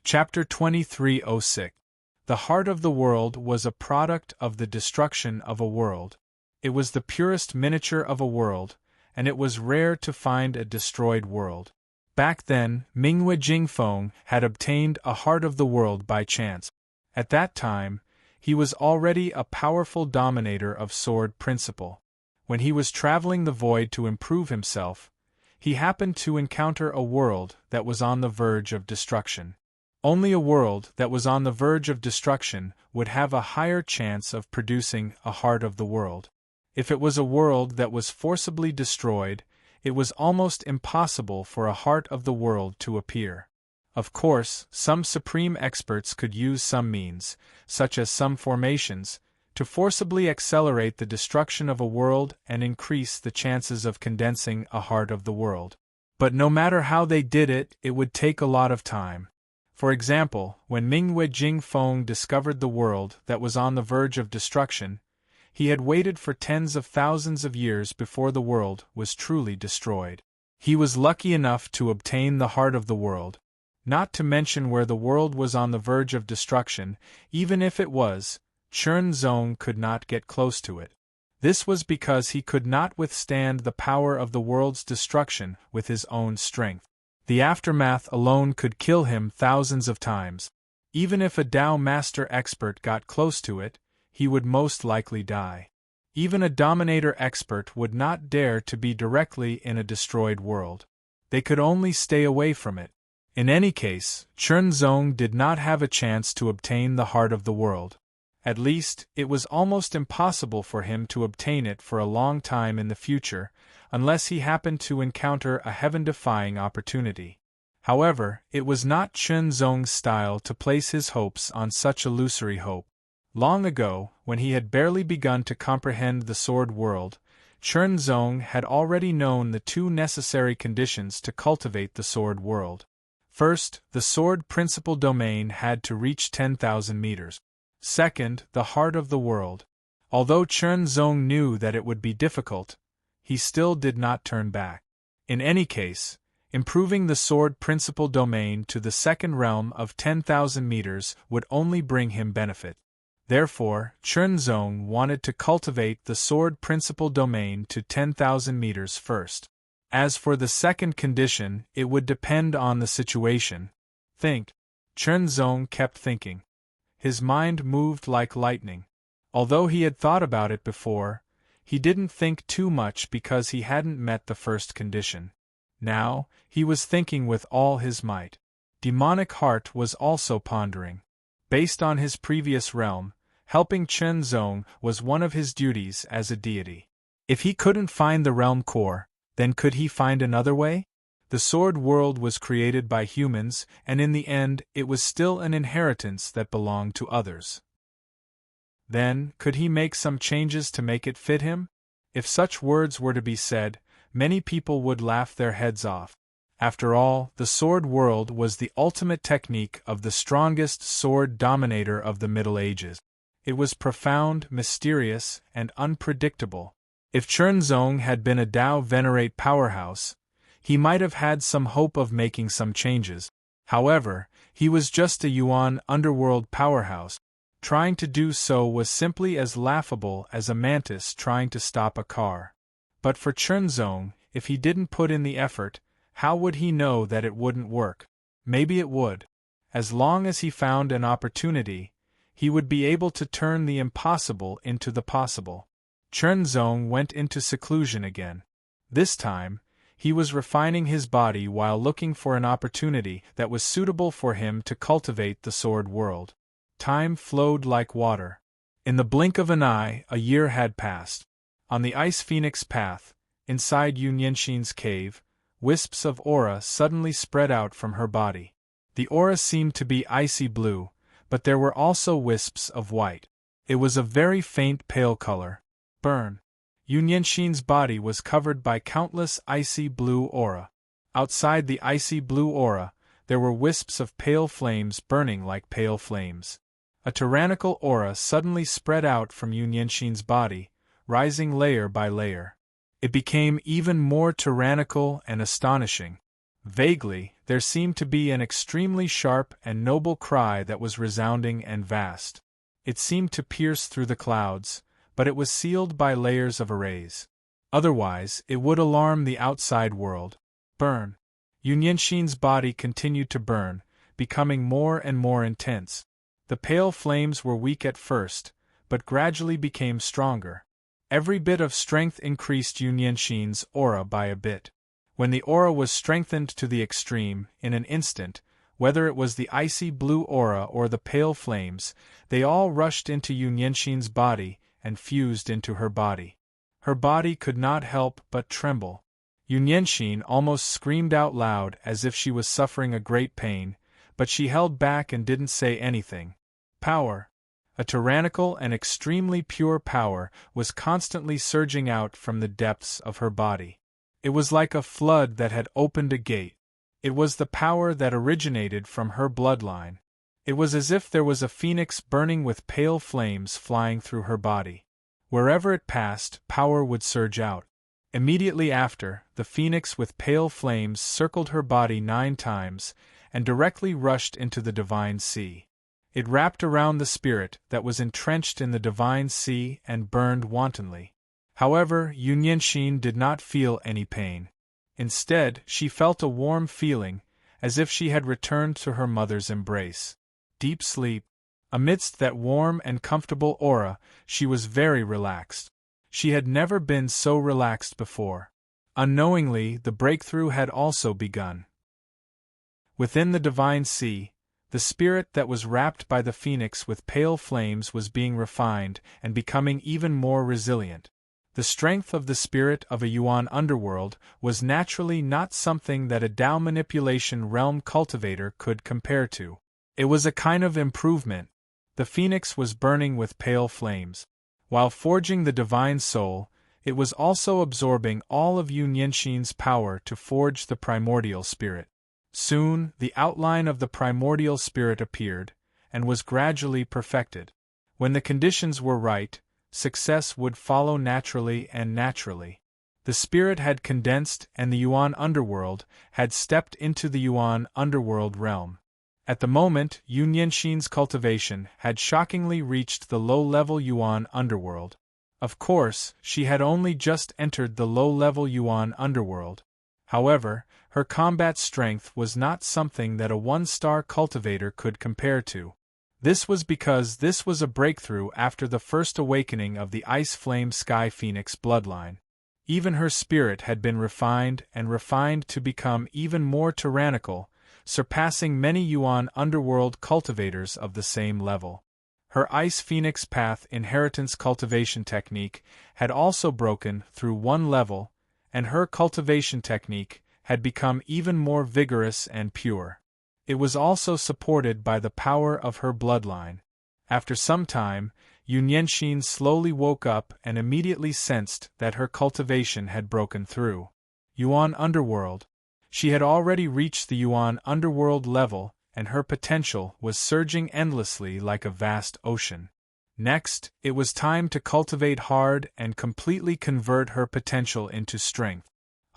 Chapter 2306. The heart of the world was a product of the destruction of a world. It was the purest miniature of a world, and it was rare to find a destroyed world. Back then, Minghui Jingfeng had obtained a heart of the world by chance. At that time, he was already a powerful dominator of sword principle. When he was traveling the void to improve himself, he happened to encounter a world that was on the verge of destruction. Only a world that was on the verge of destruction would have a higher chance of producing a heart of the world. If it was a world that was forcibly destroyed, it was almost impossible for a heart of the world to appear. Of course, some supreme experts could use some means, such as some formations, to forcibly accelerate the destruction of a world and increase the chances of condensing a heart of the world. But no matter how they did it, it would take a lot of time. For example, when Minghui Jingfeng discovered the world that was on the verge of destruction, he had waited for tens of thousands of years before the world was truly destroyed. He was lucky enough to obtain the heart of the world, not to mention where the world was on the verge of destruction. Even if it was, Chen Zong could not get close to it. This was because he could not withstand the power of the world's destruction with his own strength. The aftermath alone could kill him thousands of times. Even if a Dao Master expert got close to it, he would most likely die. Even a Dominator expert would not dare to be directly in a destroyed world. They could only stay away from it. In any case, Chen Zong did not have a chance to obtain the heart of the world. At least, it was almost impossible for him to obtain it for a long time in the future, unless he happened to encounter a heaven-defying opportunity. However, it was not Chen Zong's style to place his hopes on such illusory hope. Long ago, when he had barely begun to comprehend the sword world, Chen Zong had already known the two necessary conditions to cultivate the sword world. First, the sword principle domain had to reach 10,000 meters. Second, the heart of the world. Although Chen Zong knew that it would be difficult, he still did not turn back. In any case, improving the sword principle domain to the second realm of 10,000 meters would only bring him benefit. Therefore, Chen Zong wanted to cultivate the sword principle domain to 10,000 meters first. As for the second condition, it would depend on the situation. Think. Chen Zong kept thinking. His mind moved like lightning. Although he had thought about it before, he didn't think too much because he hadn't met the first condition. Now, he was thinking with all his might. Demonic Heart was also pondering. Based on his previous realm, helping Chen Zong was one of his duties as a deity. If he couldn't find the realm core, then could he find another way? The sword world was created by humans, and in the end it was still an inheritance that belonged to others. Then, could he make some changes to make it fit him? If such words were to be said, many people would laugh their heads off. After all, the sword world was the ultimate technique of the strongest sword dominator of the Middle Ages. It was profound, mysterious, and unpredictable. If Chen Zong had been a Dao Venerate powerhouse, he might have had some hope of making some changes. However, he was just a Yuan underworld powerhouse. Trying to do so was simply as laughable as a mantis trying to stop a car. But for Chen Zong, if he didn't put in the effort, how would he know that it wouldn't work? Maybe it would. As long as he found an opportunity, he would be able to turn the impossible into the possible. Chen Zong went into seclusion again. This time, he was refining his body while looking for an opportunity that was suitable for him to cultivate the sword world. Time flowed like water. In the blink of an eye, a year had passed. On the Ice Phoenix path, inside Yu Nianxin's cave, wisps of aura suddenly spread out from her body. The aura seemed to be icy blue, but there were also wisps of white. It was a very faint pale color. Burn. Yu Nianxin's body was covered by countless icy blue aura. Outside the icy blue aura, there were wisps of pale flames burning like pale flames. A tyrannical aura suddenly spread out from Yu Nianxin's body, rising layer by layer. It became even more tyrannical and astonishing. Vaguely, There seemed to be an extremely sharp and noble cry that was resounding and vast. It seemed to pierce through the clouds, but it was sealed by layers of arrays. Otherwise, it would alarm the outside world. Burn. Yunyenshin's body continued to burn, becoming more and more intense. The pale flames were weak at first, but gradually became stronger. Every bit of strength increased Yunyenshin's aura by a bit. When the aura was strengthened to the extreme, in an instant, whether it was the icy blue aura or the pale flames, they all rushed into Yunyenshin's body and fused into her body. Her body could not help but tremble. Yunyenshin almost screamed out loud as if she was suffering a great pain, but she held back and didn't say anything. Power. A tyrannical and extremely pure power was constantly surging out from the depths of her body. It was like a flood that had opened a gate. It was the power that originated from her bloodline. It was as if there was a phoenix burning with pale flames flying through her body. Wherever it passed, power would surge out. Immediately after, the phoenix with pale flames circled her body 9 times, and directly rushed into the divine sea. It wrapped around the spirit that was entrenched in the divine sea and burned wantonly. However, Yunyenshin did not feel any pain. Instead, she felt a warm feeling, as if she had returned to her mother's embrace. Deep sleep. Amidst that warm and comfortable aura, she was very relaxed. She had never been so relaxed before. Unknowingly, the breakthrough had also begun. Within the divine sea, the spirit that was wrapped by the phoenix with pale flames was being refined and becoming even more resilient. The strength of the spirit of a Yuan underworld was naturally not something that a Dao manipulation realm cultivator could compare to. It was a kind of improvement. The phoenix was burning with pale flames. While forging the divine soul, it was also absorbing all of Yunyenshin's power to forge the primordial spirit. Soon, the outline of the primordial spirit appeared, and was gradually perfected. When the conditions were right, success would follow naturally and naturally. The spirit had condensed and the Yuan underworld had stepped into the Yuan underworld realm. At the moment, Yunyenshin's cultivation had shockingly reached the low-level Yuan underworld. Of course, she had only just entered the low-level Yuan underworld. However, her combat strength was not something that a one-star cultivator could compare to. This was because this was a breakthrough after the first awakening of the Ice Flame Sky Phoenix bloodline. Even her spirit had been refined to become even more tyrannical, surpassing many Yuan underworld cultivators of the same level. Her Ice Phoenix Path inheritance cultivation technique had also broken through one level, and her cultivation technique had become even more vigorous and pure. It was also supported by the power of her bloodline. After some time, Yunyenshin slowly woke up and immediately sensed that her cultivation had broken through. Yuan Underworld. She had already reached the Yuan Underworld level, and her potential was surging endlessly like a vast ocean. Next, it was time to cultivate hard and completely convert her potential into strength.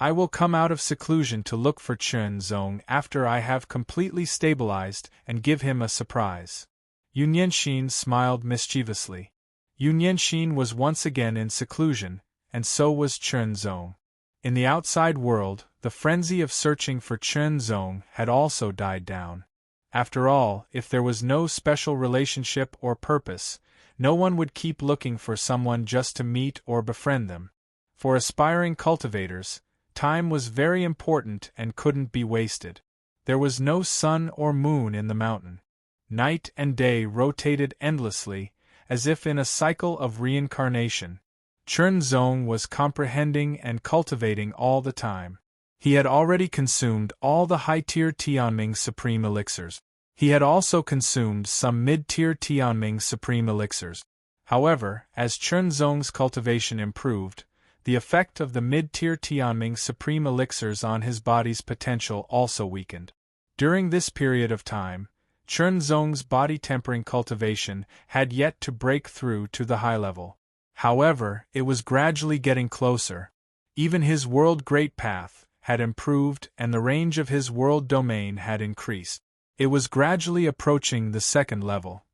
I will come out of seclusion to look for Chen Zong after I have completely stabilized and give him a surprise. Yunyenshin smiled mischievously. Yunyenshin was once again in seclusion, and so was Chen Zong. In the outside world, the frenzy of searching for Chen Zong had also died down. After all, if there was no special relationship or purpose, no one would keep looking for someone just to meet or befriend them. For aspiring cultivators, time was very important and couldn't be wasted. There was no sun or moon in the mountain. Night and day rotated endlessly, as if in a cycle of reincarnation. Chen Zong was comprehending and cultivating all the time. He had already consumed all the high-tier Tianming Supreme Elixirs. He had also consumed some mid-tier Tianming Supreme Elixirs. However, as Chen Zong's cultivation improved, the effect of the mid-tier Tianming Supreme Elixirs on his body's potential also weakened. During this period of time, Chen Zong's body-tempering cultivation had yet to break through to the high level. However, it was gradually getting closer. Even his World Great Path, had improved and the range of his world domain had increased. It was gradually approaching the second level.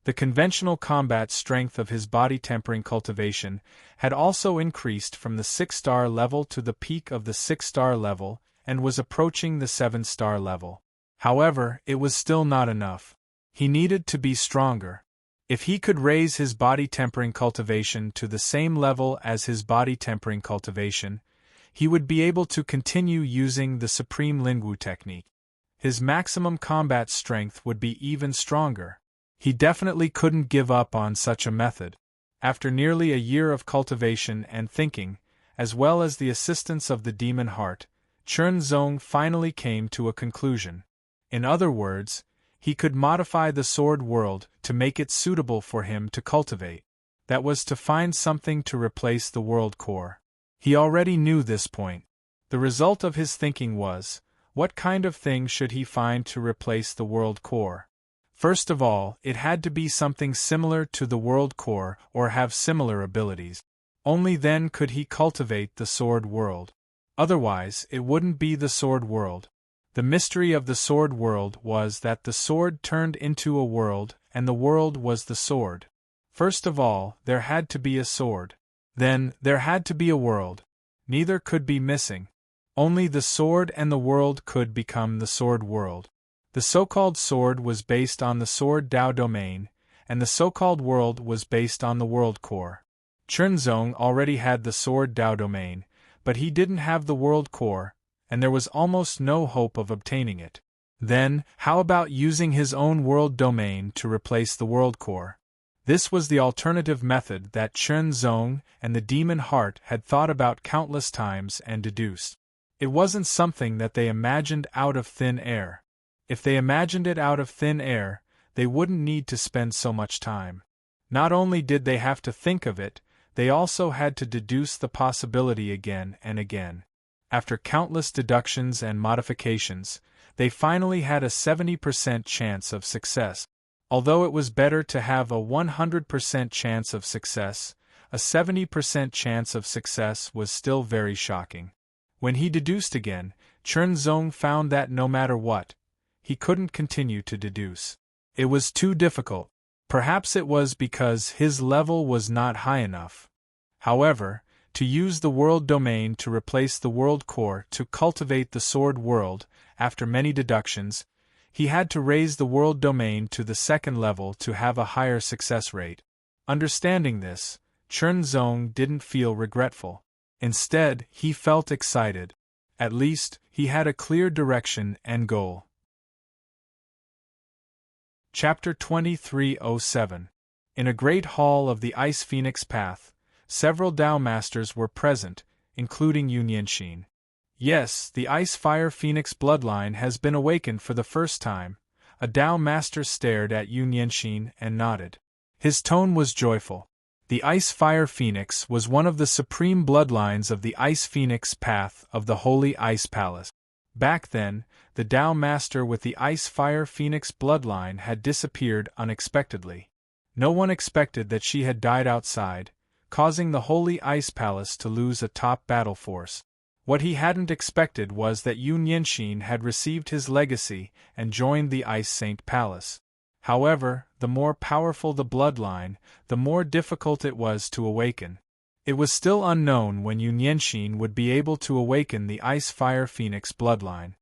The conventional combat strength of his body tempering cultivation had also increased from the 6-star level to the peak of the 6-star level and was approaching the 7-star level. However, it was still not enough. He needed to be stronger. If he could raise his body tempering cultivation to the same level as his body tempering cultivation, he would be able to continue using the Supreme Lingwu technique. His maximum combat strength would be even stronger. He definitely couldn't give up on such a method. After nearly a year of cultivation and thinking, as well as the assistance of the demon heart, Chen Zong finally came to a conclusion. In other words, he could modify the sword world to make it suitable for him to cultivate. That was to find something to replace the world core. He already knew this point. The result of his thinking was, what kind of thing should he find to replace the world core? First of all, it had to be something similar to the world core or have similar abilities. Only then could he cultivate the sword world. Otherwise, it wouldn't be the sword world. The mystery of the sword world was that the sword turned into a world, and the world was the sword. First of all, there had to be a sword. Then, there had to be a world. Neither could be missing. Only the sword and the world could become the sword world. The so-called sword was based on the sword Dao domain, and the so-called world was based on the world core. Chernzong already had the sword Dao domain, but he didn't have the world core, and there was almost no hope of obtaining it. Then, how about using his own world domain to replace the world core? This was the alternative method that Chen Zong and the demon heart had thought about countless times and deduced. It wasn't something that they imagined out of thin air. If they imagined it out of thin air, they wouldn't need to spend so much time. Not only did they have to think of it, they also had to deduce the possibility again and again. After countless deductions and modifications, they finally had a 70% chance of success. Although it was better to have a 100% chance of success, a 70% chance of success was still very shocking. When he deduced again, Chen Zong found that no matter what, he couldn't continue to deduce. It was too difficult. Perhaps it was because his level was not high enough. However, to use the world domain to replace the world core to cultivate the sword world, after many deductions, he had to raise the world domain to the second level to have a higher success rate. Understanding this, Chen Zong didn't feel regretful. Instead, he felt excited. At least, he had a clear direction and goal. Chapter 2307. In a great hall of the Ice Phoenix Path, several Tao Masters were present, including Yun Yanxin. Yes, the Ice Fire Phoenix bloodline has been awakened for the first time. A Tao Master stared at Yun Yanxin and nodded. His tone was joyful. The Ice Fire Phoenix was one of the supreme bloodlines of the Ice Phoenix Path of the Holy Ice Palace. Back then, the Tao Master with the Ice Fire Phoenix bloodline had disappeared unexpectedly. No one expected that she had died outside, causing the Holy Ice Palace to lose a top battle force. What he hadn't expected was that Yun Yanxin had received his legacy and joined the Ice Saint Palace. However, the more powerful the bloodline, the more difficult it was to awaken. It was still unknown when Yun Yanxin would be able to awaken the Ice Fire Phoenix bloodline.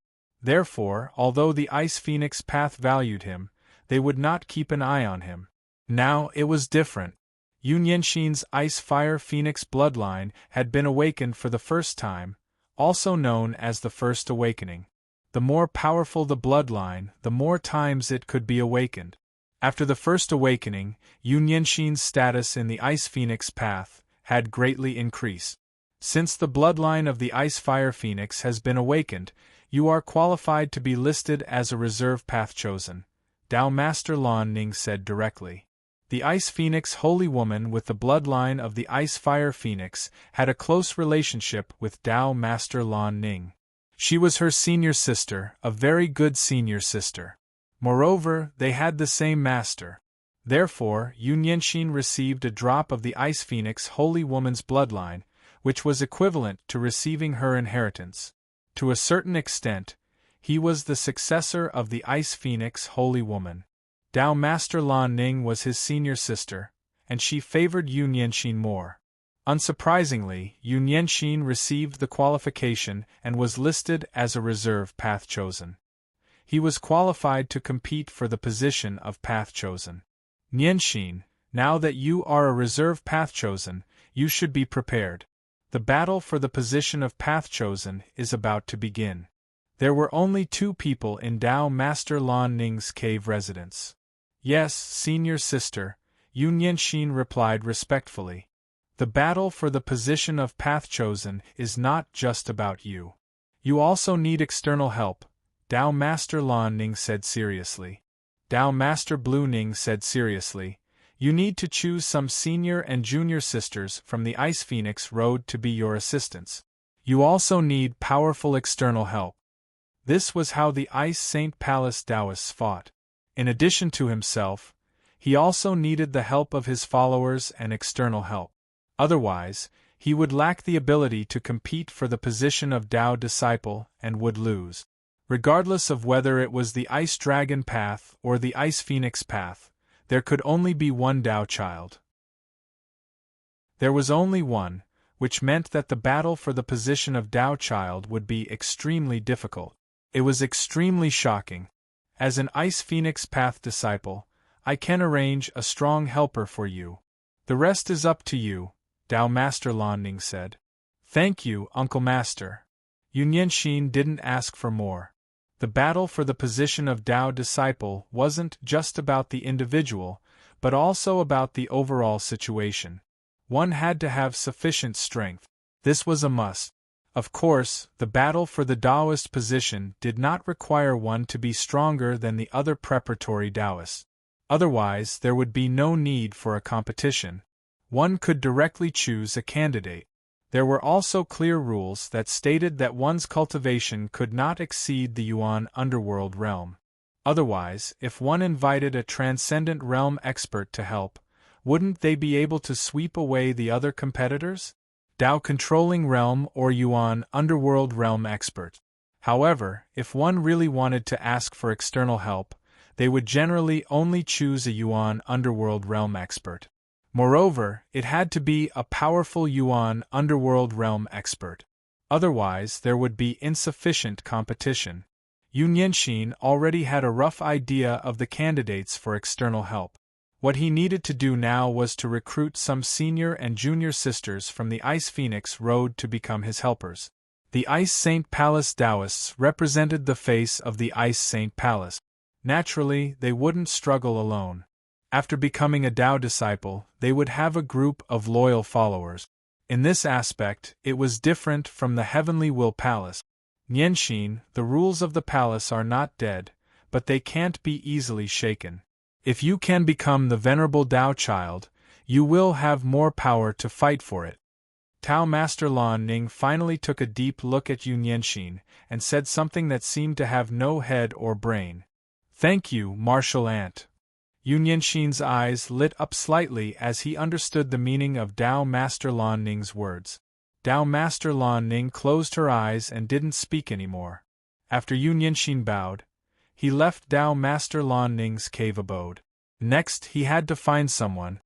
Therefore, although the Ice Phoenix Path valued him, they would not keep an eye on him. Now it was different. Yun Yanxin's Ice Fire Phoenix bloodline had been awakened for the first time, also known as the First Awakening. The more powerful the bloodline, the more times it could be awakened. After the First Awakening, Yun Yanxin's status in the Ice Phoenix Path had greatly increased. Since the bloodline of the Ice Fire Phoenix has been awakened, you are qualified to be listed as a reserve path chosen, Tao Master Lan Ning said directly. The Ice Phoenix Holy Woman with the bloodline of the Ice Fire Phoenix had a close relationship with Tao Master Lan Ning. She was her senior sister, a very good senior sister. Moreover, they had the same master. Therefore, Yun Yanxin received a drop of the Ice Phoenix Holy Woman's bloodline, which was equivalent to receiving her inheritance. To a certain extent, he was the successor of the Ice Phoenix Holy Woman. Dao Master Lan Ning was his senior sister, and she favored Yu Nianxin more. Unsurprisingly, Yu Nianxin received the qualification and was listed as a reserve path chosen. He was qualified to compete for the position of path chosen. Nianxin, now that you are a reserve path chosen, you should be prepared. The battle for the position of path chosen is about to begin. There were only 2 people in Dao Master Lan Ning's cave residence. Yes, senior sister, Yu Nianxin replied respectfully. The battle for the position of path chosen is not just about you. You also need external help, Dao Master Lan Ning said seriously. Dao Master Blue Ning said seriously. You need to choose some senior and junior sisters from the Ice Phoenix Road to be your assistants. You also need powerful external help. This was how the Ice Saint Palace Taoists fought. In addition to himself, he also needed the help of his followers and external help. Otherwise, he would lack the ability to compete for the position of Dao disciple and would lose. Regardless of whether it was the Ice Dragon path or the Ice Phoenix path, there could only be one Dao child. There was only one, which meant that the battle for the position of Dao child would be extremely difficult. It was extremely shocking. As an Ice Phoenix path disciple, I can arrange a strong helper for you. The rest is up to you, Dao Master Lan Ning said. Thank you, Uncle Master. Yu Nianxin didn't ask for more. The battle for the position of Dao disciple wasn't just about the individual, but also about the overall situation. One had to have sufficient strength. This was a must. Of course, the battle for the Taoist position did not require one to be stronger than the other preparatory Taoists. Otherwise, there would be no need for a competition. One could directly choose a candidate. There were also clear rules that stated that one's cultivation could not exceed the Yuan underworld realm. Otherwise, if one invited a transcendent realm expert to help, wouldn't they be able to sweep away the other competitors? Dao controlling realm or Yuan underworld realm expert. However, if one really wanted to ask for external help, they would generally only choose a Yuan underworld realm expert. Moreover, it had to be a powerful Yuan underworld realm expert. Otherwise, there would be insufficient competition. Yu Nianxin already had a rough idea of the candidates for external help. What he needed to do now was to recruit some senior and junior sisters from the Ice Phoenix Road to become his helpers. The Ice Saint Palace Taoists represented the face of the Ice Saint Palace. Naturally, they wouldn't struggle alone. After becoming a Dao disciple, they would have a group of loyal followers. In this aspect, it was different from the Heavenly Will Palace. Nianxin, the rules of the palace are not dead, but they can't be easily shaken. If you can become the Venerable Dao child, you will have more power to fight for it. Dao Master Lan Ning finally took a deep look at Yu Nianxin and said something that seemed to have no head or brain. Thank you, Martial Ant. Yu Nianxin's eyes lit up slightly as he understood the meaning of Dao Master Lan Ning's words. Dao Master Lan Ning closed her eyes and didn't speak anymore. After Yu Nianxin bowed, he left Dao Master Lan Ning's cave abode. Next, he had to find someone.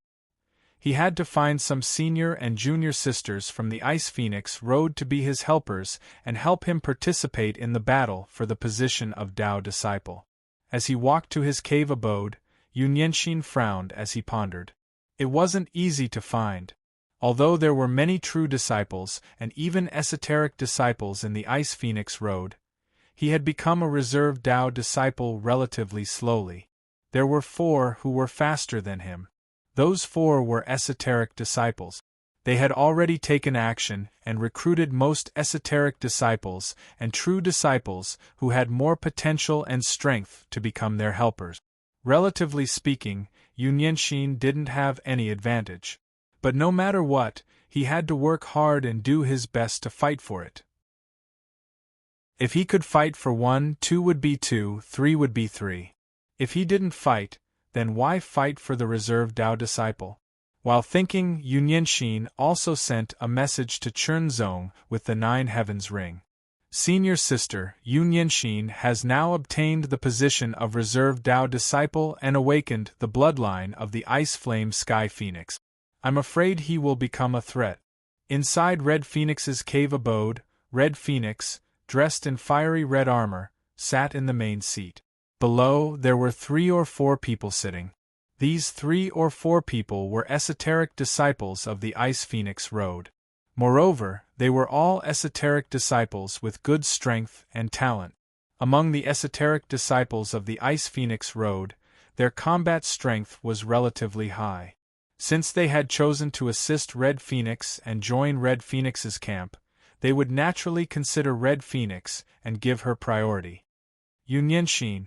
He had to find some senior and junior sisters from the Ice Phoenix Road to be his helpers and help him participate in the battle for the position of Dao disciple. As he walked to his cave abode, Yu Nianxin frowned as he pondered. It wasn't easy to find. Although there were many true disciples and even esoteric disciples in the Ice Phoenix Road, he had become a reserve Dao disciple relatively slowly. There were 4 who were faster than him. Those 4 were esoteric disciples. They had already taken action and recruited most esoteric disciples and true disciples who had more potential and strength to become their helpers. Relatively speaking, Yu Nianxin didn't have any advantage. But no matter what, he had to work hard and do his best to fight for it. If he could fight for 1, 2 would be 2, 3 would be 3. If he didn't fight, then why fight for the reserve Dao disciple? While thinking, Yunyanxin also sent a message to Chernzong with the 9 heavens ring. Senior sister, Yunyanxin has now obtained the position of reserve Dao disciple and awakened the bloodline of the Ice Flame Sky Phoenix. I'm afraid he will become a threat. Inside Red Phoenix's cave abode, Red Phoenix, dressed in fiery red armor, sat in the main seat. Below, there were 3 or 4 people sitting. These 3 or 4 people were esoteric disciples of the Ice Phoenix Road. Moreover, they were all esoteric disciples with good strength and talent. Among the esoteric disciples of the Ice Phoenix Road, their combat strength was relatively high. Since they had chosen to assist Red Phoenix and join Red Phoenix's camp, they would naturally consider Red Phoenix and give her priority. Yunyanxin.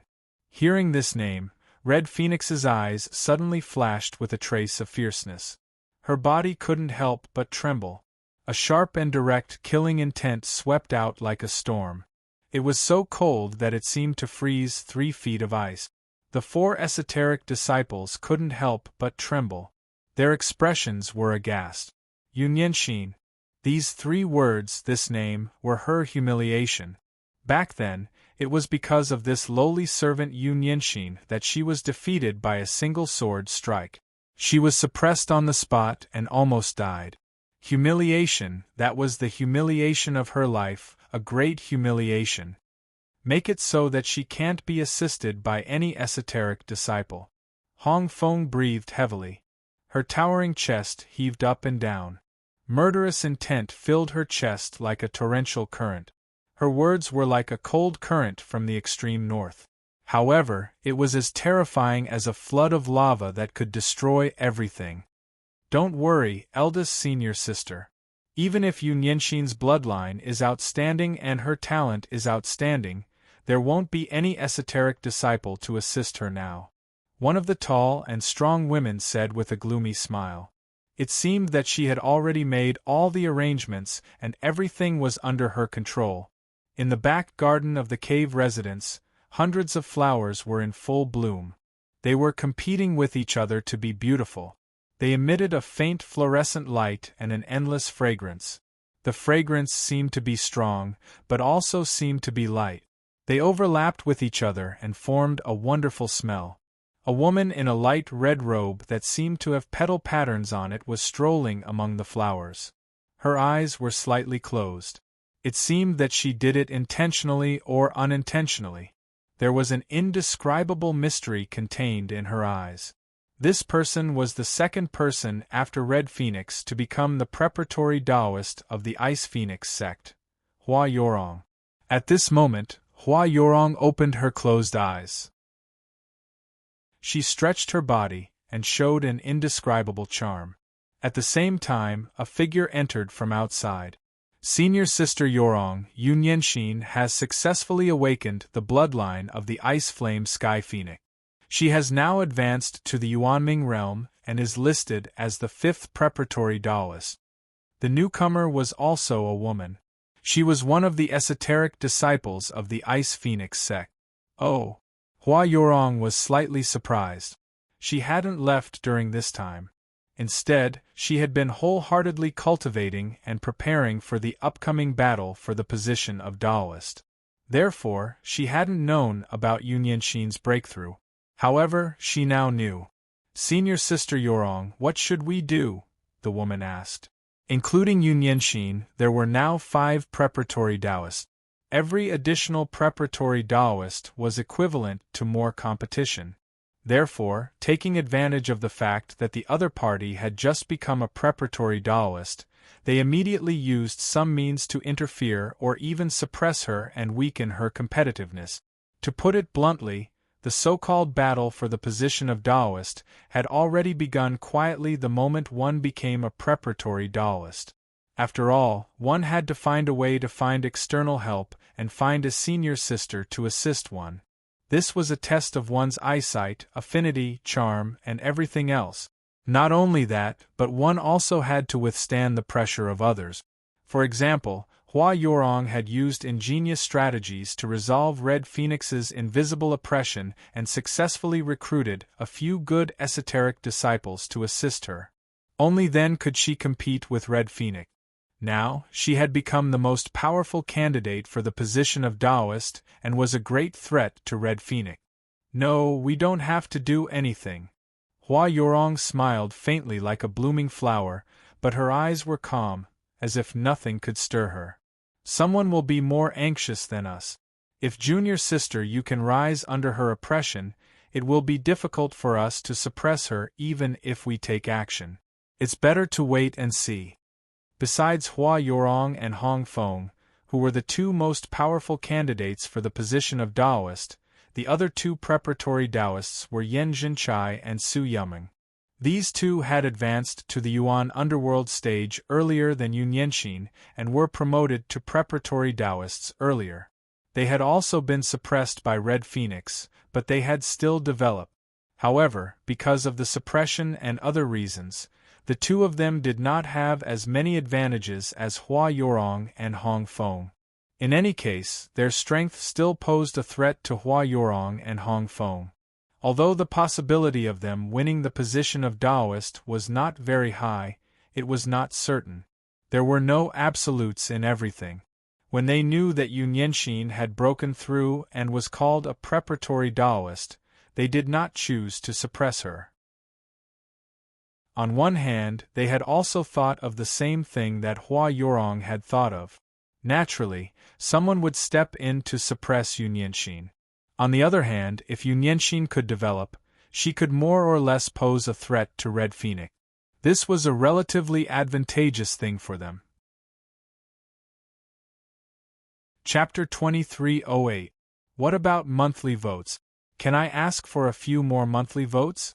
Hearing this name, Red Phoenix's eyes suddenly flashed with a trace of fierceness. Her body couldn't help but tremble. A sharp and direct killing intent swept out like a storm. It was so cold that it seemed to freeze 3 feet of ice. The 4 esoteric disciples couldn't help but tremble. Their expressions were aghast. Yunyanxin. These 3 words, this name, were her humiliation. Back then, it was because of this lowly servant Yunyanxin that she was defeated by a single sword strike. She was suppressed on the spot and almost died. Humiliation, that was the humiliation of her life, a great humiliation. Make it so that she can't be assisted by any esoteric disciple. Hong Feng breathed heavily. Her towering chest heaved up and down. Murderous intent filled her chest like a torrential current. Her words were like a cold current from the extreme north. However, it was as terrifying as a flood of lava that could destroy everything. Don't worry, eldest senior sister. Even if Yunyanxin's bloodline is outstanding and her talent is outstanding, there won't be any esoteric disciple to assist her now. One of the tall and strong women said with a gloomy smile. It seemed that she had already made all the arrangements and everything was under her control. In the back garden of the cave residence, hundreds of flowers were in full bloom. They were competing with each other to be beautiful. They emitted a faint fluorescent light and an endless fragrance. The fragrance seemed to be strong, but also seemed to be light. They overlapped with each other and formed a wonderful smell. A woman in a light red robe that seemed to have petal patterns on it was strolling among the flowers. Her eyes were slightly closed. It seemed that she did it intentionally or unintentionally. There was an indescribable mystery contained in her eyes. This person was the second person after Red Phoenix to become the preparatory Taoist of the Ice Phoenix sect, Hua Yorong. At this moment, Hua Yorong opened her closed eyes. She stretched her body and showed an indescribable charm. At the same time, a figure entered from outside. Senior Sister Yorong, Yunyanxin has successfully awakened the bloodline of the Ice Flame Sky Phoenix. She has now advanced to the Yuanming realm and is listed as the 5th preparatory Taoist. The newcomer was also a woman. She was one of the esoteric disciples of the Ice Phoenix sect. Oh! Hua Yorong was slightly surprised. She hadn't left during this time. Instead, she had been wholeheartedly cultivating and preparing for the upcoming battle for the position of Taoist. Therefore, she hadn't known about Yunyanxin's breakthrough. However, she now knew. Senior Sister Yorong, what should we do? The woman asked. Including Yunyanxin, there were now 5 preparatory Taoists. Every additional preparatory Taoist was equivalent to more competition. Therefore, taking advantage of the fact that the other party had just become a preparatory Taoist, they immediately used some means to interfere or even suppress her and weaken her competitiveness. To put it bluntly, the so-called battle for the position of Taoist had already begun quietly the moment one became a preparatory Taoist. After all, one had to find a way to find external help and find a senior sister to assist one. This was a test of one's eyesight, affinity, charm, and everything else. Not only that, but one also had to withstand the pressure of others. For example, Hua Yorong had used ingenious strategies to resolve Red Phoenix's invisible oppression and successfully recruited a few good esoteric disciples to assist her. Only then could she compete with Red Phoenix. Now, she had become the most powerful candidate for the position of Taoist and was a great threat to Red Phoenix. No, we don't have to do anything. Hua Yorong smiled faintly like a blooming flower, but her eyes were calm, as if nothing could stir her. Someone will be more anxious than us. If junior sister you can rise under her oppression, it will be difficult for us to suppress her even if we take action. It's better to wait and see. Besides Hua Yorong and Hong Feng, who were the two most powerful candidates for the position of Taoist, the other two preparatory Taoists were Yen Jinchai and Su Yuming. These two had advanced to the Yuan underworld stage earlier than Yun Yenxin and were promoted to preparatory Taoists earlier. They had also been suppressed by Red Phoenix, but they had still developed. However, because of the suppression and other reasons, the two of them did not have as many advantages as Hua Yorong and Hong Feng. In any case, their strength still posed a threat to Hua Yorong and Hong Feng. Although the possibility of them winning the position of Taoist was not very high, it was not certain. There were no absolutes in everything. When they knew that Yun Yenxin had broken through and was called a preparatory Taoist, they did not choose to suppress her. On one hand, they had also thought of the same thing that Hua Yorong had thought of. Naturally, someone would step in to suppress Yun Yenxin. On the other hand, if Yun Yenxin could develop, she could more or less pose a threat to Red Phoenix. This was a relatively advantageous thing for them. Chapter 2308. What about monthly votes? Can I ask for a few more monthly votes?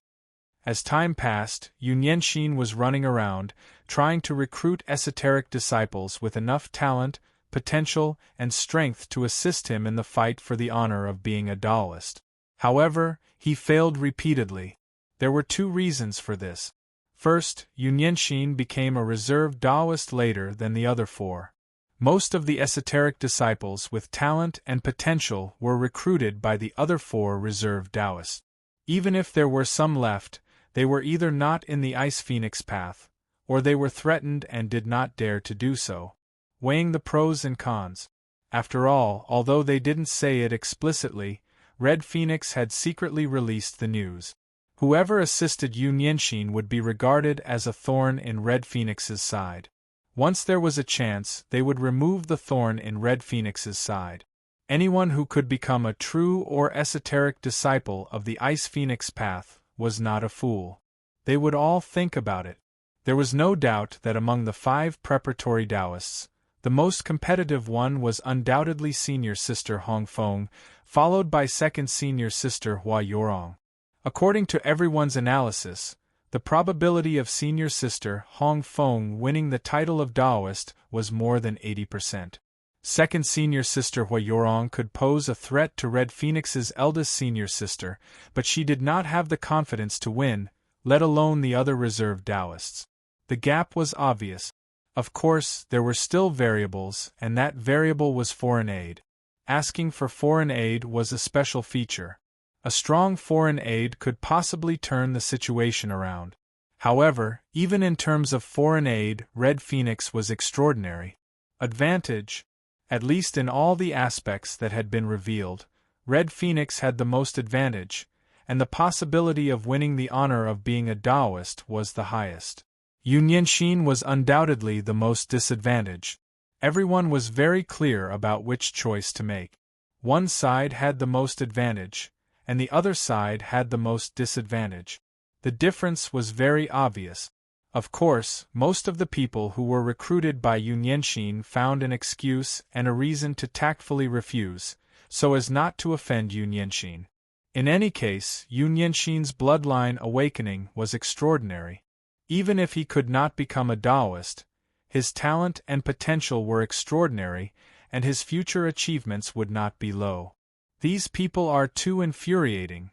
As time passed, Yun Yenxin was running around, trying to recruit esoteric disciples with enough talent, potential, and strength to assist him in the fight for the honor of being a Taoist. However, he failed repeatedly. There were two reasons for this. First, Yun Yenxin became a reserve Taoist later than the other four. Most of the esoteric disciples with talent and potential were recruited by the other four reserve Taoists. Even if there were some left, they were either not in the Ice Phoenix path, or they were threatened and did not dare to do so. Weighing the pros and cons. After all, although they didn't say it explicitly, Red Phoenix had secretly released the news. Whoever assisted Yun Yenxin would be regarded as a thorn in Red Phoenix's side. Once there was a chance, they would remove the thorn in Red Phoenix's side. Anyone who could become a true or esoteric disciple of the Ice Phoenix path was not a fool. They would all think about it. There was no doubt that among the 5 preparatory Taoists, the most competitive one was undoubtedly senior sister Hong Feng, followed by second senior sister Hua Yorong. According to everyone's analysis, the probability of senior sister Hong Feng winning the title of Taoist was more than 80%. Second senior sister Hua Yorong could pose a threat to Red Phoenix's eldest senior sister, but she did not have the confidence to win, let alone the other reserve Taoists. The gap was obvious. Of course, there were still variables, and that variable was foreign aid. Asking for foreign aid was a special feature. A strong foreign aid could possibly turn the situation around. However, even in terms of foreign aid, Red Phoenix was extraordinary. Advantage. At least in all the aspects that had been revealed, Red Phoenix had the most advantage, and the possibility of winning the honor of being a Taoist was the highest. Yun Yenxin was undoubtedly the most disadvantaged. Everyone was very clear about which choice to make. One side had the most advantage, and the other side had the most disadvantage. The difference was very obvious. Of course, most of the people who were recruited by Yun Yenxin found an excuse and a reason to tactfully refuse, so as not to offend Yun Yenxin. In any case, Yun Yenxin's bloodline awakening was extraordinary. Even if he could not become a Taoist, his talent and potential were extraordinary, and his future achievements would not be low. These people are too infuriating.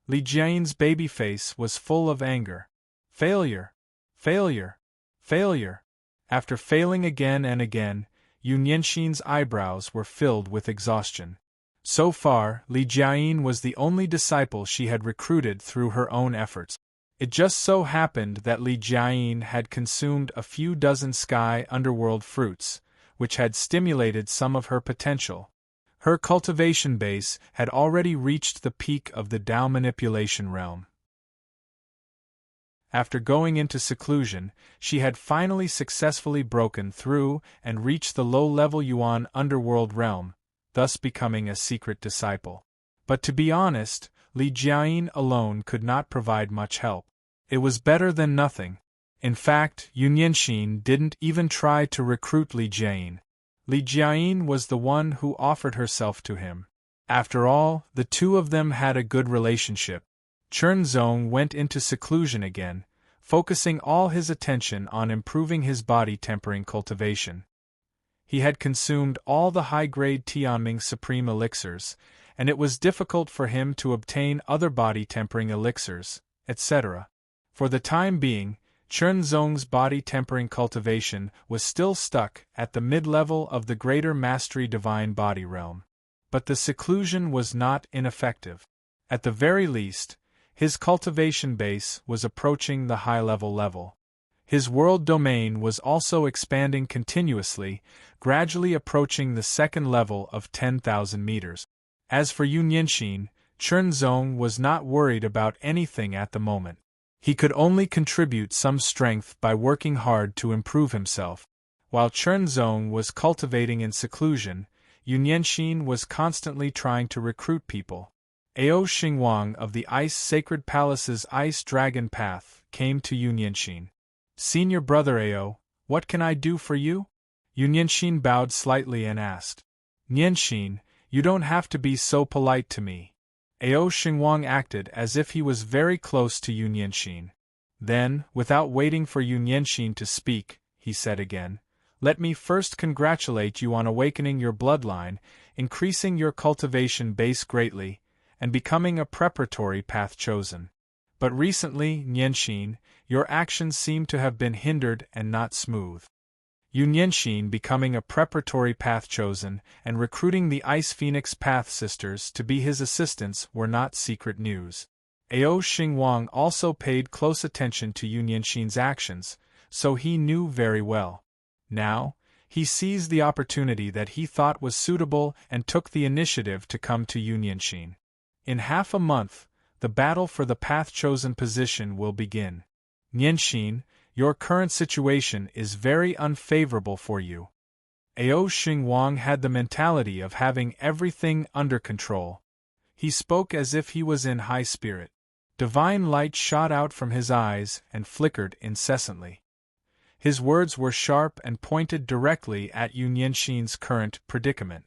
Li Jian's baby face was full of anger. Failure. Failure. Failure. After failing again and again, Yun Yenxin's eyebrows were filled with exhaustion. So far, Li Jian was the only disciple she had recruited through her own efforts. It just so happened that Li Jiayin had consumed a few dozen sky underworld fruits, which had stimulated some of her potential. Her cultivation base had already reached the peak of the Dao manipulation realm. After going into seclusion, she had finally successfully broken through and reached the low-level Yuan underworld realm, thus becoming a secret disciple. But to be honest, Li Jiayin alone could not provide much help. It was better than nothing. In fact, Yunyanxin didn't even try to recruit Li Jiayin. Li Jiayin was the one who offered herself to him. After all, the two of them had a good relationship. Chernzong went into seclusion again, focusing all his attention on improving his body tempering cultivation. He had consumed all the high-grade Tianming Supreme elixirs, and it was difficult for him to obtain other body tempering elixirs, etc. For the time being, Chernzong's body tempering cultivation was still stuck at the mid-level of the Greater Mastery Divine Body realm. But the seclusion was not ineffective. At the very least, his cultivation base was approaching the high-level level. His world domain was also expanding continuously, gradually approaching the second level of 10,000 meters. As for Yunyanxin, Chernzong was not worried about anything at the moment. He could only contribute some strength by working hard to improve himself. While Chernzong was cultivating in seclusion, Yunyanxin was constantly trying to recruit people. Ao Xingwang of the Ice Sacred Palace's Ice Dragon Path came to Yunyanxin. "Senior brother Ao, what can I do for you?" Yunyanxin bowed slightly and asked. "Nianxin, you don't have to be so polite to me." Ao Xingwang acted as if he was very close to Yunyanxin. Then, without waiting for Yunyanxin to speak, he said again, "Let me first congratulate you on awakening your bloodline, increasing your cultivation base greatly, and becoming a preparatory path chosen. But recently, Nianxin, your actions seem to have been hindered and not smooth." Yunyanxin becoming a preparatory path chosen and recruiting the Ice Phoenix Path Sisters to be his assistants were not secret news. Ao Xingwang also paid close attention to Yunyanxin's actions, so he knew very well. Now, he seized the opportunity that he thought was suitable and took the initiative to come to Yunyanxin. In half a month, the battle for the path-chosen position will begin. Nianxin, your current situation is very unfavorable for you. Ao Xingwang had the mentality of having everything under control. He spoke as if he was in high spirit. Divine light shot out from his eyes and flickered incessantly. His words were sharp and pointed directly at Yunyanxin's current predicament.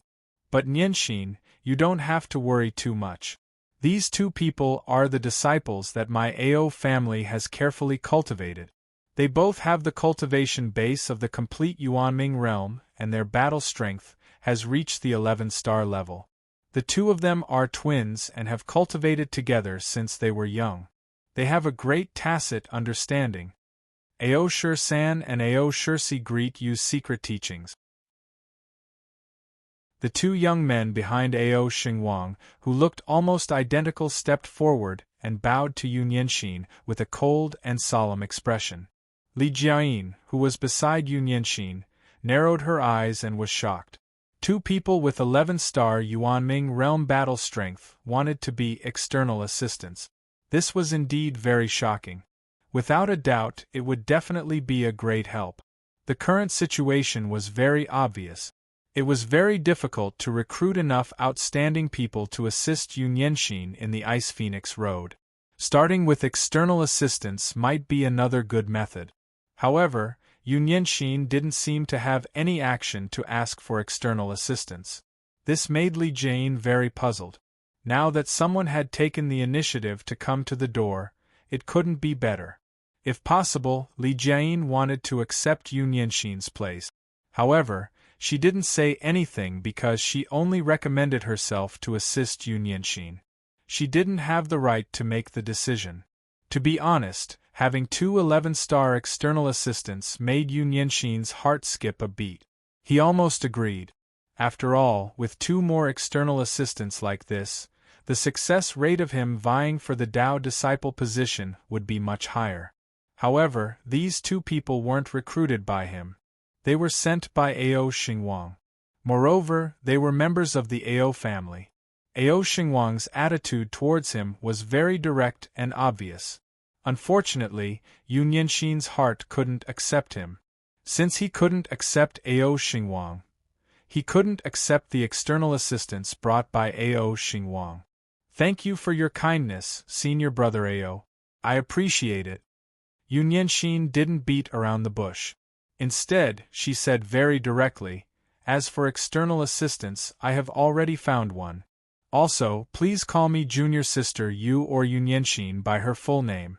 "But Nianxin, you don't have to worry too much. These two people are the disciples that my Ao family has carefully cultivated. They both have the cultivation base of the complete Yuanming realm, and their battle strength has reached the 11-star level. The two of them are twins and have cultivated together since they were young. They have a great tacit understanding. Ao Shursan and Ao Shursi greet you's secret teachings." The two young men behind Ao Xingwang, who looked almost identical, stepped forward and bowed to Yunyanxin with a cold and solemn expression. Li Jiayin, who was beside Yunyanxin, narrowed her eyes and was shocked. Two people with 11-star Yuanming realm battle strength wanted to be external assistants. This was indeed very shocking. Without a doubt, it would definitely be a great help. The current situation was very obvious. It was very difficult to recruit enough outstanding people to assist Yunyanxin in the Ice Phoenix Road. Starting with external assistance might be another good method. However, Yunyanxin didn't seem to have any action to ask for external assistance. This made Li Jiayin very puzzled. Now that someone had taken the initiative to come to the door, it couldn't be better. If possible, Li Jiayin wanted to accept Yunyanxin's place. However, she didn't say anything because she only recommended herself to assist Yunyanxin. She didn't have the right to make the decision. To be honest, having two 11-star external assistants made Yunyanxin's heart skip a beat. He almost agreed. After all, with two more external assistants like this, the success rate of him vying for the Tao disciple position would be much higher. However, these two people weren't recruited by him. They were sent by Ao Xingwang. Moreover, they were members of the Ao family. Ao Xingwang's attitude towards him was very direct and obvious. Unfortunately, Yun Yanxin's heart couldn't accept him. Since he couldn't accept Ao Xingwang, he couldn't accept the external assistance brought by Ao Xingwang. Thank you for your kindness, senior brother Ao. I appreciate it. Yun Yanxin didn't beat around the bush. Instead, she said very directly, as for external assistance, I have already found one. Also, please call me junior sister Yu or Yun Yanxin by her full name.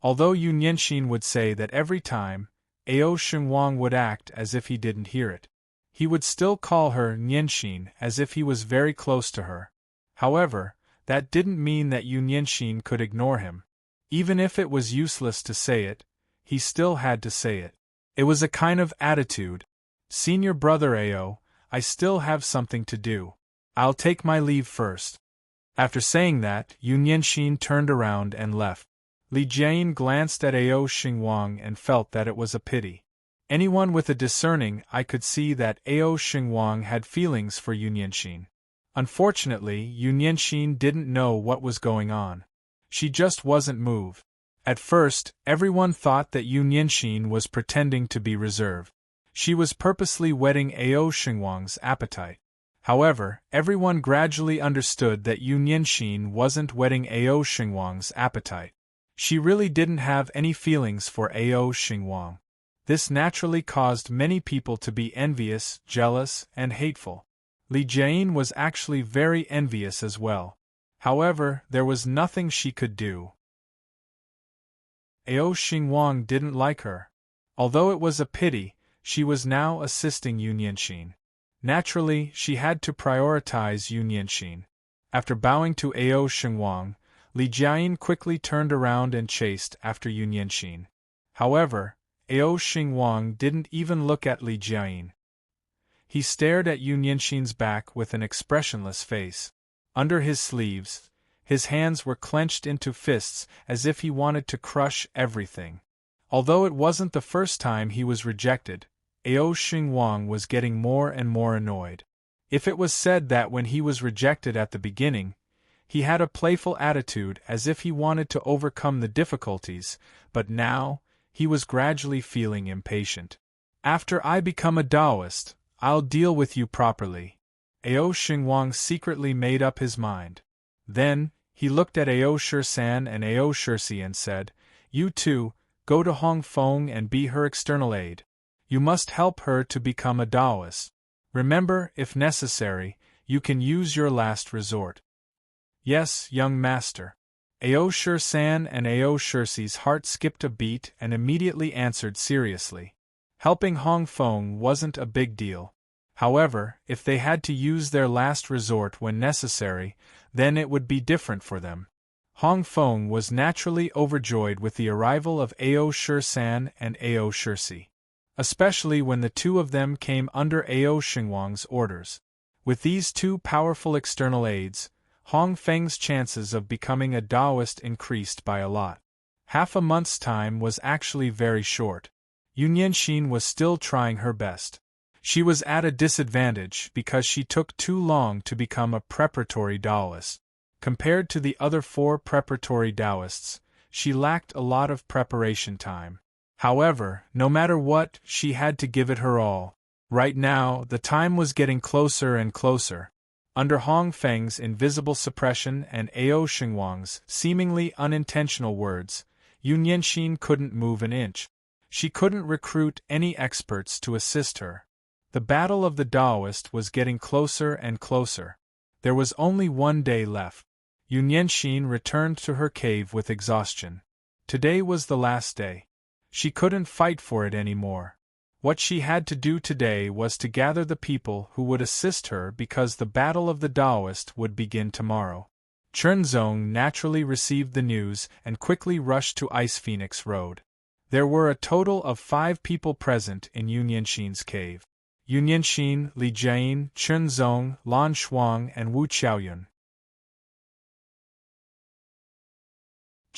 Although Yun Yanxin would say that every time, Ao Xingwang would act as if he didn't hear it. He would still call her Yanxin as if he was very close to her. However, that didn't mean that Yun Yanxin could ignore him. Even if it was useless to say it, he still had to say it. It was a kind of attitude. Senior brother Ao, I still have something to do. I'll take my leave first. After saying that, Yun Yanxin turned around and left. Li Jian glanced at Ao Xingwang and felt that it was a pity. Anyone with a discerning eye could see that Ao Xingwang had feelings for Yun Yanxin. Unfortunately, Yun Yanxin didn't know what was going on. She just wasn't moved. At first, everyone thought that Yun Yanxin was pretending to be reserved. She was purposely whetting Ao Xingwang's appetite. However, everyone gradually understood that Yun Yanxin wasn't whetting Ao Xingwang's appetite. She really didn't have any feelings for Ao Xingwang. This naturally caused many people to be envious, jealous, and hateful. Li Jian was actually very envious as well. However, there was nothing she could do. Ao Xingwang didn't like her. Although it was a pity, she was now assisting Yun Yanxin. Naturally, she had to prioritize Yun Yanxin. After bowing to Ao Xingwang, Li Jian quickly turned around and chased after Yun Yanxin. However, Ao Xingwang didn't even look at Li Jian. He stared at Yun Yanxin's back with an expressionless face. Under his sleeves, his hands were clenched into fists as if he wanted to crush everything. Although it wasn't the first time he was rejected, Ao Xingwang was getting more and more annoyed. If it was said that when he was rejected at the beginning, he had a playful attitude as if he wanted to overcome the difficulties, but now, he was gradually feeling impatient. After I become a Taoist, I'll deal with you properly. Ao Xingwang secretly made up his mind. Then, he looked at Ao Shisan and Ao Shirsi and said, You two, go to Hong Feng and be her external aid. You must help her to become a Taoist. Remember, if necessary, you can use your last resort. Yes, young master. Ao Shisan and Ao Shirsi's heart skipped a beat and immediately answered seriously. Helping Hong Feng wasn't a big deal. However, if they had to use their last resort when necessary, then it would be different for them. Hong Feng was naturally overjoyed with the arrival of Ao Shisan and Ao Shirsi. Especially when the two of them came under Ao Xingwang's orders. With these two powerful external aids, Hong Feng's chances of becoming a Taoist increased by a lot. Half a month's time was actually very short. Yun Yanxin was still trying her best. She was at a disadvantage because she took too long to become a preparatory Taoist. Compared to the other 4 preparatory Taoists, she lacked a lot of preparation time. However, no matter what, she had to give it her all. Right now, the time was getting closer and closer. Under Hong Feng's invisible suppression and Ao Xingwang's seemingly unintentional words, Yun Yanxin couldn't move an inch. She couldn't recruit any experts to assist her. The battle of the Taoist was getting closer and closer. There was only one day left. Yun Yanxin returned to her cave with exhaustion. Today was the last day. She couldn't fight for it anymore. What she had to do today was to gather the people who would assist her because the battle of the Taoist would begin tomorrow. Chenzong naturally received the news and quickly rushed to Ice Phoenix Road. There were a total of 5 people present in Yun Yanxin's cave. Yun Yanxin, Li Jian, Chenzong, Lan Shuang and Wu Qiaoyun.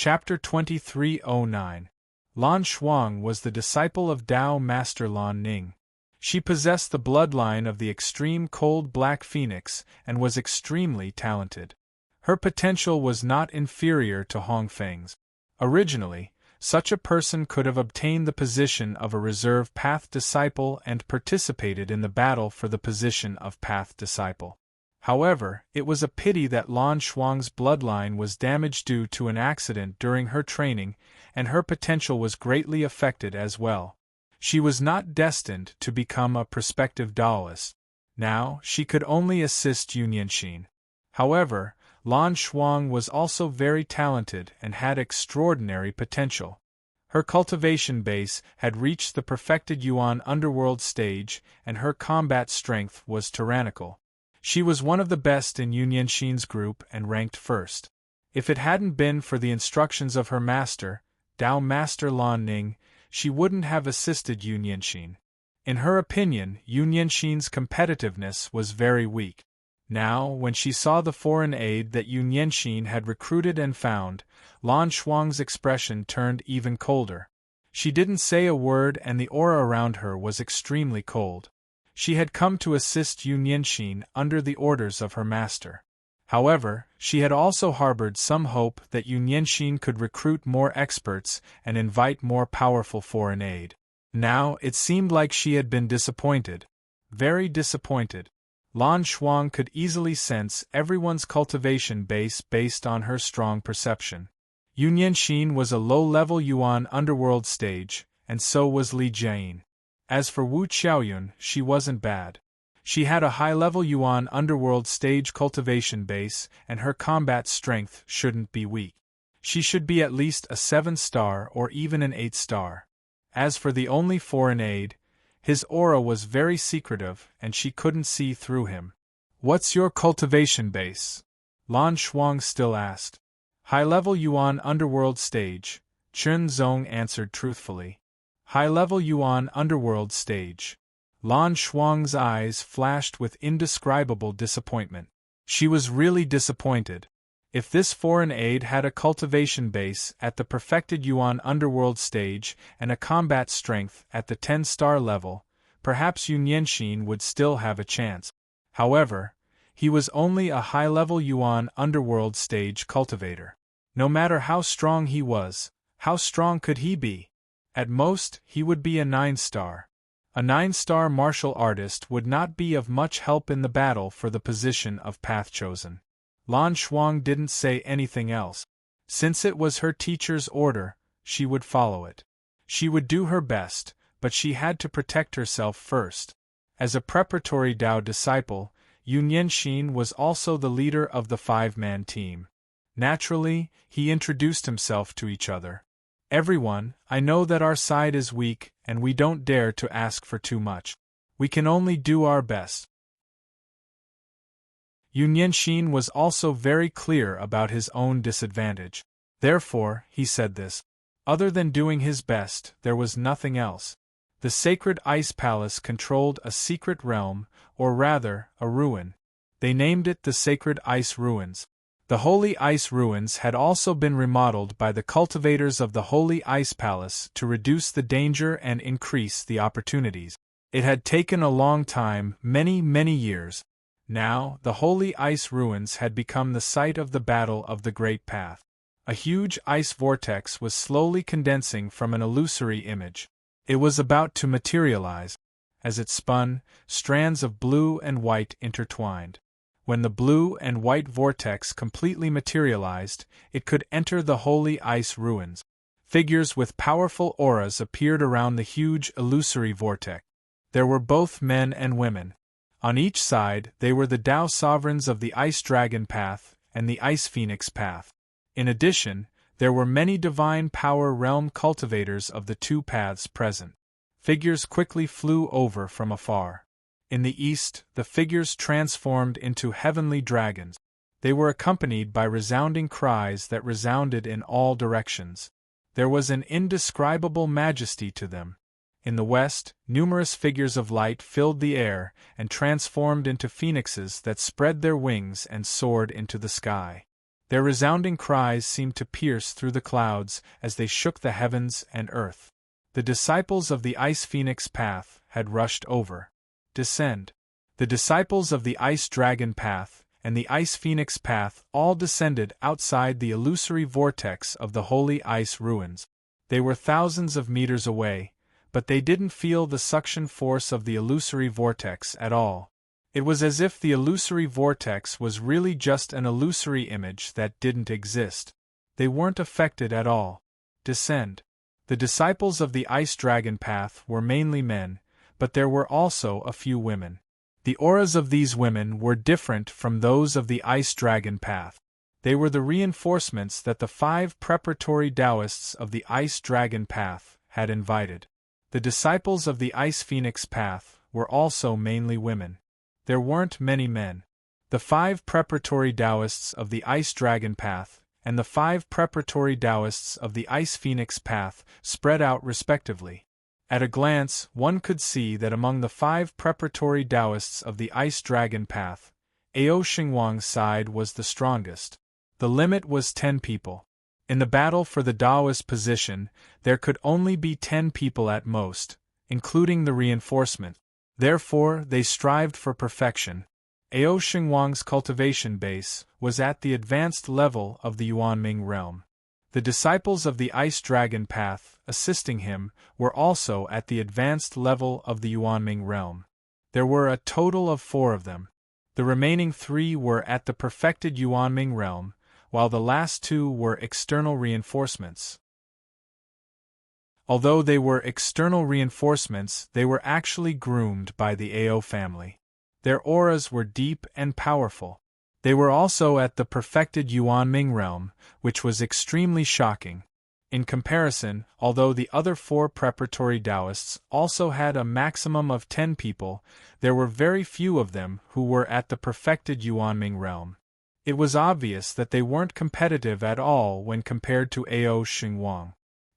Chapter 2309. Lan Shuang was the disciple of Tao Master Lan Ning. She possessed the bloodline of the extreme cold black phoenix and was extremely talented. Her potential was not inferior to Hongfeng's. Originally, such a person could have obtained the position of a reserve path disciple and participated in the battle for the position of path disciple. However, it was a pity that Lan Shuang's bloodline was damaged due to an accident during her training, and her potential was greatly affected as well. She was not destined to become a prospective Taoist. Now, she could only assist Yun Yanxin. However, Lan Shuang was also very talented and had extraordinary potential. Her cultivation base had reached the perfected Yuan underworld stage, and her combat strength was tyrannical. She was one of the best in Yun Yanxin's group and ranked first. If it hadn't been for the instructions of her master, Tao Master Lan Ning, she wouldn't have assisted Yun Yanxin. In her opinion, Yun Yanxin's competitiveness was very weak. Now, when she saw the foreign aid that Yun Yanxin had recruited and found, Lan Shuang's expression turned even colder. She didn't say a word and the aura around her was extremely cold. She had come to assist Yun Yanxin under the orders of her master. However, she had also harbored some hope that Yun Yanxin could recruit more experts and invite more powerful foreign aid. Now, it seemed like she had been disappointed. Very disappointed. Lan Shuang could easily sense everyone's cultivation base based on her strong perception. Yun Yanxin was a low-level Yuan underworld stage, and so was Li Jiayin. As for Wu Qiaoyun, she wasn't bad. She had a high-level Yuan underworld stage cultivation base, and her combat strength shouldn't be weak. She should be at least a 7-star or even an 8-star. As for the only foreign aid, his aura was very secretive and she couldn't see through him. "What's your cultivation base?" Lan Shuang still asked. "High-level Yuan underworld stage," Chen Zong answered truthfully. "High-level Yuan underworld stage." Lan Shuang's eyes flashed with indescribable disappointment. She was really disappointed. If this foreign aid had a cultivation base at the perfected Yuan underworld stage and a combat strength at the 10-star level, perhaps Yun Yanxin would still have a chance. However, he was only a high-level Yuan underworld stage cultivator. No matter how strong he was, how strong could he be? At most, he would be a 9-star. A 9-star martial artist would not be of much help in the battle for the position of path chosen. Lan Shuang didn't say anything else. Since it was her teacher's order, she would follow it. She would do her best, but she had to protect herself first. As a preparatory Tao disciple, Yun Yanxin was also the leader of the 5-man team. Naturally, he introduced himself to each other. "Everyone, I know that our side is weak, and we don't dare to ask for too much. We can only do our best." Yun Yanxin was also very clear about his own disadvantage. Therefore, he said this. Other than doing his best, there was nothing else. The sacred ice palace controlled a secret realm, or rather, a ruin. They named it the Sacred Ice Ruins. The Holy Ice Ruins had also been remodeled by the cultivators of the Holy Ice Palace to reduce the danger and increase the opportunities. It had taken a long time, many years. Now, the Holy Ice Ruins had become the site of the Battle of the Great Path. A huge ice vortex was slowly condensing from an illusory image. It was about to materialize. As it spun, strands of blue and white intertwined. When the blue and white vortex completely materialized, it could enter the Holy Ice Ruins. Figures with powerful auras appeared around the huge illusory vortex. There were both men and women. On each side, they were the Tao sovereigns of the Ice Dragon Path and the Ice Phoenix Path. In addition, there were many divine power realm cultivators of the two paths present. Figures quickly flew over from afar. In the east, the figures transformed into heavenly dragons. They were accompanied by resounding cries that resounded in all directions. There was an indescribable majesty to them. In the west, numerous figures of light filled the air and transformed into phoenixes that spread their wings and soared into the sky. Their resounding cries seemed to pierce through the clouds as they shook the heavens and earth. The disciples of the Ice Phoenix Path had rushed over. Descend. The disciples of the Ice Dragon Path and the Ice Phoenix Path all descended outside the illusory vortex of the holy ice ruins. They were thousands of meters away, but they didn't feel the suction force of the illusory vortex at all. It was as if the illusory vortex was really just an illusory image that didn't exist. They weren't affected at all. Descend. The disciples of the Ice Dragon Path were mainly men, but there were also a few women. The auras of these women were different from those of the Ice Dragon Path. They were the reinforcements that the 5 preparatory Taoists of the Ice Dragon Path had invited. The disciples of the Ice Phoenix Path were also mainly women. There weren't many men. The 5 preparatory Taoists of the Ice Dragon Path and the 5 preparatory Taoists of the Ice Phoenix Path spread out respectively. At a glance, one could see that among the 5 preparatory Taoists of the Ice Dragon Path, Ao Xingwang's side was the strongest. The limit was 10 people. In the battle for the Taoist position, there could only be 10 people at most, including the reinforcement. Therefore, they strived for perfection. Ao Xingwang's cultivation base was at the advanced level of the Yuanming realm. The disciples of the Ice Dragon Path, assisting him, were also at the advanced level of the Yuanming realm. There were a total of 4 of them. The remaining 3 were at the perfected Yuanming realm, while the last 2 were external reinforcements. Although they were external reinforcements, they were actually groomed by the Ao family. Their auras were deep and powerful. They were also at the perfected Yuanming realm, which was extremely shocking. In comparison, although the other 4 preparatory Taoists also had a maximum of 10 people, there were very few of them who were at the perfected Yuanming realm. It was obvious that they weren't competitive at all when compared to Ao Xingwang.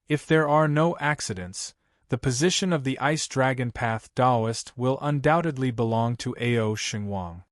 If there are no accidents, the position of the Ice Dragon Path Taoist will undoubtedly belong to Ao Xingwang.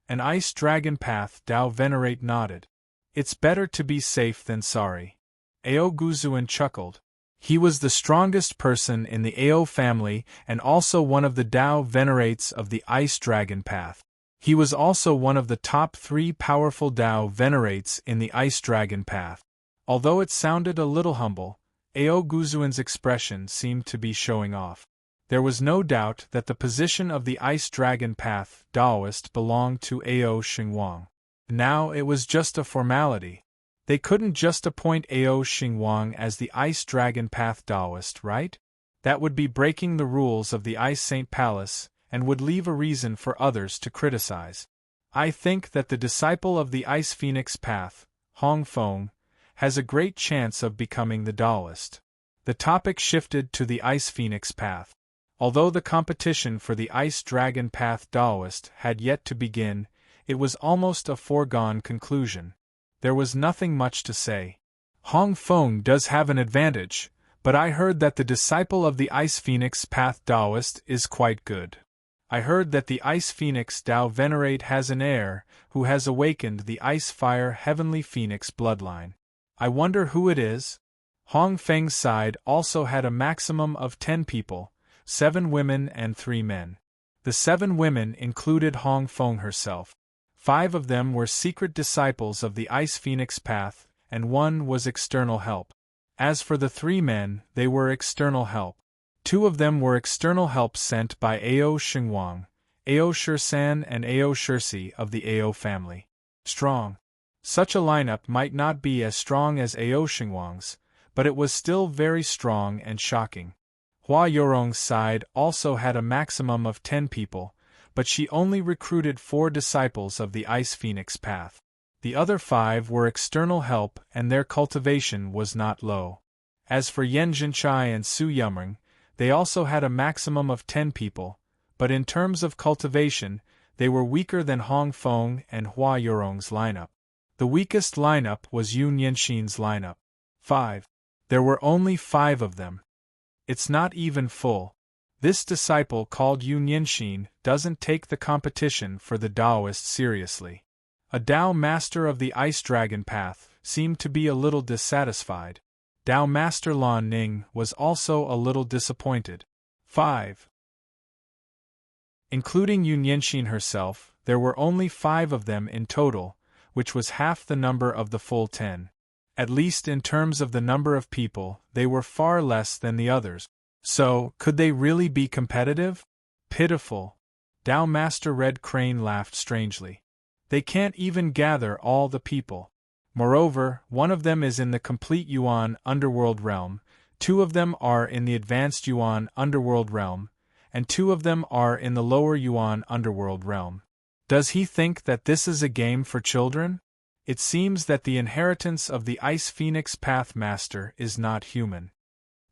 An Ice Dragon Path Tao Venerate nodded. It's better to be safe than sorry. Ao Guzuan chuckled. He was the strongest person in the Ao family and also one of the Tao Venerates of the Ice Dragon Path. He was also one of the top 3 powerful Tao Venerates in the Ice Dragon Path. Although it sounded a little humble, Ao Guzuan's expression seemed to be showing off. There was no doubt that the position of the Ice Dragon Path Taoist belonged to Ao Xingwang. Now it was just a formality. They couldn't just appoint Ao Xingwang as the Ice Dragon Path Taoist, right? That would be breaking the rules of the Ice Saint Palace, and would leave a reason for others to criticize. I think that the disciple of the Ice Phoenix Path, Hong Feng, has a great chance of becoming the Taoist. The topic shifted to the Ice Phoenix Path. Although the competition for the Ice Dragon Path Taoist had yet to begin, it was almost a foregone conclusion. There was nothing much to say. Hong Feng does have an advantage, but I heard that the disciple of the Ice Phoenix Path Taoist is quite good. I heard that the Ice Phoenix Tao Venerate has an heir who has awakened the Ice Fire Heavenly Phoenix bloodline. I wonder who it is? Hong Feng's side also had a maximum of 10 people, 7 women and 3 men. The 7 women included Hong Feng herself. 5 of them were secret disciples of the Ice Phoenix Path, and 1 was external help. As for the 3 men, they were external help. 2 of them were external help sent by Ao Xingwang, Ao Shirsan and Ao Shirsi of the Ao family. Strong. Such a lineup might not be as strong as Ao Xingwang's, but it was still very strong and shocking. Hua Yorong's side also had a maximum of 10 people, but she only recruited 4 disciples of the Ice Phoenix Path. The other 5 were external help and their cultivation was not low. As for Yen Jinchai and Su Yumeng, they also had a maximum of 10 people, but in terms of cultivation, they were weaker than Hong Feng and Hua Yorong's lineup. The weakest lineup was Yun Yenxin's lineup. 5. There were only 5 of them. It's not even full. This disciple called Yun Yenxin doesn't take the competition for the Taoist seriously. A Dao Master of the Ice Dragon Path seemed to be a little dissatisfied. Dao Master Lan Ning was also a little disappointed. 5. Including Yun Yanxin herself, there were only 5 of them in total, which was half the number of the full 10. At least in terms of the number of people, they were far less than the others. So, could they really be competitive? Pitiful. Dao Master Red Crane laughed strangely. They can't even gather all the people. Moreover, one of them is in the complete Yuan underworld realm, 2 of them are in the advanced Yuan underworld realm, and 2 of them are in the lower Yuan underworld realm. Does he think that this is a game for children? It seems that the inheritance of the Ice Phoenix Path Master is not human.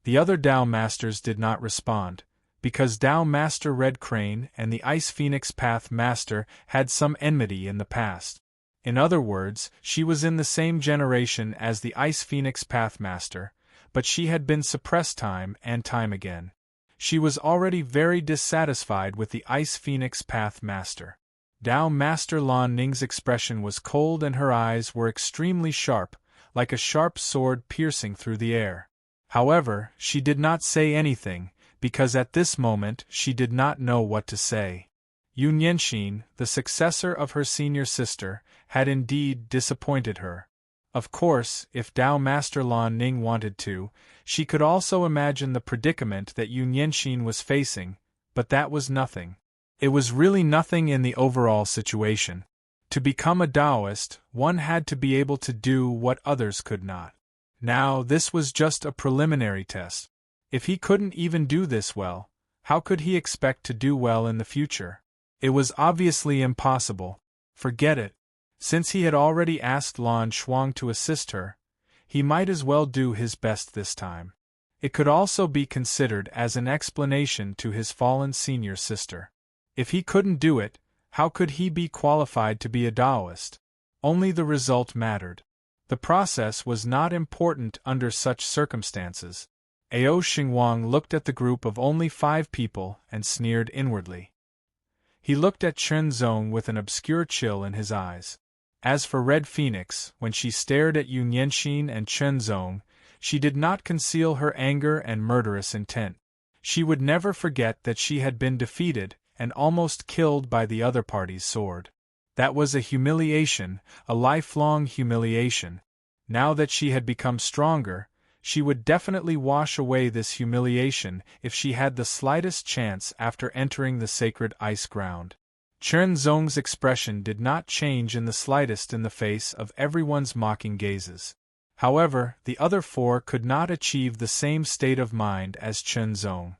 The other Dao Masters did not respond, because Dao Master Red Crane and the Ice Phoenix Path Master had some enmity in the past. In other words, she was in the same generation as the Ice Phoenix Path Master, but she had been suppressed time and time again. She was already very dissatisfied with the Ice Phoenix Path Master. Dao Master Lan Ning's expression was cold and her eyes were extremely sharp, like a sharp sword piercing through the air. However, she did not say anything, because at this moment she did not know what to say. Yun Yanxin, the successor of her senior sister, had indeed disappointed her. Of course, if Dao Master Lan Ning wanted to, she could also imagine the predicament that Yun Yanxin was facing, but that was nothing. It was really nothing in the overall situation. To become a Taoist, one had to be able to do what others could not. Now, this was just a preliminary test. If he couldn't even do this well, how could he expect to do well in the future? It was obviously impossible. Forget it. Since he had already asked Lan Shuang to assist her, he might as well do his best this time. It could also be considered as an explanation to his fallen senior sister. If he couldn't do it, how could he be qualified to be a Taoist? Only the result mattered. The process was not important under such circumstances. Ao Xingwang looked at the group of only 5 people and sneered inwardly. He looked at Chen Zong with an obscure chill in his eyes. As for Red Phoenix, when she stared at Yun Yanxin and Chen Zong, she did not conceal her anger and murderous intent. She would never forget that she had been defeated and almost killed by the other party's sword. That was a humiliation, a lifelong humiliation. Now that she had become stronger, she would definitely wash away this humiliation if she had the slightest chance after entering the sacred ice ground. Chen Zong's expression did not change in the slightest in the face of everyone's mocking gazes. However, the other 4 could not achieve the same state of mind as Chen Zong.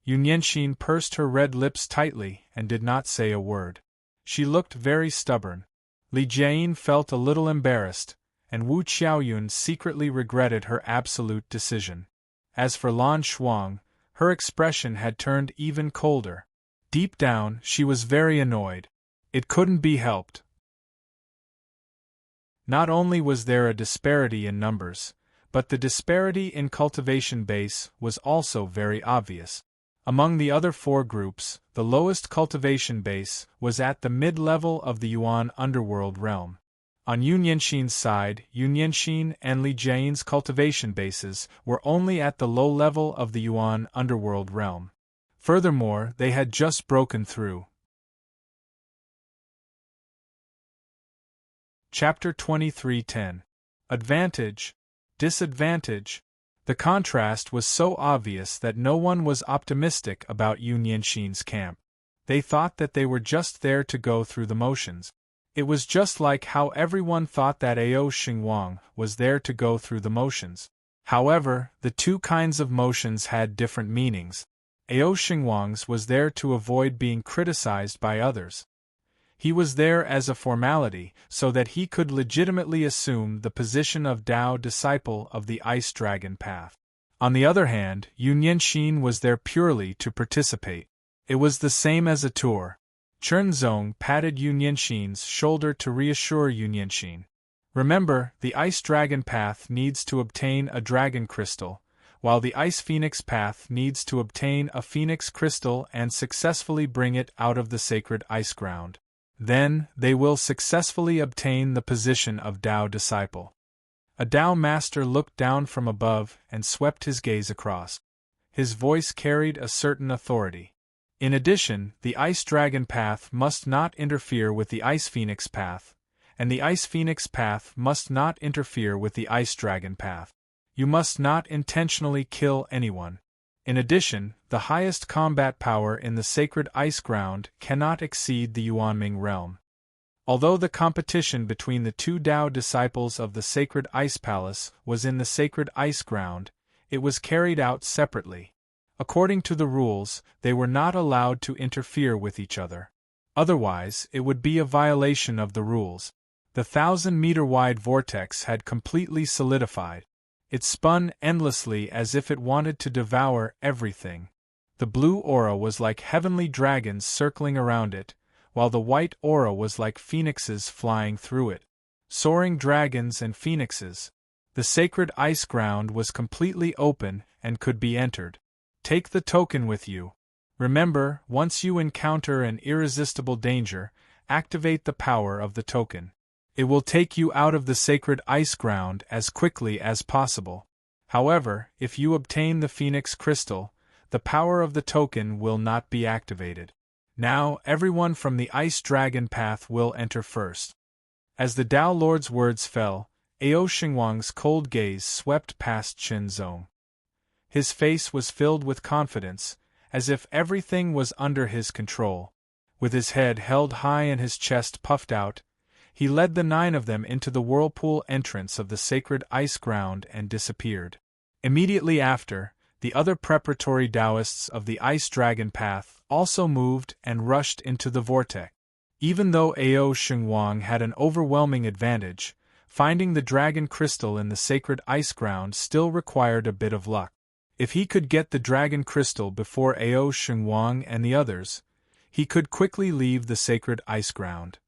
Yun Yanxin pursed her red lips tightly and did not say a word. She looked very stubborn. Li Jiayin felt a little embarrassed, and Wu Qiaoyun secretly regretted her absolute decision. As for Lan Shuang, her expression had turned even colder. Deep down, she was very annoyed. It couldn't be helped. Not only was there a disparity in numbers, but the disparity in cultivation base was also very obvious. Among the other 4 groups, the lowest cultivation base was at the mid-level of the Yuan underworld realm. On Yun Yanxin's side, Yun Yanxin and Li Jiayin's cultivation bases were only at the low level of the Yuan underworld realm. Furthermore, they had just broken through. Chapter 23:10. Advantage, Disadvantage. The contrast was so obvious that no one was optimistic about Yun Yanxin's camp. They thought that they were just there to go through the motions. It was just like how everyone thought that Ao Xingwang was there to go through the motions. However, the 2 kinds of motions had different meanings. Ao Xingwang's was there to avoid being criticized by others. He was there as a formality, so that he could legitimately assume the position of Dao disciple of the Ice Dragon Path. On the other hand, Yun Yanxin was there purely to participate. It was the same as a tour. Chen Zong patted Yun Yanxin's shoulder to reassure Yun Yanxin. Remember, the Ice Dragon Path needs to obtain a dragon crystal, while the Ice Phoenix Path needs to obtain a phoenix crystal and successfully bring it out of the sacred ice ground. Then, they will successfully obtain the position of Tao disciple. A Tao master looked down from above and swept his gaze across. His voice carried a certain authority. In addition, the Ice Dragon path must not interfere with the Ice Phoenix path, and the Ice Phoenix path must not interfere with the Ice Dragon path. You must not intentionally kill anyone. In addition, the highest combat power in the sacred ice ground cannot exceed the Yuanming realm. Although the competition between the two Tao disciples of the sacred ice palace was in the sacred ice ground, it was carried out separately. According to the rules, they were not allowed to interfere with each other. Otherwise, it would be a violation of the rules. The 1,000-meter-wide vortex had completely solidified. It spun endlessly as if it wanted to devour everything. The blue aura was like heavenly dragons circling around it, while the white aura was like phoenixes flying through it. Soaring dragons and phoenixes. The sacred ice ground was completely open and could be entered. Take the token with you. Remember, once you encounter an irresistible danger, activate the power of the token. It will take you out of the sacred ice ground as quickly as possible. However, if you obtain the Phoenix Crystal, the power of the token will not be activated. Now, everyone from the Ice Dragon path will enter first. As the Tao Lord's words fell, Ao Xingwang's cold gaze swept past Chen Zong. His face was filled with confidence, as if everything was under his control. With his head held high and his chest puffed out, he led the 9 of them into the whirlpool entrance of the sacred ice ground and disappeared. Immediately after, the other preparatory Taoists of the Ice Dragon path also moved and rushed into the vortex. Even though Ao Xingwang had an overwhelming advantage, finding the dragon crystal in the sacred ice ground still required a bit of luck. If he could get the dragon crystal before Ao Xingwang and the others, he could quickly leave the sacred ice ground.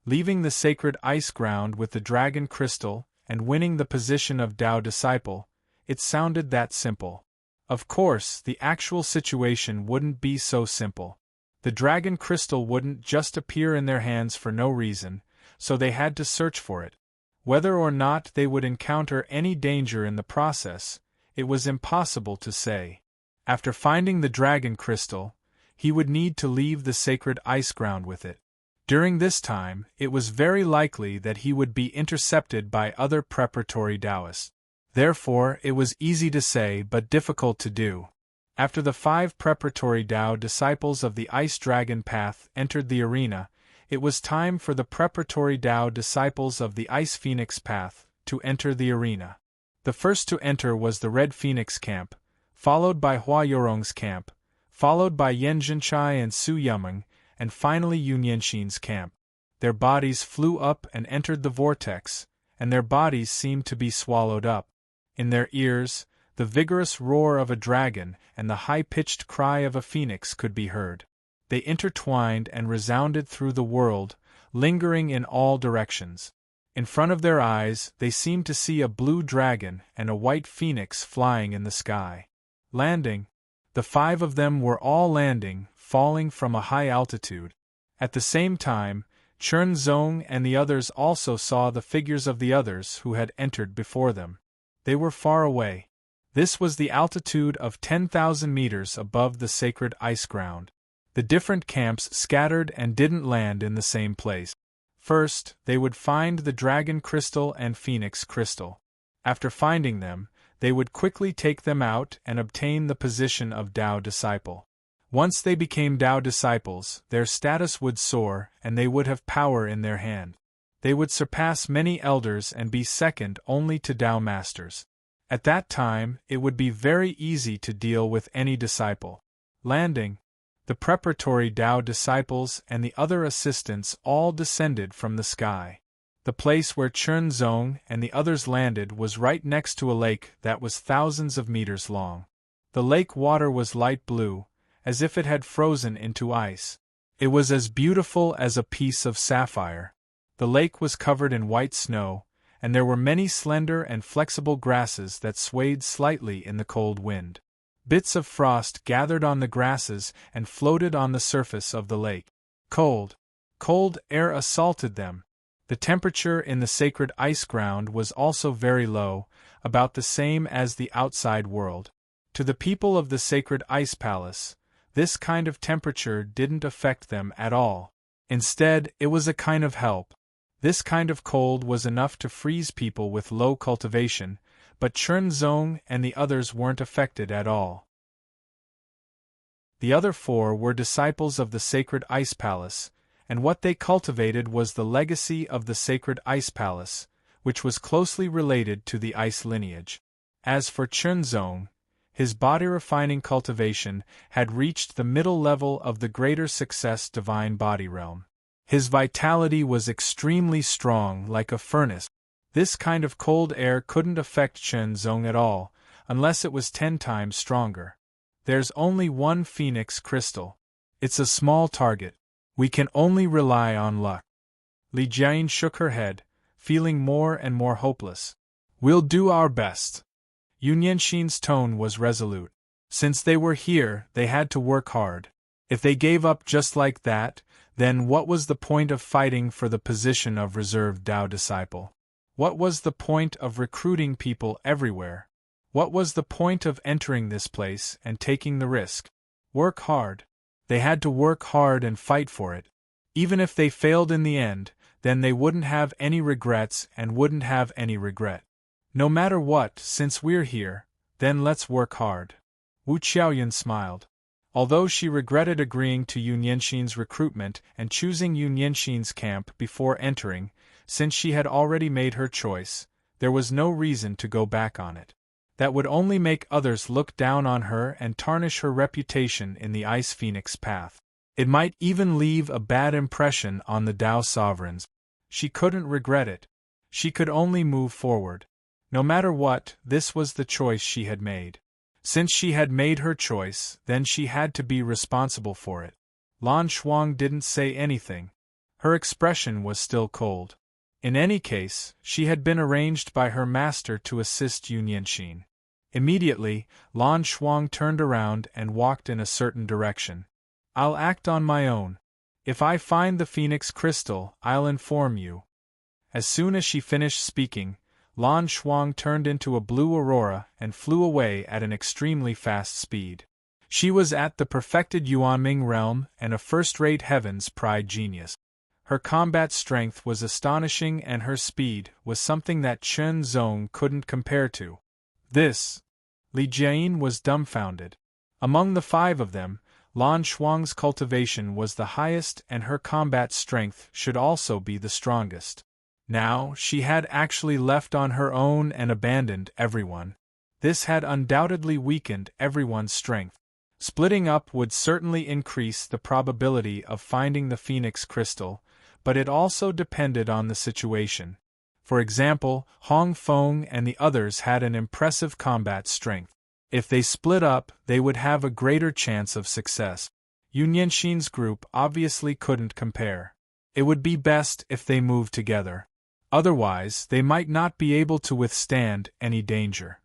Leaving the sacred ice ground with the dragon crystal and winning the position of Tao disciple, it sounded that simple. Of course, the actual situation wouldn't be so simple. The dragon crystal wouldn't just appear in their hands for no reason, so they had to search for it. Whether or not they would encounter any danger in the process, it was impossible to say. After finding the dragon crystal, he would need to leave the sacred ice ground with it. During this time, it was very likely that he would be intercepted by other preparatory Taoists. Therefore, it was easy to say but difficult to do. After the 5 preparatory Tao disciples of the Ice Dragon path entered the arena, it was time for the preparatory Tao disciples of the Ice Phoenix path to enter the arena. The first to enter was the Red Phoenix camp, followed by Hua Yorong's camp, followed by Yan Zhenchai and Su Yumeng, and finally Yun Yanxin's camp. Their bodies flew up and entered the vortex, and their bodies seemed to be swallowed up. In their ears, the vigorous roar of a dragon and the high-pitched cry of a phoenix could be heard. They intertwined and resounded through the world, lingering in all directions. In front of their eyes, they seemed to see a blue dragon and a white phoenix flying in the sky. Landing. The 5 of them were all landing, falling from a high altitude. At the same time, Chen Zong and the others also saw the figures of the others who had entered before them. They were far away. This was the altitude of 10,000 meters above the sacred ice ground. The different camps scattered and didn't land in the same place. First, they would find the dragon crystal and phoenix crystal. After finding them, they would quickly take them out and obtain the position of Tao disciple. Once they became Tao disciples, their status would soar and they would have power in their hand. They would surpass many elders and be second only to Tao masters. At that time, it would be very easy to deal with any disciple. Landing. The preparatory Tao disciples and the other assistants all descended from the sky. The place where Chen Zong and the others landed was right next to a lake that was thousands of meters long. The lake water was light blue, as if it had frozen into ice. It was as beautiful as a piece of sapphire. The lake was covered in white snow, and there were many slender and flexible grasses that swayed slightly in the cold wind. Bits of frost gathered on the grasses and floated on the surface of the lake. Cold, cold air assaulted them. The temperature in the sacred ice ground was also very low, about the same as the outside world. To the people of the sacred ice palace, this kind of temperature didn't affect them at all. Instead, it was a kind of help. This kind of cold was enough to freeze people with low cultivation, but Chernzong and the others weren't affected at all. The other four were disciples of the sacred ice palace, and what they cultivated was the legacy of the sacred ice palace, which was closely related to the ice lineage. As for Chernzong, his body-refining cultivation had reached the middle level of the greater success divine body realm. His vitality was extremely strong, like a furnace. This kind of cold air couldn't affect Chernzong at all, unless it was 10 times stronger. There's only one phoenix crystal. It's a small target. We can only rely on luck. Li Jian shook her head, feeling more and more hopeless. We'll do our best. Yun Yanxin's tone was resolute. Since they were here, they had to work hard. If they gave up just like that, then what was the point of fighting for the position of reserved Tao disciple? What was the point of recruiting people everywhere? What was the point of entering this place and taking the risk? Work hard. They had to work hard and fight for it. Even if they failed in the end, then they wouldn't have any regrets and wouldn't have any regret. No matter what, since we're here, then let's work hard. Wu Qiaoyun smiled. Although she regretted agreeing to Yun Yanxin's recruitment and choosing Yun Yanxin's camp before entering, since she had already made her choice, there was no reason to go back on it. That would only make others look down on her and tarnish her reputation in the Ice Phoenix path. It might even leave a bad impression on the Tao sovereigns. She couldn't regret it. She could only move forward. No matter what, this was the choice she had made. Since she had made her choice, then she had to be responsible for it. Lan Shuang didn't say anything. Her expression was still cold. In any case, she had been arranged by her master to assist Yun Yanxin. Immediately, Lan Shuang turned around and walked in a certain direction. I'll act on my own. If I find the Phoenix Crystal, I'll inform you. As soon as she finished speaking, Lan Shuang turned into a blue aurora and flew away at an extremely fast speed. She was at the perfected Yuanming realm and a first-rate heaven's pride genius. Her combat strength was astonishing and her speed was something that Chernzong couldn't compare to. This. Li Jian was dumbfounded. Among the 5 of them, Lan Shuang's cultivation was the highest and her combat strength should also be the strongest. Now, she had actually left on her own and abandoned everyone. This had undoubtedly weakened everyone's strength. Splitting up would certainly increase the probability of finding the Phoenix Crystal, but it also depended on the situation. For example, Hong Feng and the others had an impressive combat strength. If they split up, they would have a greater chance of success. Yun Yanxin's group obviously couldn't compare. It would be best if they moved together. Otherwise, they might not be able to withstand any danger.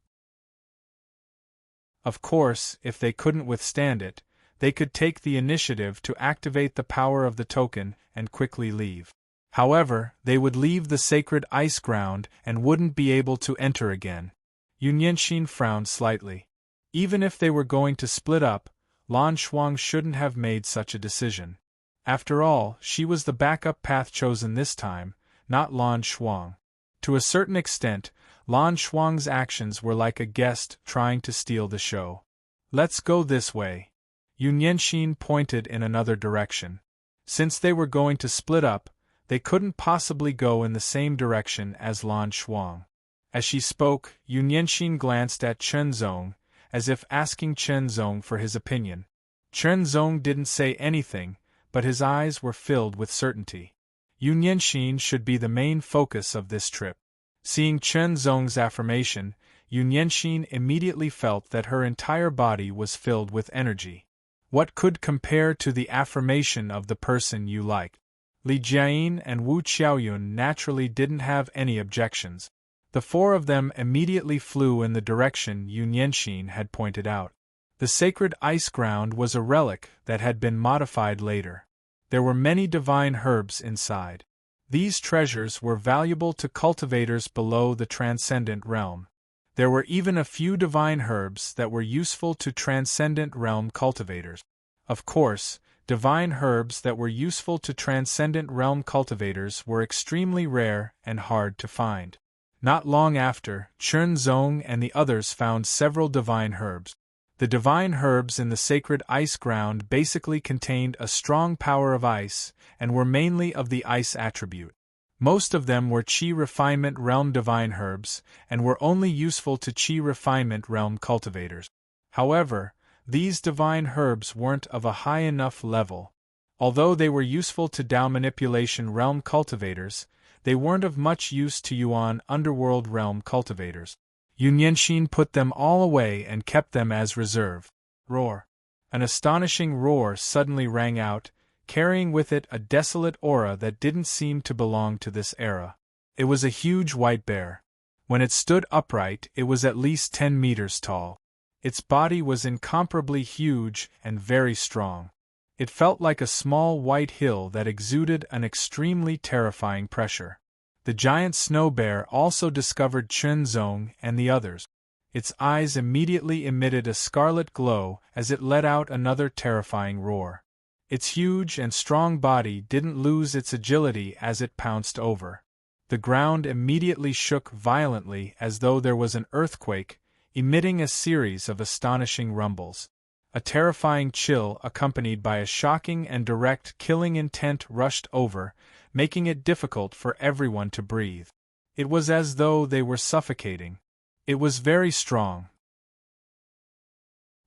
Of course, if they couldn't withstand it, they could take the initiative to activate the power of the token and quickly leave. However, they would leave the sacred ice ground and wouldn't be able to enter again. Yun Yanxin frowned slightly. Even if they were going to split up, Lan Shuang shouldn't have made such a decision. After all, she was the backup path chosen this time, not Lan Shuang. To a certain extent, Lan Shuang's actions were like a guest trying to steal the show. Let's go this way. Yun Yanxin pointed in another direction. Since they were going to split up, they couldn't possibly go in the same direction as Lan Shuang. As she spoke, Yun Yanxin glanced at Chernzong, as if asking Chernzong for his opinion. Chernzong didn't say anything, but his eyes were filled with certainty. Yun Yanxin should be the main focus of this trip. Seeing Chernzong's affirmation, Yun Yanxin immediately felt that her entire body was filled with energy. What could compare to the affirmation of the person you like? Li Jian and Wu Qiaoyun naturally didn't have any objections. The 4 of them immediately flew in the direction Yun Yanxin had pointed out. The sacred ice ground was a relic that had been modified later. There were many divine herbs inside. These treasures were valuable to cultivators below the transcendent realm. There were even a few divine herbs that were useful to transcendent realm cultivators. Of course, divine herbs that were useful to transcendent realm cultivators were extremely rare and hard to find. Not long after, Chen Zong and the others found several divine herbs. The divine herbs in the sacred ice ground basically contained a strong power of ice, and were mainly of the ice attribute. Most of them were Qi Refinement Realm divine herbs, and were only useful to Qi Refinement Realm cultivators. However, these divine herbs weren't of a high enough level. Although they were useful to Dao Manipulation Realm cultivators, they weren't of much use to Yuan Underworld Realm cultivators. Yunyanxin put them all away and kept them as reserve. Roar! An astonishing roar suddenly rang out, carrying with it a desolate aura that didn't seem to belong to this era. It was a huge white bear. When it stood upright, it was at least 10 meters tall. Its body was incomparably huge and very strong. It felt like a small white hill that exuded an extremely terrifying pressure. The giant snow bear also discovered Chen Zong and the others. Its eyes immediately emitted a scarlet glow as it let out another terrifying roar. Its huge and strong body didn't lose its agility as it pounced over. The ground immediately shook violently as though there was an earthquake, emitting a series of astonishing rumbles. A terrifying chill accompanied by a shocking and direct killing intent rushed over, making it difficult for everyone to breathe. It was as though they were suffocating. It was very strong.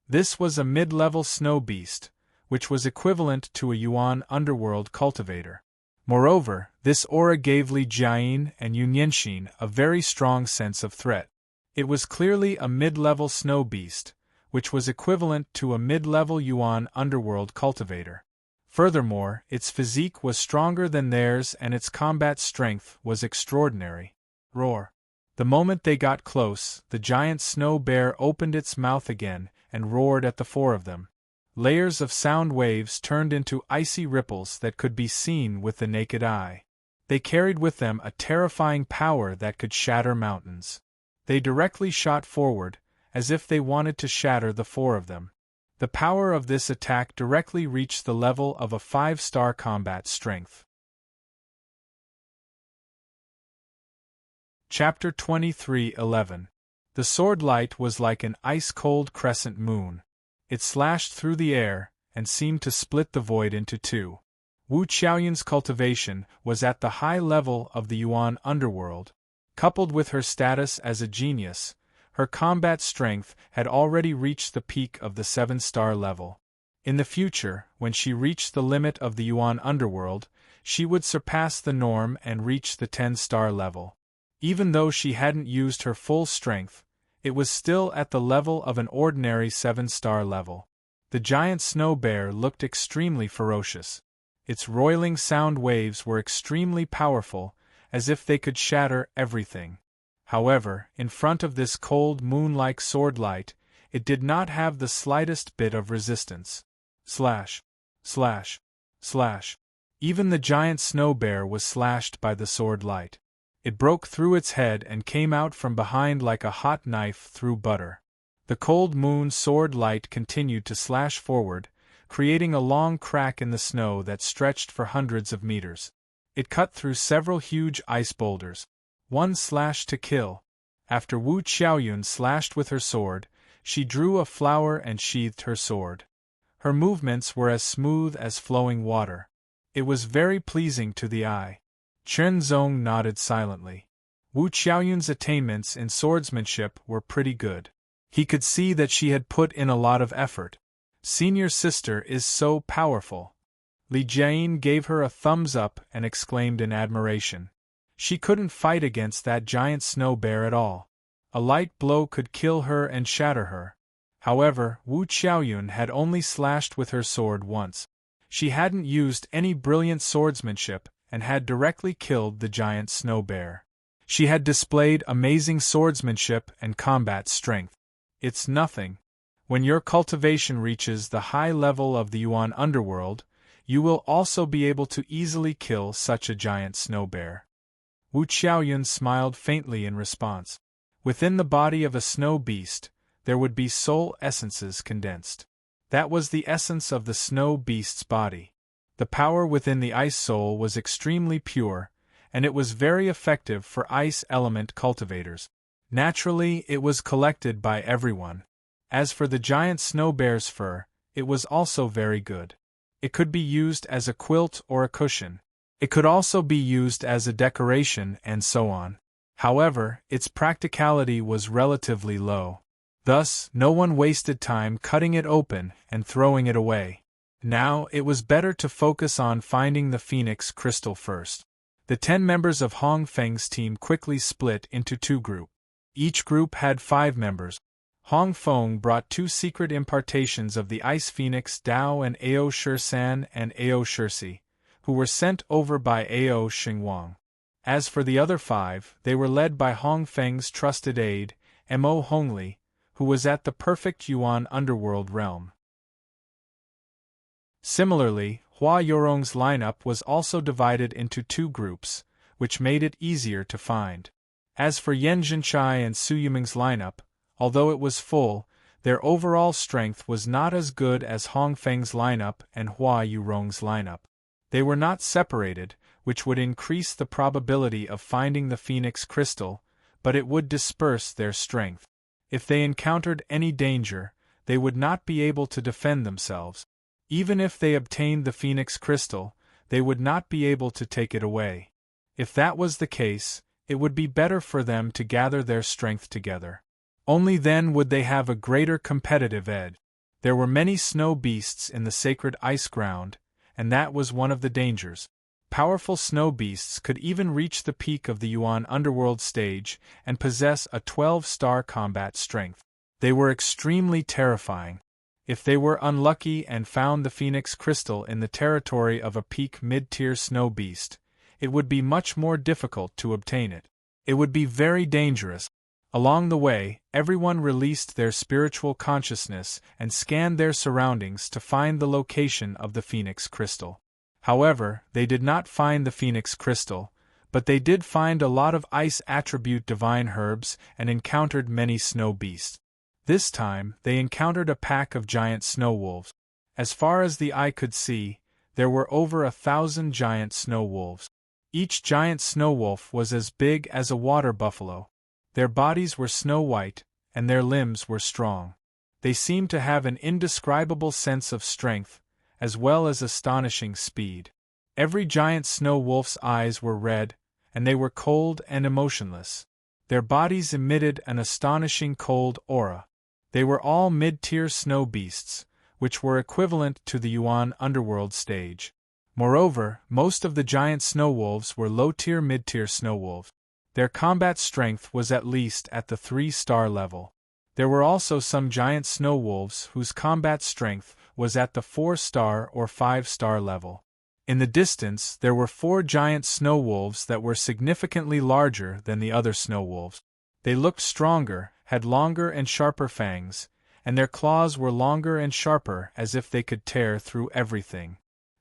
This was a mid-level snow beast, which was equivalent to a Yuan underworld cultivator. Moreover, this aura gave Li Jiayin and Yunyanxin a very strong sense of threat. It was clearly a mid-level snow beast, which was equivalent to a mid-level Yuan underworld cultivator. Furthermore, its physique was stronger than theirs and its combat strength was extraordinary. Roar! The moment they got close, the giant snow bear opened its mouth again and roared at the four of them. Layers of sound waves turned into icy ripples that could be seen with the naked eye. They carried with them a terrifying power that could shatter mountains. They directly shot forward, as if they wanted to shatter the four of them. The power of this attack directly reached the level of a 5-star combat strength. Chapter 23:11. The sword light was like an ice-cold crescent moon. It slashed through the air, and seemed to split the void into two. Wu Qiaoyun's cultivation was at the high level of the Yuan underworld. Coupled with her status as a genius, her combat strength had already reached the peak of the 7-star level. In the future, when she reached the limit of the Yuan underworld, she would surpass the norm and reach the 10-star level. Even though she hadn't used her full strength, it was still at the level of an ordinary 7-star level. The giant snow bear looked extremely ferocious. Its roiling sound waves were extremely powerful, as if they could shatter everything. However, in front of this cold moon-like sword light, it did not have the slightest bit of resistance. Slash! Slash! Slash! Even the giant snow bear was slashed by the sword light. It broke through its head and came out from behind like a hot knife through butter. The cold moon sword light continued to slash forward, creating a long crack in the snow that stretched for hundreds of meters. It cut through several huge ice boulders. One slash to kill. After Wu Qiaoyun slashed with her sword, she drew a flower and sheathed her sword. Her movements were as smooth as flowing water. It was very pleasing to the eye. Chen Zong nodded silently. Wu Qiaoyun's attainments in swordsmanship were pretty good. He could see that she had put in a lot of effort. Senior sister is so powerful. Li Jiayin gave her a thumbs up and exclaimed in admiration. She couldn't fight against that giant snow bear at all. A light blow could kill her and shatter her. However, Wu Qiaoyun had only slashed with her sword once. She hadn't used any brilliant swordsmanship and had directly killed the giant snow bear. She had displayed amazing swordsmanship and combat strength. It's nothing. When your cultivation reaches the high level of the Yuan underworld, You will also be able to easily kill such a giant snow bear." Wu Qiaoyun smiled faintly in response. Within the body of a snow beast, there would be soul essences condensed. That was the essence of the snow beast's body. The power within the ice soul was extremely pure, and it was very effective for ice element cultivators. Naturally, it was collected by everyone. As for the giant snow bear's fur, it was also very good. It could be used as a quilt or a cushion. It could also be used as a decoration and so on. However, its practicality was relatively low. Thus, no one wasted time cutting it open and throwing it away. Now, it was better to focus on finding the phoenix crystal first. The 10 members of Hong Feng's team quickly split into 2 groups. Each group had 5 members. Hong Feng brought 2 secret impartations of the Ice Phoenix Dao and Ao Shisan and Ao Shirsi, who were sent over by Ao Xingwang. As for the other 5, they were led by Hong Feng's trusted aide, Mo Hongli, who was at the perfect Yuan underworld realm. Similarly, Hua Yorong's lineup was also divided into 2 groups, which made it easier to find. As for Yan Zhenchai and Su Yiming's lineup, although it was full, their overall strength was not as good as Hong Feng's lineup and Hua Yorong's lineup. They were not separated, which would increase the probability of finding the phoenix crystal, but it would disperse their strength. If they encountered any danger, they would not be able to defend themselves. Even if they obtained the phoenix crystal, they would not be able to take it away. If that was the case, it would be better for them to gather their strength together. Only then would they have a greater competitive edge. There were many snow beasts in the sacred ice ground, and that was one of the dangers. Powerful snow beasts could even reach the peak of the Yuan underworld stage and possess a 12-star combat strength. They were extremely terrifying. If they were unlucky and found the phoenix crystal in the territory of a peak mid-tier snow beast, it would be much more difficult to obtain it. It would be very dangerous. Along the way, everyone released their spiritual consciousness and scanned their surroundings to find the location of the phoenix crystal. However, they did not find the phoenix crystal, but they did find a lot of ice attribute divine herbs and encountered many snow beasts. This time, they encountered a pack of giant snow wolves. As far as the eye could see, there were over 1,000 giant snow wolves. Each giant snow wolf was as big as a water buffalo. Their bodies were snow white, and their limbs were strong. They seemed to have an indescribable sense of strength, as well as astonishing speed. Every giant snow wolf's eyes were red, and they were cold and emotionless. Their bodies emitted an astonishing cold aura. They were all mid-tier snow beasts, which were equivalent to the Yuan underworld stage. Moreover, most of the giant snow wolves were low-tier mid-tier snow wolves. Their combat strength was at least at the 3-star level. There were also some giant snow wolves whose combat strength was at the 4-star or 5-star level. In the distance, there were 4 giant snow wolves that were significantly larger than the other snow wolves. They looked stronger, had longer and sharper fangs, and their claws were longer and sharper as if they could tear through everything.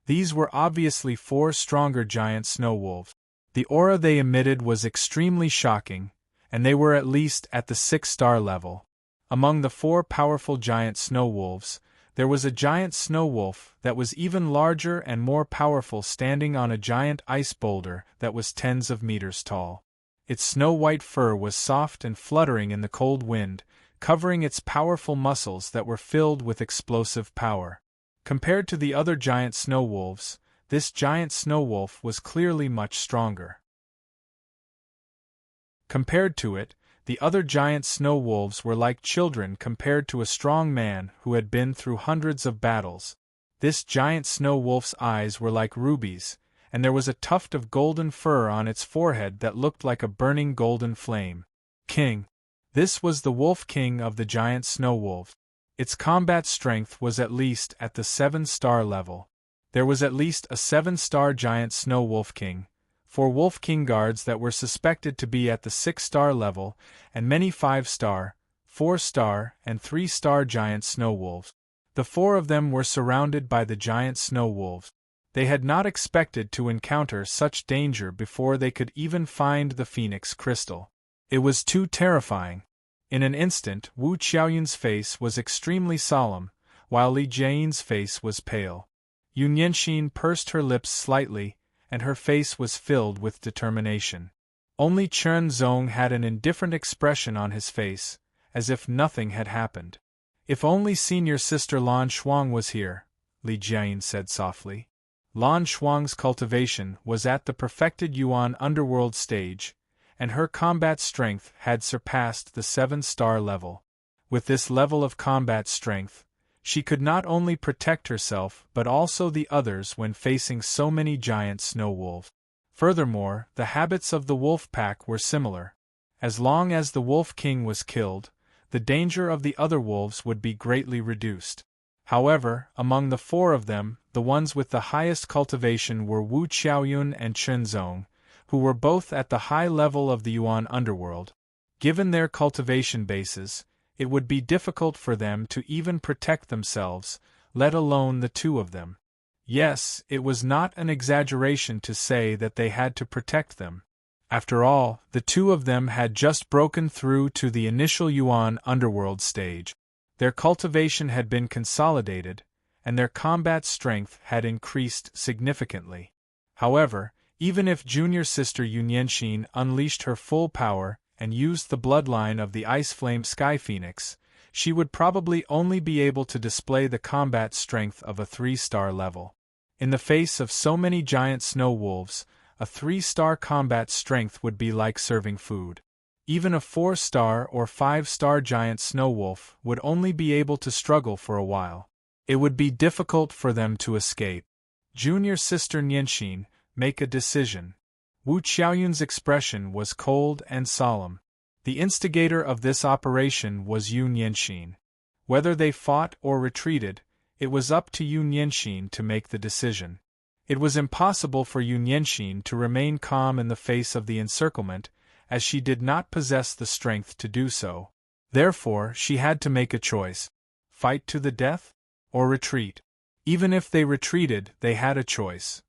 These were obviously 4 stronger giant snow wolves. The aura they emitted was extremely shocking, and they were at least at the 6-star level. Among the 4 powerful giant snow wolves, there was a giant snow wolf that was even larger and more powerful standing on a giant ice boulder that was tens of meters tall. Its snow-white fur was soft and fluttering in the cold wind, covering its powerful muscles that were filled with explosive power. Compared to the other giant snow wolves, this giant snow wolf was clearly much stronger. Compared to it, the other giant snow wolves were like children compared to a strong man who had been through hundreds of battles. This giant snow wolf's eyes were like rubies, and there was a tuft of golden fur on its forehead that looked like a burning golden flame. King. This was the Wolf King of the giant snow wolves. Its combat strength was at least at the 7-star level. There was at least a 7-star giant snow wolf king, 4 wolf king guards that were suspected to be at the 6-star level, and many 5-star, 4-star, and 3-star giant snow wolves. The 4 of them were surrounded by the giant snow wolves. They had not expected to encounter such danger before they could even find the phoenix crystal. It was too terrifying. In an instant, Wu Qiaoyun's face was extremely solemn, while Li Jiayin's face was pale. Yun Yanxin pursed her lips slightly, and her face was filled with determination. Only Chen Zong had an indifferent expression on his face, as if nothing had happened. If only senior sister Lan Shuang was here, Li Jiayin said softly. Lan Shuang's cultivation was at the perfected Yuan underworld stage, and her combat strength had surpassed the 7-star level. With this level of combat strength, she could not only protect herself but also the others when facing so many giant snow wolves. Furthermore, the habits of the wolf pack were similar. As long as the Wolf King was killed, the danger of the other wolves would be greatly reduced. However, among the 4 of them, the ones with the highest cultivation were Wu Qiaoyun and Chen Zong, who were both at the high level of the Yuan underworld. Given their cultivation bases, it would be difficult for them to even protect themselves, let alone the 2 of them. Yes, it was not an exaggeration to say that they had to protect them. After all, the 2 of them had just broken through to the initial Yuan underworld stage. Their cultivation had been consolidated, and their combat strength had increased significantly. However, even if junior sister Yun Yanxin unleashed her full power and used the bloodline of the Ice Flame Sky Phoenix, she would probably only be able to display the combat strength of a 3-star level. In the face of so many giant snow wolves, a 3-star combat strength would be like serving food. Even a 4-star or 5-star giant snow wolf would only be able to struggle for a while. It would be difficult for them to escape. Junior sister Nianxin, make a decision. Wu Qiaoyun's expression was cold and solemn. The instigator of this operation was Yun Yanxin. Whether they fought or retreated, it was up to Yun Yanxin to make the decision. It was impossible for Yun Yanxin to remain calm in the face of the encirclement, as she did not possess the strength to do so. Therefore, she had to make a choice: fight to the death, or retreat. Even if they retreated, they had a choice.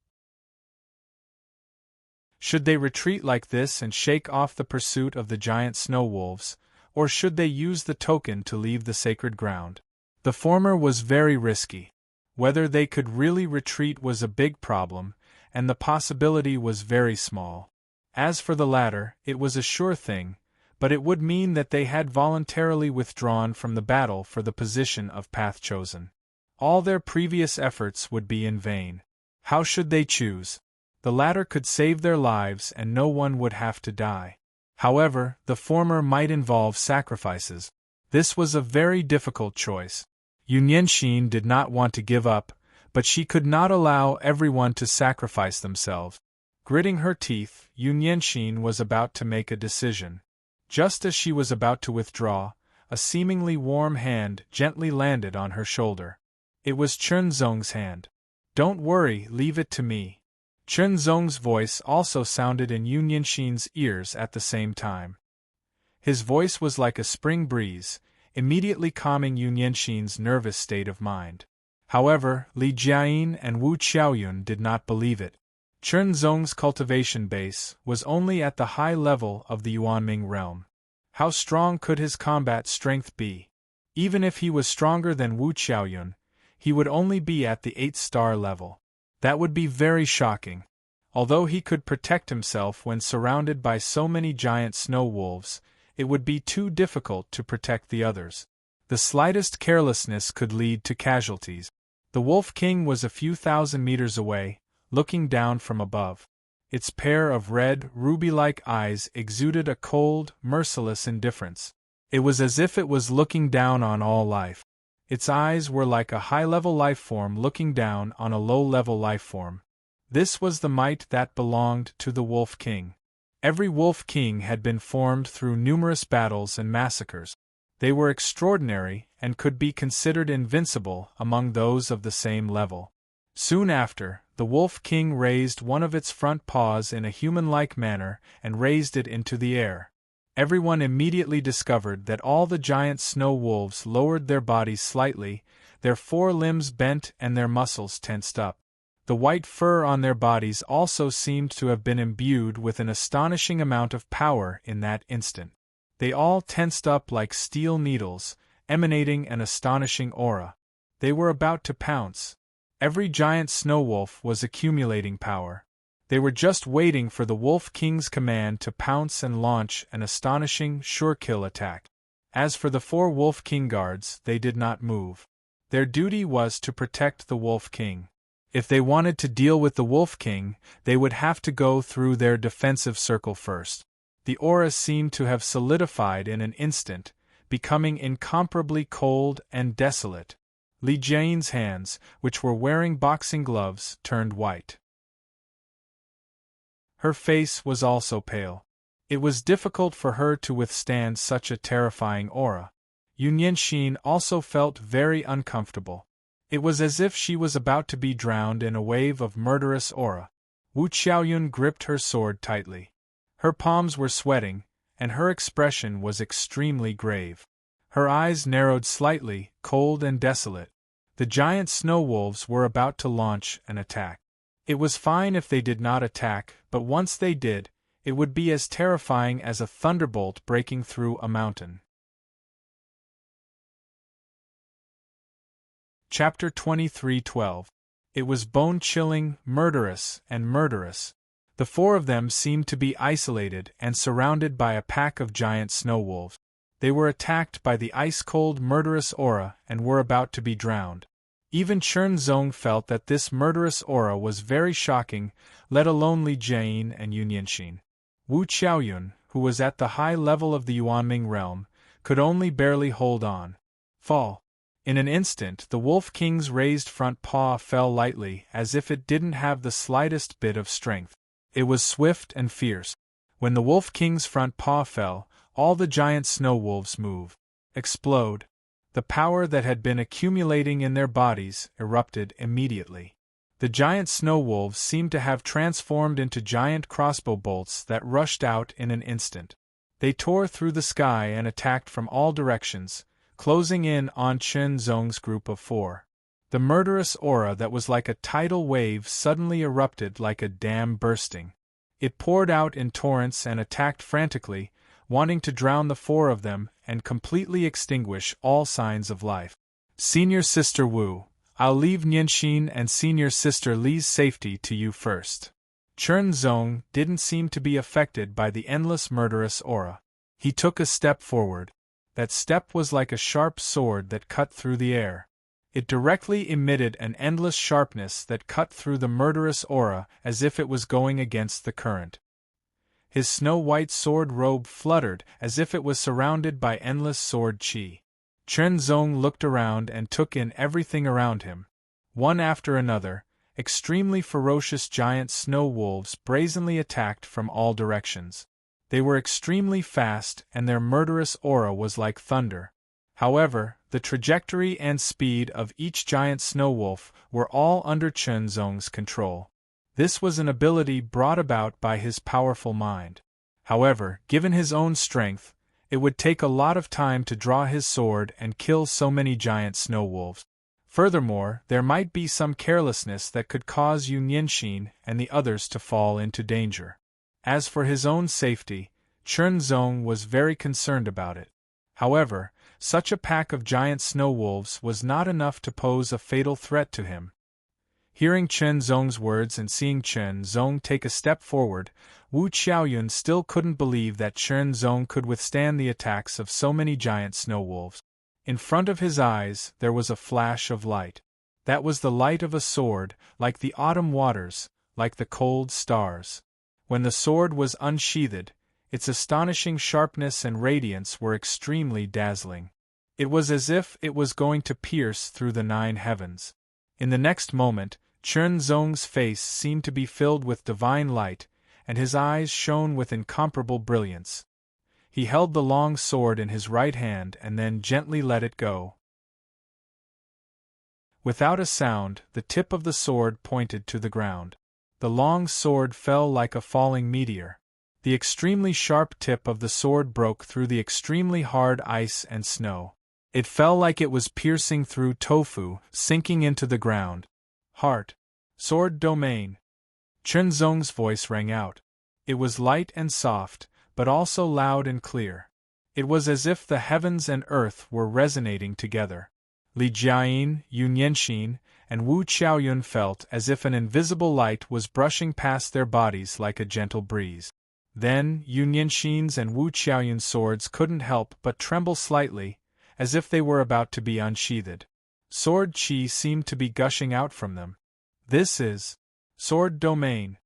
Should they retreat like this and shake off the pursuit of the giant snow wolves, or should they use the token to leave the sacred ground? The former was very risky. Whether they could really retreat was a big problem, and the possibility was very small. As for the latter, it was a sure thing, but it would mean that they had voluntarily withdrawn from the battle for the position of path chosen. All their previous efforts would be in vain. How should they choose? The latter could save their lives and no one would have to die. However, the former might involve sacrifices. This was a very difficult choice. Yun Yanxin did not want to give up, but she could not allow everyone to sacrifice themselves. Gritting her teeth, Yun Yanxin was about to make a decision. Just as she was about to withdraw, a seemingly warm hand gently landed on her shoulder. It was Chen Zong's hand. "Don't worry, leave it to me." Chen Zong's voice also sounded in Yun Yanxin's ears at the same time. His voice was like a spring breeze, immediately calming Yun Yanxin's nervous state of mind. However, Li Jiayin and Wu Qiaoyun did not believe it. Chen Zong's cultivation base was only at the high level of the Yuanming realm. How strong could his combat strength be? Even if he was stronger than Wu Qiaoyun, he would only be at the 8-star level. That would be very shocking. Although he could protect himself when surrounded by so many giant snow wolves, it would be too difficult to protect the others. The slightest carelessness could lead to casualties. The Wolf King was a few thousand meters away, looking down from above. Its pair of red, ruby-like eyes exuded a cold, merciless indifference. It was as if it was looking down on all life. Its eyes were like a high-level life form looking down on a low-level life form. This was the might that belonged to the Wolf King. Every Wolf King had been formed through numerous battles and massacres. They were extraordinary and could be considered invincible among those of the same level. Soon after, the Wolf King raised one of its front paws in a human-like manner and raised it into the air. Everyone immediately discovered that all the giant snow wolves lowered their bodies slightly, their forelimbs bent and their muscles tensed up. The white fur on their bodies also seemed to have been imbued with an astonishing amount of power in that instant. They all tensed up like steel needles, emanating an astonishing aura. They were about to pounce. Every giant snow wolf was accumulating power. They were just waiting for the Wolf King's command to pounce and launch an astonishing, sure-kill attack. As for the 4 Wolf King guards, they did not move. Their duty was to protect the Wolf King. If they wanted to deal with the Wolf King, they would have to go through their defensive circle first. The aura seemed to have solidified in an instant, becoming incomparably cold and desolate. Li Jian's hands, which were wearing boxing gloves, turned white. Her face was also pale. It was difficult for her to withstand such a terrifying aura. Yunyanxin also felt very uncomfortable. It was as if she was about to be drowned in a wave of murderous aura. Wu Qiaoyun gripped her sword tightly. Her palms were sweating, and her expression was extremely grave. Her eyes narrowed slightly, cold and desolate. The giant snow wolves were about to launch an attack. It was fine if they did not attack, but once they did, it would be as terrifying as a thunderbolt breaking through a mountain. Chapter 23:12. It was bone-chilling, murderous, and murderous. The 4 of them seemed to be isolated and surrounded by a pack of giant snow wolves. They were attacked by the ice-cold murderous aura and were about to be drowned. Even Chen Zong felt that this murderous aura was very shocking, let alone Li Jian and Yunyanxin. Wu Qiaoyun, who was at the high level of the Yuanming realm, could only barely hold on. Fall. In an instant the Wolf King's raised front paw fell lightly as if it didn't have the slightest bit of strength. It was swift and fierce. When the Wolf King's front paw fell, all the giant snow wolves move. Explode. The power that had been accumulating in their bodies erupted immediately. The giant snow wolves seemed to have transformed into giant crossbow bolts that rushed out in an instant. They tore through the sky and attacked from all directions, closing in on Chen Zong's group of 4. The murderous aura that was like a tidal wave suddenly erupted like a dam bursting. It poured out in torrents and attacked frantically, wanting to drown the 4 of them and completely extinguish all signs of life. Senior Sister Wu, I'll leave Nianxin and Senior Sister Li's safety to you first. Chen Zong didn't seem to be affected by the endless murderous aura. He took a step forward. That step was like a sharp sword that cut through the air. It directly emitted an endless sharpness that cut through the murderous aura as if it was going against the current. His snow-white sword robe fluttered as if it was surrounded by endless sword qi. Chen Zong looked around and took in everything around him. One after another, extremely ferocious giant snow wolves brazenly attacked from all directions. They were extremely fast and their murderous aura was like thunder. However, the trajectory and speed of each giant snow wolf were all under Chen Zong's control. This was an ability brought about by his powerful mind. However, given his own strength, it would take a lot of time to draw his sword and kill so many giant snow wolves. Furthermore, there might be some carelessness that could cause Yunyanxin and the others to fall into danger. As for his own safety, Chen Zong was very concerned about it. However, such a pack of giant snow wolves was not enough to pose a fatal threat to him. Hearing Chen Zong's words and seeing Chen Zong take a step forward, Wu Qiaoyun still couldn't believe that Chen Zong could withstand the attacks of so many giant snow wolves. In front of his eyes there was a flash of light. That was the light of a sword, like the autumn waters, like the cold stars. When the sword was unsheathed, its astonishing sharpness and radiance were extremely dazzling. It was as if it was going to pierce through the 9 heavens. In the next moment, Chen Zong's face seemed to be filled with divine light, and his eyes shone with incomparable brilliance. He held the long sword in his right hand and then gently let it go. Without a sound, the tip of the sword pointed to the ground. The long sword fell like a falling meteor. The extremely sharp tip of the sword broke through the extremely hard ice and snow. It fell like it was piercing through tofu, sinking into the ground. Heart. Sword domain. Chunzong's voice rang out. It was light and soft, but also loud and clear. It was as if the heavens and earth were resonating together. Li Jiayin, Yun Yanxin, and Wu Qiaoyun felt as if an invisible light was brushing past their bodies like a gentle breeze. Then, Yun Yanxin's and Wu Qiaoyun's swords couldn't help but tremble slightly, as if they were about to be unsheathed. Sword qi seemed to be gushing out from them. This is sword domain.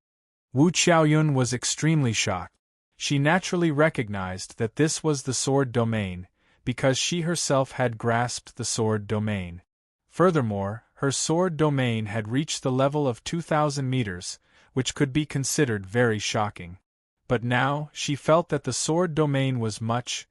Wu Qiaoyun was extremely shocked. She naturally recognized that this was the sword domain, because she herself had grasped the sword domain. Furthermore, her sword domain had reached the level of 2,000 meters, which could be considered very shocking. But now, she felt that the sword domain was much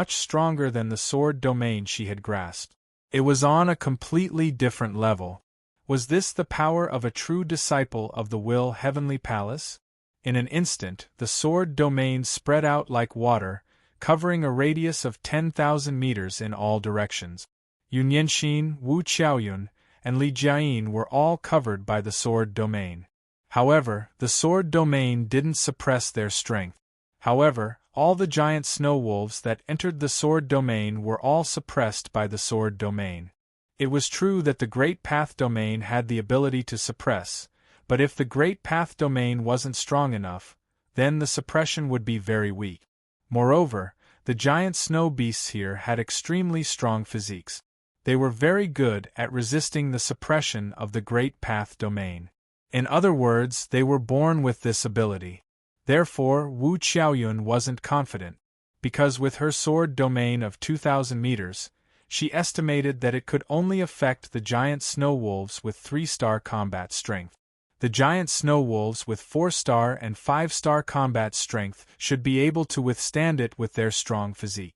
stronger than the sword domain she had grasped. It was on a completely different level. Was this the power of a true disciple of the Will Heavenly Palace? In an instant, the sword domain spread out like water, covering a radius of 10,000 meters in all directions. Yun Yanxin, Wu Qiaoyun, and Li Jiayin were all covered by the sword domain. However, the sword domain didn't suppress their strength. However, all the giant snow wolves that entered the sword domain were all suppressed by the sword domain. It was true that the Great Path domain had the ability to suppress, but if the Great Path domain wasn't strong enough, then the suppression would be very weak. Moreover, the giant snow beasts here had extremely strong physiques. They were very good at resisting the suppression of the Great Path domain. In other words, they were born with this ability. Therefore, Wu Qiaoyun wasn't confident, because with her sword domain of 2,000 meters, she estimated that it could only affect the giant snow wolves with 3-star combat strength. The giant snow wolves with 4-star and 5-star combat strength should be able to withstand it with their strong physique.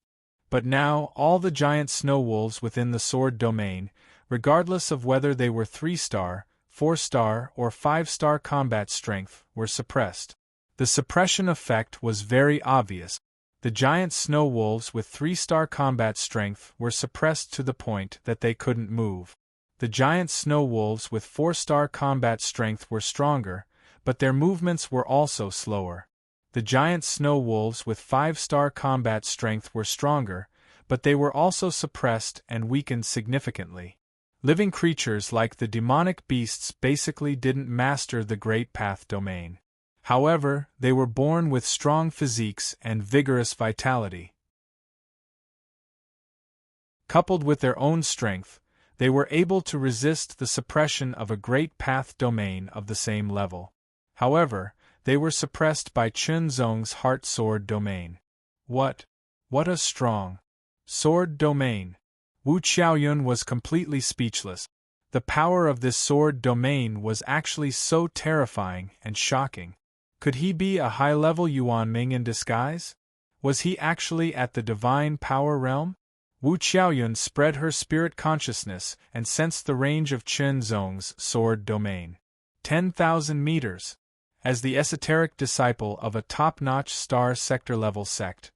But now, all the giant snow wolves within the sword domain, regardless of whether they were 3-star, 4-star, or 5-star combat strength, were suppressed. The suppression effect was very obvious. The giant snow wolves with 3-star combat strength were suppressed to the point that they couldn't move. The giant snow wolves with 4-star combat strength were stronger, but their movements were also slower. The giant snow wolves with 5-star combat strength were stronger, but they were also suppressed and weakened significantly. Living creatures like the demonic beasts basically didn't master the Great Path domain. However, they were born with strong physiques and vigorous vitality. Coupled with their own strength, they were able to resist the suppression of a Great Path domain of the same level. However, they were suppressed by Chunzong's heart sword domain. What a strong sword domain! Wu Qiaoyun was completely speechless. The power of this sword domain was actually so terrifying and shocking. Could he be a high-level Yuanming in disguise? Was he actually at the divine power realm? Wu Qiaoyun spread her spirit consciousness and sensed the range of Chunzong's sword domain. 10,000 meters. As the esoteric disciple of a top-notch star sector-level sect,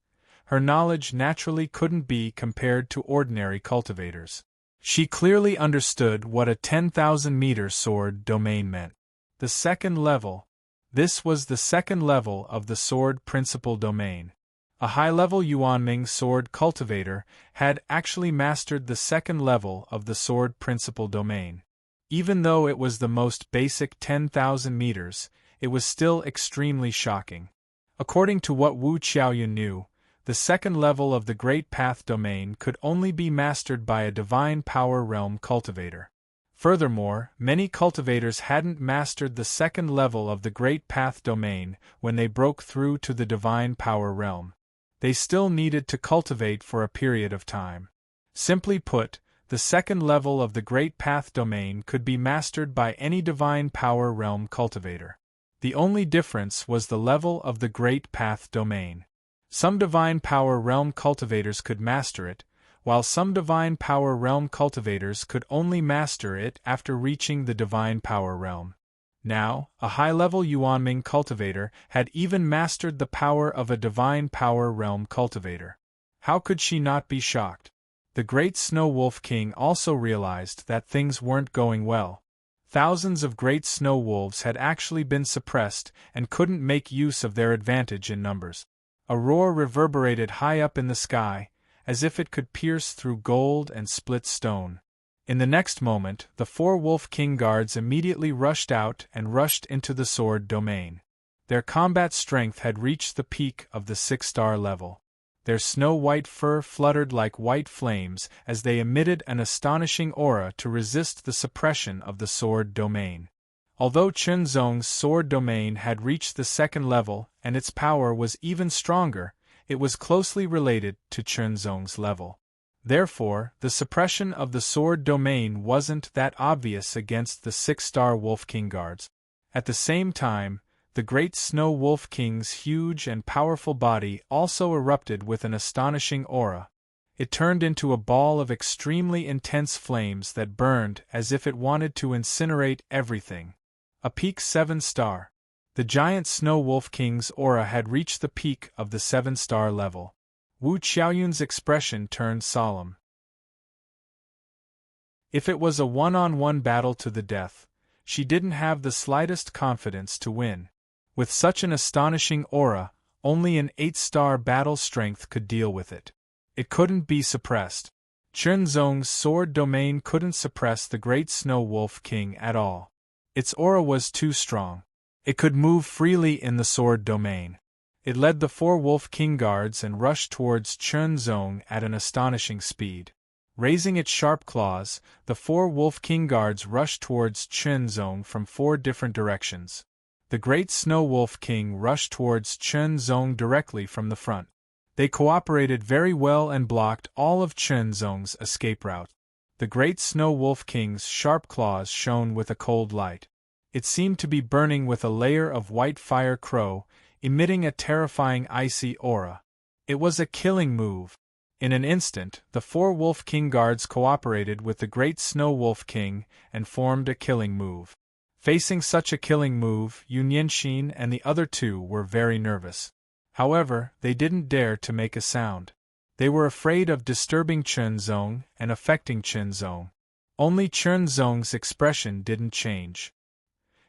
her knowledge naturally couldn't be compared to ordinary cultivators. She clearly understood what a 10,000-meter sword domain meant. The second level. This was the second level of the sword principal domain. A high-level Yuanming sword cultivator had actually mastered the second level of the sword principal domain. Even though it was the most basic 10,000 meters, it was still extremely shocking. According to what Wu Qiaoyun knew, the second level of the Great Path domain could only be mastered by a divine power realm cultivator. Furthermore, many cultivators hadn't mastered the second level of the Great Path domain when they broke through to the divine power realm. They still needed to cultivate for a period of time. Simply put, the second level of the Great Path domain could be mastered by any divine power realm cultivator. The only difference was the level of the Great Path domain. Some divine power realm cultivators could master it, while some divine power realm cultivators could only master it after reaching the divine power realm. Now, a high-level Yuanming cultivator had even mastered the power of a divine power realm cultivator. How could she not be shocked? The great Snow Wolf King also realized that things weren't going well. Thousands of great snow wolves had actually been suppressed and couldn't make use of their advantage in numbers. A roar reverberated high up in the sky, as if it could pierce through gold and split stone. In the next moment, the 4 Wolf King guards immediately rushed out and rushed into the sword domain. Their combat strength had reached the peak of the 6-star level. Their snow-white fur fluttered like white flames as they emitted an astonishing aura to resist the suppression of the sword domain. Although Chunzong's sword domain had reached the 2nd level and its power was even stronger, it was closely related to Chunzong's level. Therefore, the suppression of the sword domain wasn't that obvious against the 6-star Wolf King guards. At the same time, the great Snow Wolf King's huge and powerful body also erupted with an astonishing aura. It turned into a ball of extremely intense flames that burned as if it wanted to incinerate everything. A peak 7-star. The giant Snow Wolf King's aura had reached the peak of the 7-star level. Wu Qiaoyun's expression turned solemn. If it was a one-on-one battle to the death, she didn't have the slightest confidence to win. With such an astonishing aura, only an 8-star battle strength could deal with it. It couldn't be suppressed. Chunzong's sword domain couldn't suppress the great Snow Wolf King at all. Its aura was too strong. It could move freely in the sword domain. It led the 4 Wolf King guards and rushed towards Chunzong at an astonishing speed. Raising its sharp claws, the 4 Wolf King guards rushed towards Chunzong from 4 different directions. The great Snow Wolf King rushed towards Chunzong directly from the front. They cooperated very well and blocked all of Chunzong's escape route. The great Snow Wolf King's sharp claws shone with a cold light. It seemed to be burning with a layer of white fire crow, emitting a terrifying icy aura. It was a killing move. In an instant, the 4 Wolf King guards cooperated with the great Snow Wolf King and formed a killing move. Facing such a killing move, Yun Yanxin and the other 2 were very nervous. However, they didn't dare to make a sound. They were afraid of disturbing Chunzong and affecting Chunzong. Only Chunzong's expression didn't change.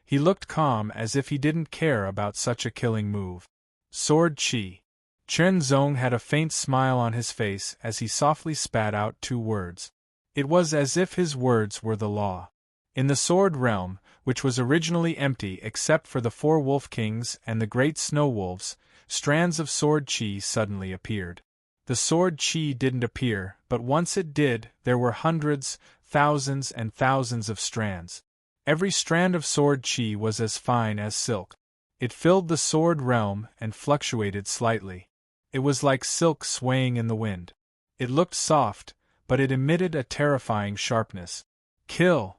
He looked calm as if he didn't care about such a killing move. Sword Chi. Chunzong had a faint smile on his face as he softly spat out 2 words. It was as if his words were the law. In the sword realm, which was originally empty except for the 4 Wolf Kings and the great Snow Wolves, strands of sword chi suddenly appeared. The sword chi didn't appear, but once it did, there were hundreds, thousands and thousands of strands. Every strand of sword chi was as fine as silk. It filled the sword realm and fluctuated slightly. It was like silk swaying in the wind. It looked soft, but it emitted a terrifying sharpness. Kill!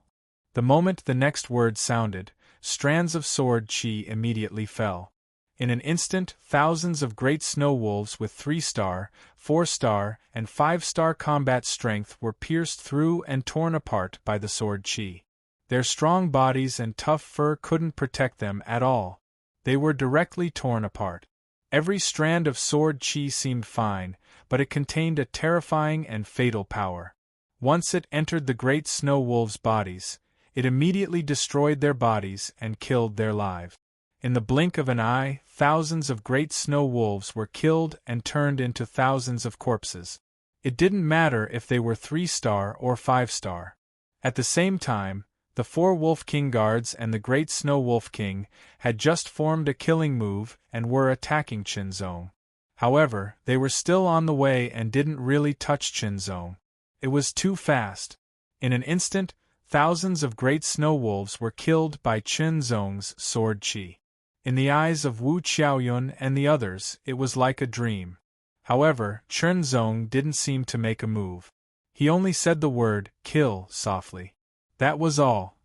The moment the next word sounded, strands of sword chi immediately fell. In an instant, thousands of great snow wolves with 3-star, 4-star, and 5-star combat strength were pierced through and torn apart by the sword chi. Their strong bodies and tough fur couldn't protect them at all. They were directly torn apart. Every strand of sword chi seemed fine, but it contained a terrifying and fatal power. Once it entered the great snow wolves' bodies, it immediately destroyed their bodies and killed their lives. In the blink of an eye, thousands of great snow wolves were killed and turned into thousands of corpses. It didn't matter if they were 3-star or 5-star. At the same time, the 4 Wolf King guards and the great Snow Wolf King had just formed a killing move and were attacking Chunzong. However, they were still on the way and didn't really touch Chunzong. It was too fast. In an instant, thousands of great snow wolves were killed by Chunzong's sword chi. In the eyes of Wu Qiaoyun and the others, it was like a dream. However, Chunzong didn't seem to make a move. He only said the word, "kill," softly. That was all.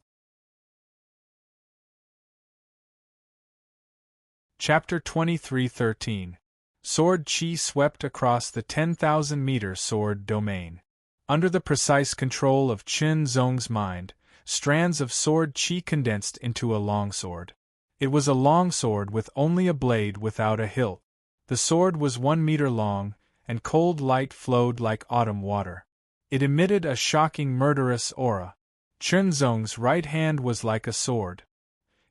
Chapter 23:13. Sword Chi swept across the 10,000-meter sword domain. Under the precise control of Chunzong's mind, strands of sword chi condensed into a longsword. It was a longsword with only a blade without a hilt. The sword was 1 meter long, and cold light flowed like autumn water. It emitted a shocking murderous aura. Chunzong's right hand was like a sword.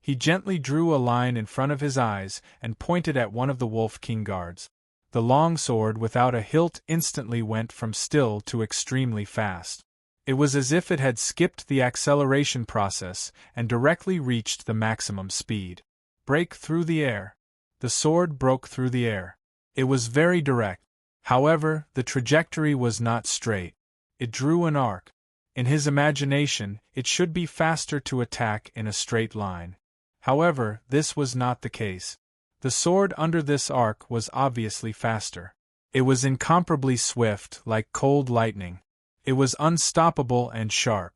He gently drew a line in front of his eyes and pointed at one of the Wolf King guards. The long sword without a hilt instantly went from still to extremely fast. It was as if it had skipped the acceleration process and directly reached the maximum speed. Break through the air. The sword broke through the air. It was very direct. However, the trajectory was not straight. It drew an arc. In his imagination, it should be faster to attack in a straight line. However, this was not the case. The sword under this arc was obviously faster. It was incomparably swift, like cold lightning. It was unstoppable and sharp.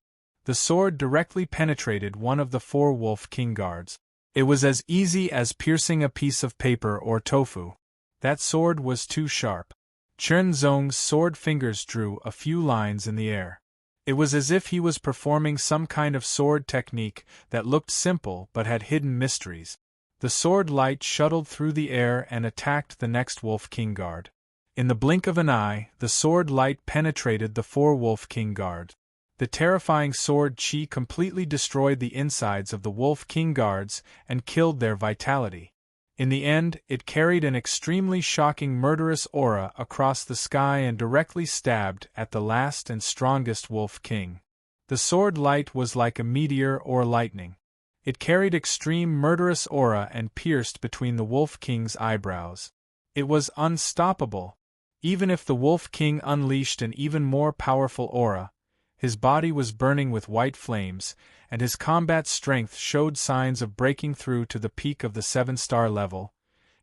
The sword directly penetrated one of the 4 Wolf King guards. It was as easy as piercing a piece of paper or tofu. That sword was too sharp. Chunzong's sword fingers drew a few lines in the air. It was as if he was performing some kind of sword technique that looked simple but had hidden mysteries. The sword light shuttled through the air and attacked the next Wolf King guard. In the blink of an eye, the sword light penetrated the 4 Wolf King guards. The terrifying sword chi completely destroyed the insides of the Wolf King guards and killed their vitality. In the end, it carried an extremely shocking murderous aura across the sky and directly stabbed at the last and strongest Wolf King. The sword light was like a meteor or lightning. It carried extreme murderous aura and pierced between the Wolf King's eyebrows. It was unstoppable. Even if the Wolf King unleashed an even more powerful aura, his body was burning with white flames, and his combat strength showed signs of breaking through to the peak of the 7-star level,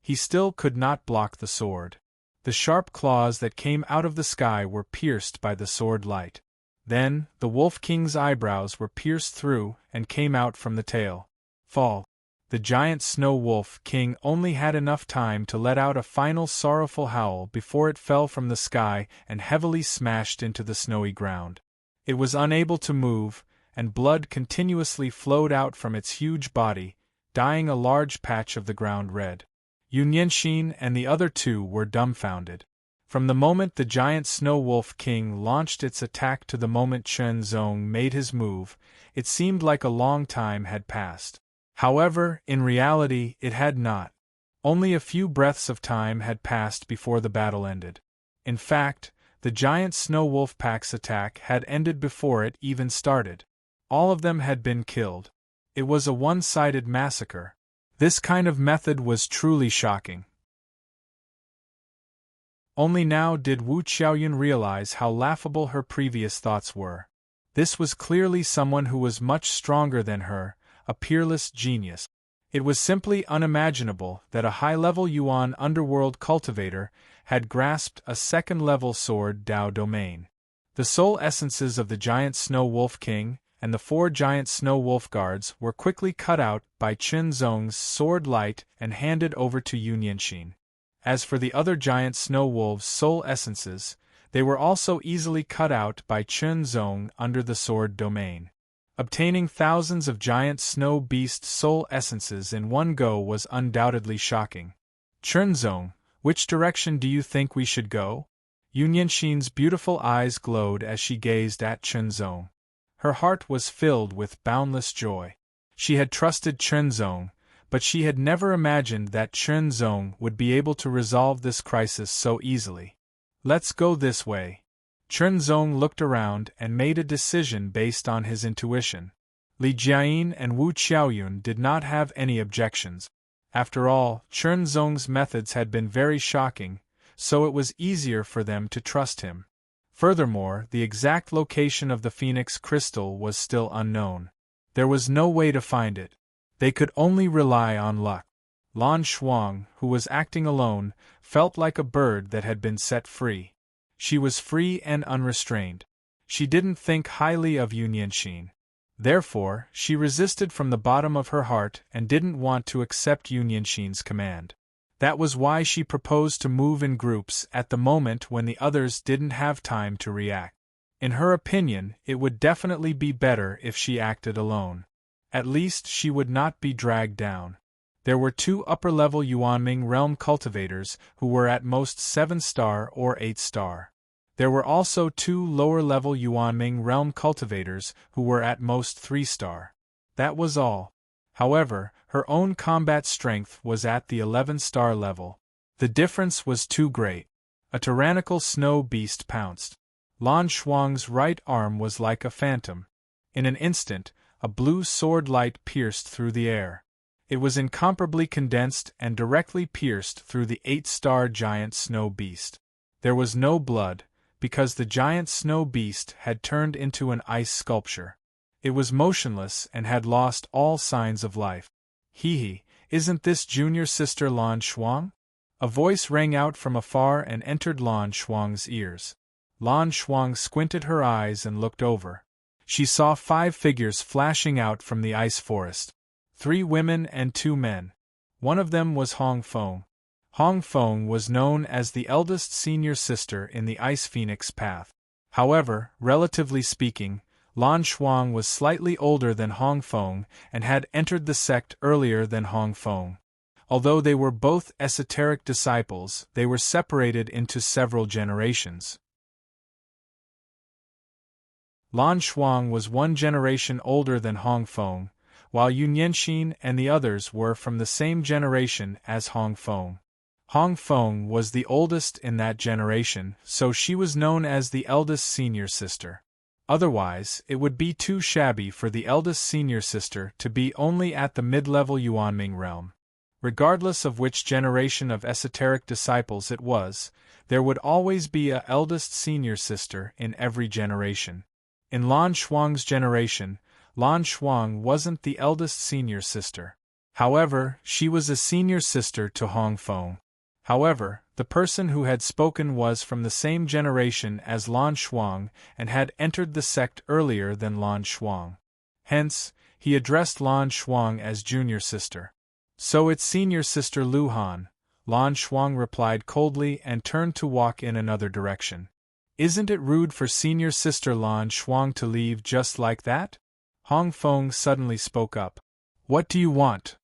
he still could not block the sword. The sharp claws that came out of the sky were pierced by the sword light. Then, the Wolf King's eyebrows were pierced through and came out from the tail. Fall. The giant Snow Wolf King only had enough time to let out a final sorrowful howl before it fell from the sky and heavily smashed into the snowy ground. It was unable to move, and blood continuously flowed out from its huge body, dyeing a large patch of the ground red. Yunyenshin and the other 2 were dumbfounded. From the moment the giant Snow Wolf King launched its attack to the moment Chunzong made his move, it seemed like a long time had passed. However, in reality, it had not. Only a few breaths of time had passed before the battle ended. In fact, the giant Snow Wolf Pack's attack had ended before it even started. All of them had been killed. It was a one-sided massacre. This kind of method was truly shocking. Only now did Wu Qiaoyun realize how laughable her previous thoughts were. This was clearly someone who was much stronger than her, a peerless genius. It was simply unimaginable that a high-level Yuan underworld cultivator had grasped a second-level sword Dao domain. The soul essences of the giant Snow Wolf King and the 4 giant Snow Wolf guards were quickly cut out by Chunzong's sword light and handed over to Yunyenshin. As for the other giant Snow Wolves' soul essences, they were also easily cut out by Chunzong under the sword domain. Obtaining thousands of giant snow beast soul essences in one go was undoubtedly shocking. Chunzong, which direction do you think we should go? Yunyenshin's beautiful eyes glowed as she gazed at Chunzong. Her heart was filled with boundless joy. She had trusted Chunzong, but she had never imagined that Chunzong would be able to resolve this crisis so easily. Let's go this way. Chunzong looked around and made a decision based on his intuition. Li Jiayin and Wu Qiaoyun did not have any objections. After all, Chunzong's methods had been very shocking, so it was easier for them to trust him. Furthermore, the exact location of the Phoenix Crystal was still unknown. There was no way to find it. They could only rely on luck. Lan Shuang, who was acting alone, felt like a bird that had been set free. She was free and unrestrained. She didn't think highly of Yunyenshin. Therefore, she resisted from the bottom of her heart and didn't want to accept Yunyenshin's command. That was why she proposed to move in groups at the moment when the others didn't have time to react. In her opinion, it would definitely be better if she acted alone. At least she would not be dragged down. There were 2 upper-level Yuanming realm cultivators who were at most 7-star or 8-star. There were also 2 lower-level Yuanming realm cultivators who were at most 3-star. That was all. However, her own combat strength was at the 11-star level. The difference was too great. A tyrannical snow beast pounced. Lan Shuang's right arm was like a phantom. In an instant, a blue sword light pierced through the air. It was incomparably condensed and directly pierced through the 8-star giant snow beast. There was no blood, because the giant snow beast had turned into an ice sculpture. It was motionless and had lost all signs of life. Hee, isn't this junior sister Lan Shuang? A voice rang out from afar and entered Lan Shuang's ears. Lan Shuang squinted her eyes and looked over. She saw 5 figures flashing out from the ice forest. 3 women and 2 men. One of them was Hong Feng. Hong Feng was known as the eldest senior sister in the Ice Phoenix path. However, relatively speaking, Lan Shuang was slightly older than Hong Feng and had entered the sect earlier than Hong Feng. Although they were both esoteric disciples, they were separated into several generations. Lan Shuang was 1 generation older than Hong Feng, while Yun Yanxin and the others were from the same generation as Hong Feng. Hong Feng was the oldest in that generation, so she was known as the eldest senior sister. Otherwise, it would be too shabby for the eldest senior sister to be only at the mid-level Yuanming realm. Regardless of which generation of esoteric disciples it was, there would always be a eldest senior sister in every generation. In Lan Shuang's generation, Lan Shuang wasn't the eldest senior sister. However, she was a senior sister to Hong Feng. However, the person who had spoken was from the same generation as Lan Shuang and had entered the sect earlier than Lan Shuang. Hence, he addressed Lan Shuang as junior sister. So it's senior sister Lu Han, Lan Shuang replied coldly and turned to walk in another direction. Isn't it rude for senior sister Lan Shuang to leave just like that? Hong Feng suddenly spoke up. What do you want?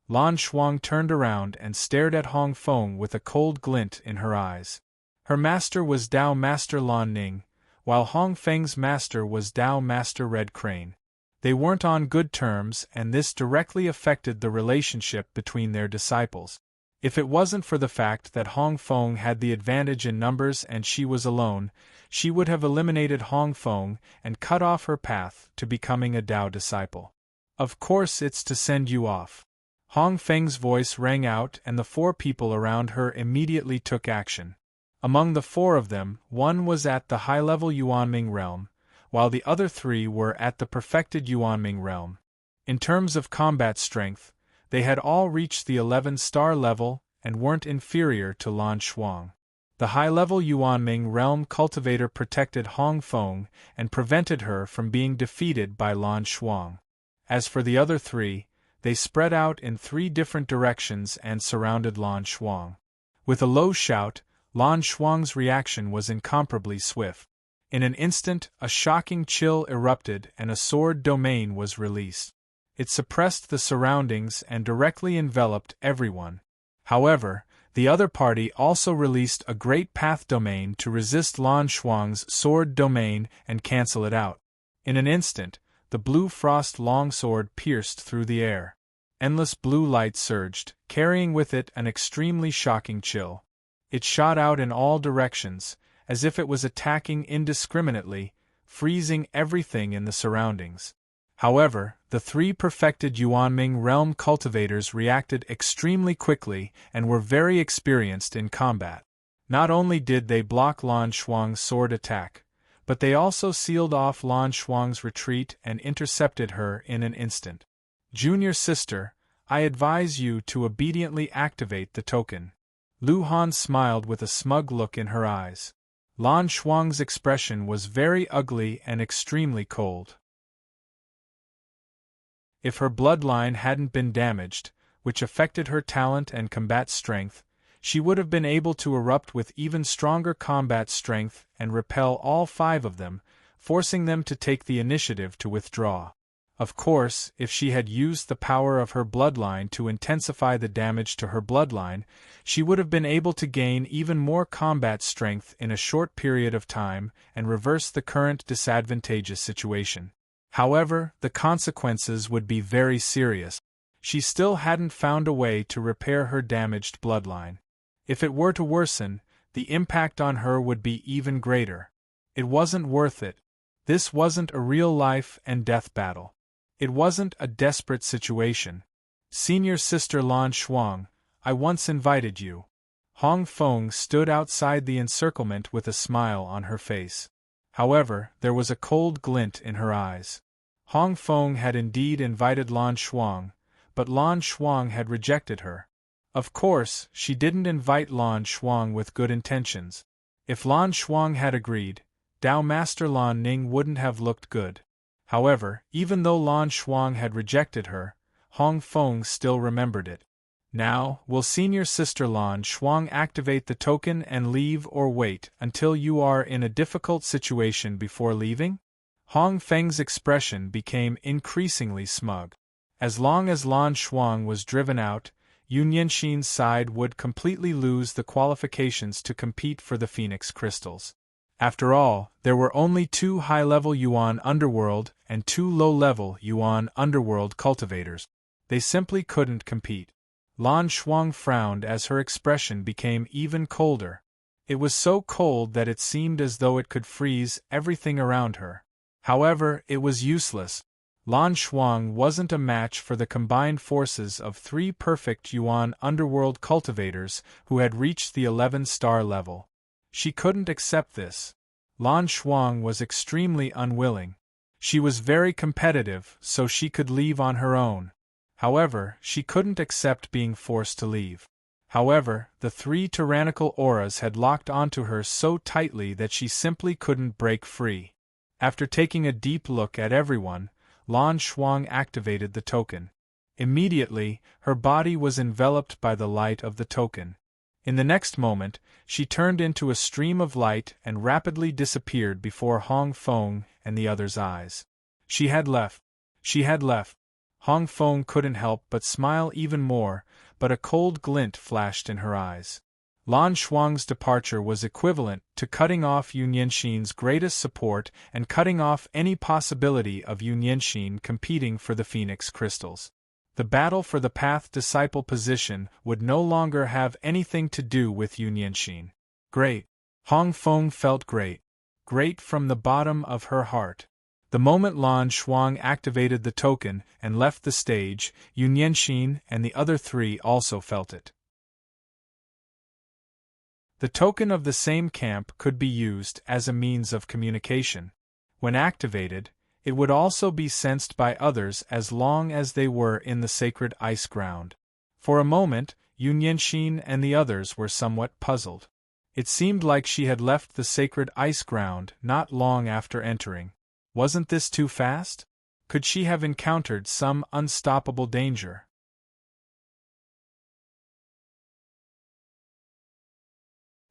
Lan Shuang turned around and stared at Hong Feng with a cold glint in her eyes. Her master was Dao Master Lan Ning, while Hong Feng's master was Dao Master Red Crane. They weren't on good terms, and this directly affected the relationship between their disciples. If it wasn't for the fact that Hong Feng had the advantage in numbers and she was alone, she would have eliminated Hong Feng and cut off her path to becoming a Dao disciple. Of course it's to send you off. Hong Feng's voice rang out and the 4 people around her immediately took action. Among the 4 of them, 1 was at the high-level Yuanming realm, while the other 3 were at the perfected Yuanming realm. In terms of combat strength, they had all reached the 11-star level and weren't inferior to Lan Shuang. The high-level Yuanming realm cultivator protected Hong Feng and prevented her from being defeated by Lan Shuang. As for the other 3, they spread out in 3 different directions and surrounded Lan Shuang. With a low shout, Lan Shuang's reaction was incomparably swift. In an instant, a shocking chill erupted and a sword domain was released. It suppressed the surroundings and directly enveloped everyone. However, the other party also released a great path domain to resist Lan Shuang's sword domain and cancel it out. In an instant, the blue frost longsword pierced through the air. Endless blue light surged, carrying with it an extremely shocking chill. It shot out in all directions, as if it was attacking indiscriminately, freezing everything in the surroundings. However, the 3 perfected Yuanming realm cultivators reacted extremely quickly and were very experienced in combat. Not only did they block Lan Shuang's sword attack, but they also sealed off Lan Shuang's retreat and intercepted her in an instant. Junior sister, I advise you to obediently activate the token. Lu Han smiled with a smug look in her eyes. Lan Shuang's expression was very ugly and extremely cold. If her bloodline hadn't been damaged, which affected her talent and combat strength, she would have been able to erupt with even stronger combat strength and repel all 5 of them, forcing them to take the initiative to withdraw. Of course, if she had used the power of her bloodline to intensify the damage to her bloodline, she would have been able to gain even more combat strength in a short period of time and reverse the current disadvantageous situation. However, the consequences would be very serious. She still hadn't found a way to repair her damaged bloodline. If it were to worsen, the impact on her would be even greater. It wasn't worth it. This wasn't a real life and death battle. It wasn't a desperate situation. Senior Sister Lan Shuang, I once invited you. Hong Feng stood outside the encirclement with a smile on her face. However, there was a cold glint in her eyes. Hong Feng had indeed invited Lan Shuang, but Lan Shuang had rejected her. Of course, she didn't invite Lan Shuang with good intentions. If Lan Shuang had agreed, Dao Master Lan Ning wouldn't have looked good. However, even though Lan Shuang had rejected her, Hong Feng still remembered it. Now, will Senior Sister Lan Shuang activate the token and leave or wait until you are in a difficult situation before leaving? Hong Feng's expression became increasingly smug. As long as Lan Shuang was driven out, Yun Yanxin's side would completely lose the qualifications to compete for the Phoenix Crystals. After all, there were only 2 high-level Yuan Underworld and 2 low-level Yuan Underworld cultivators. They simply couldn't compete. Lan Shuang frowned as her expression became even colder. It was so cold that it seemed as though it could freeze everything around her. However, it was useless. Lan Shuang wasn't a match for the combined forces of 3 perfect Yuan Underworld cultivators who had reached the 11-star level. She couldn't accept this. Lan Shuang was extremely unwilling. She was very competitive, so she could leave on her own. However, she couldn't accept being forced to leave. However, the 3 tyrannical auras had locked onto her so tightly that she simply couldn't break free. After taking a deep look at everyone, Lan Shuang activated the token. Immediately, her body was enveloped by the light of the token. In the next moment, she turned into a stream of light and rapidly disappeared before Hong Feng and the others' eyes. She had left. She had left. Hong Feng couldn't help but smile even more, but a cold glint flashed in her eyes. Lan Shuang's departure was equivalent to cutting off Yun Yanxin's greatest support and cutting off any possibility of Yun Yanxin competing for the Phoenix Crystals. The battle for the Path Disciple position would no longer have anything to do with Yun Yanxin. Great. Hong Feng felt great. Great from the bottom of her heart. The moment Lan Shuang activated the token and left the stage, Yun Yanxin and the other 3 also felt it. The token of the same camp could be used as a means of communication. When activated, it would also be sensed by others as long as they were in the sacred ice ground. For a moment, Yun Yanxin and the others were somewhat puzzled. It seemed like she had left the sacred ice ground not long after entering. Wasn't this too fast? Could she have encountered some unstoppable danger?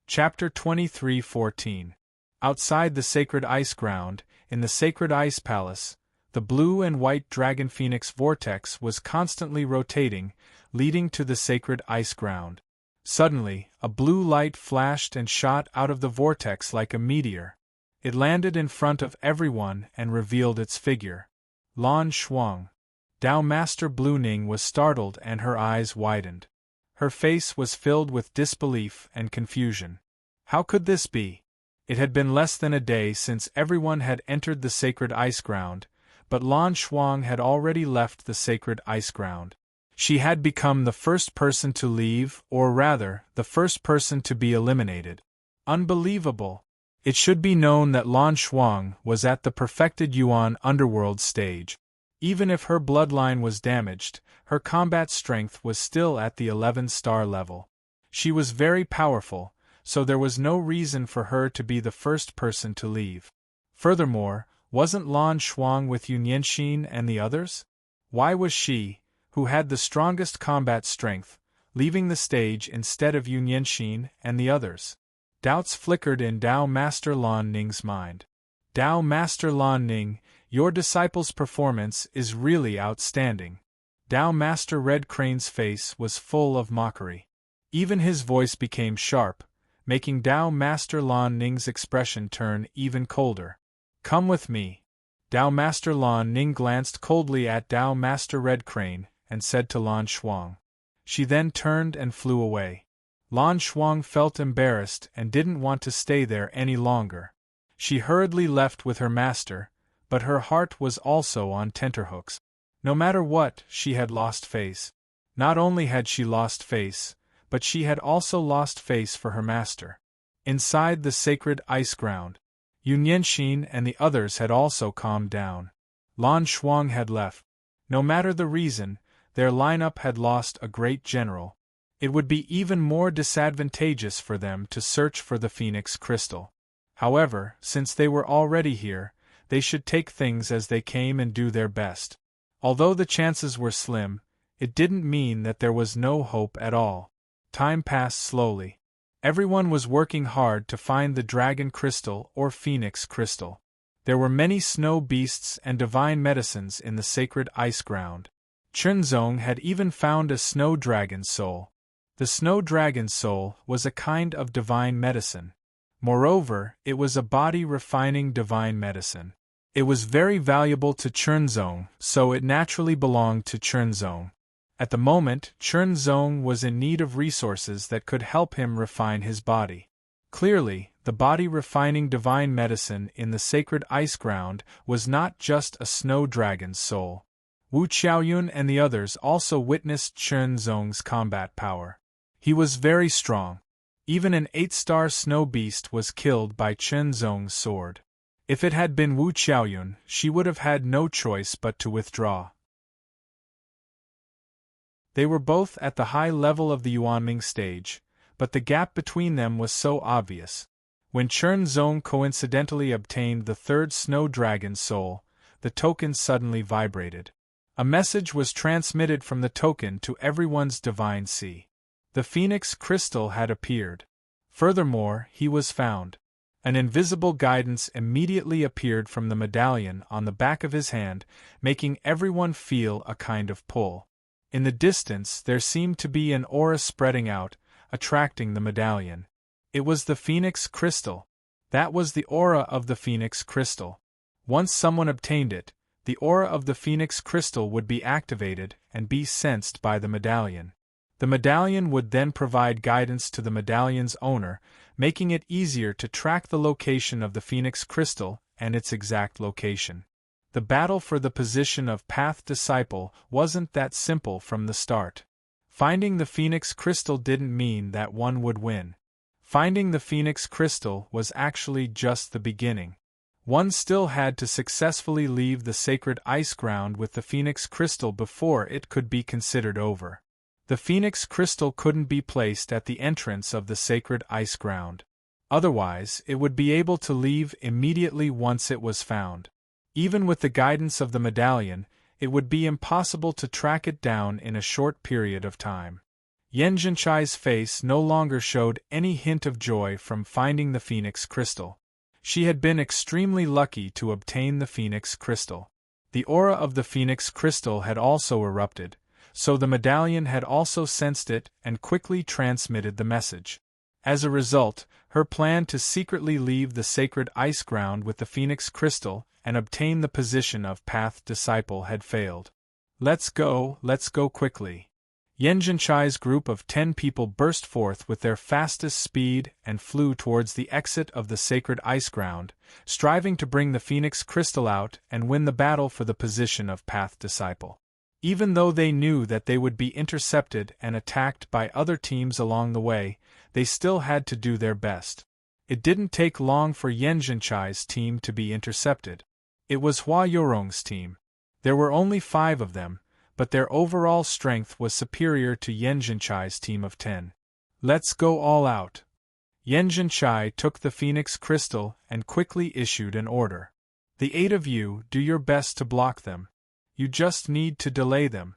Chapter 23:14. Outside the sacred ice ground, in the sacred ice palace, the blue and white dragon phoenix vortex was constantly rotating, leading to the sacred ice ground. Suddenly, a blue light flashed and shot out of the vortex like a meteor. It landed in front of everyone and revealed its figure. Lan Shuang. Dao Master Blue Ning was startled and her eyes widened. Her face was filled with disbelief and confusion. How could this be? It had been less than a day since everyone had entered the sacred ice ground, but Lan Shuang had already left the sacred ice ground. She had become the first person to leave, or rather, the first person to be eliminated. Unbelievable! It should be known that Lan Shuang was at the perfected Yuan Underworld stage. Even if her bloodline was damaged, her combat strength was still at the 11-star level. She was very powerful, so there was no reason for her to be the first person to leave. Furthermore, wasn't Lan Shuang with Yun Yanxin and the others? Why was she, who had the strongest combat strength, leaving the stage instead of Yun Yanxin and the others? Doubts flickered in Dao Master Lan Ning's mind. Dao Master Lan Ning, your disciple's performance is really outstanding. Dao Master Red Crane's face was full of mockery. Even his voice became sharp, making Dao Master Lan Ning's expression turn even colder. Come with me. Dao Master Lan Ning glanced coldly at Dao Master Red Crane, and said to Lan Shuang. She then turned and flew away. Lan Shuang felt embarrassed and didn't want to stay there any longer. She hurriedly left with her master, but her heart was also on tenterhooks. No matter what, she had lost face. Not only had she lost face, but she had also lost face for her master. Inside the sacred ice ground, Yun Yenxin and the others had also calmed down. Lan Shuang had left. No matter the reason, their lineup had lost a great general. It would be even more disadvantageous for them to search for the Phoenix Crystal. However, since they were already here, they should take things as they came and do their best. Although the chances were slim, it didn't mean that there was no hope at all. Time passed slowly. Everyone was working hard to find the Dragon Crystal or Phoenix Crystal. There were many snow beasts and divine medicines in the sacred ice ground. Chunzong had even found a snow dragon soul. The snow dragon soul was a kind of divine medicine. Moreover, it was a body-refining divine medicine. It was very valuable to Chunzong, so it naturally belonged to Chunzong. At the moment, Chunzong was in need of resources that could help him refine his body. Clearly, the body-refining divine medicine in the sacred ice ground was not just a snow dragon's soul. Wu Qiaoyun and the others also witnessed Chunzong's combat power. He was very strong. Even an 8-star snow beast was killed by Chunzong's sword. If it had been Wu Qiaoyun, she would have had no choice but to withdraw. They were both at the high level of the Yuanming stage, but the gap between them was so obvious. When Chunzong coincidentally obtained the 3rd snow dragon soul, the token suddenly vibrated. A message was transmitted from the token to everyone's divine sea. The Phoenix Crystal had appeared. Furthermore, he was found. An invisible guidance immediately appeared from the medallion on the back of his hand, making everyone feel a kind of pull. In the distance there seemed to be an aura spreading out, attracting the medallion. It was the Phoenix Crystal. That was the aura of the Phoenix Crystal. Once someone obtained it, the aura of the Phoenix Crystal would be activated and be sensed by the medallion. The medallion would then provide guidance to the medallion's owner, making it easier to track the location of the Phoenix Crystal and its exact location. The battle for the position of Path Disciple wasn't that simple from the start. Finding the Phoenix Crystal didn't mean that one would win. Finding the Phoenix Crystal was actually just the beginning. One still had to successfully leave the sacred ice ground with the Phoenix Crystal before it could be considered over. The Phoenix Crystal couldn't be placed at the entrance of the sacred ice ground. Otherwise, it would be able to leave immediately once it was found. Even with the guidance of the medallion, it would be impossible to track it down in a short period of time. Yan Zhenchai's face no longer showed any hint of joy from finding the Phoenix Crystal. She had been extremely lucky to obtain the Phoenix Crystal. The aura of the Phoenix Crystal had also erupted, so the medallion had also sensed it and quickly transmitted the message. As a result, her plan to secretly leave the sacred ice ground with the Phoenix Crystal and obtain the position of Path Disciple had failed. Let's go quickly. Yan Zhenchai's group of 10 people burst forth with their fastest speed and flew towards the exit of the sacred ice ground, striving to bring the Phoenix Crystal out and win the battle for the position of Path Disciple. Even though they knew that they would be intercepted and attacked by other teams along the way, they still had to do their best. It didn't take long for Yan Zhenchai's team to be intercepted. It was Hua Yorong's team. There were only 5 of them, but their overall strength was superior to Yan Zhenchai's team of 10. Let's go all out. Yan Zhenchai took the Phoenix Crystal and quickly issued an order. The 8 of you do your best to block them. You just need to delay them.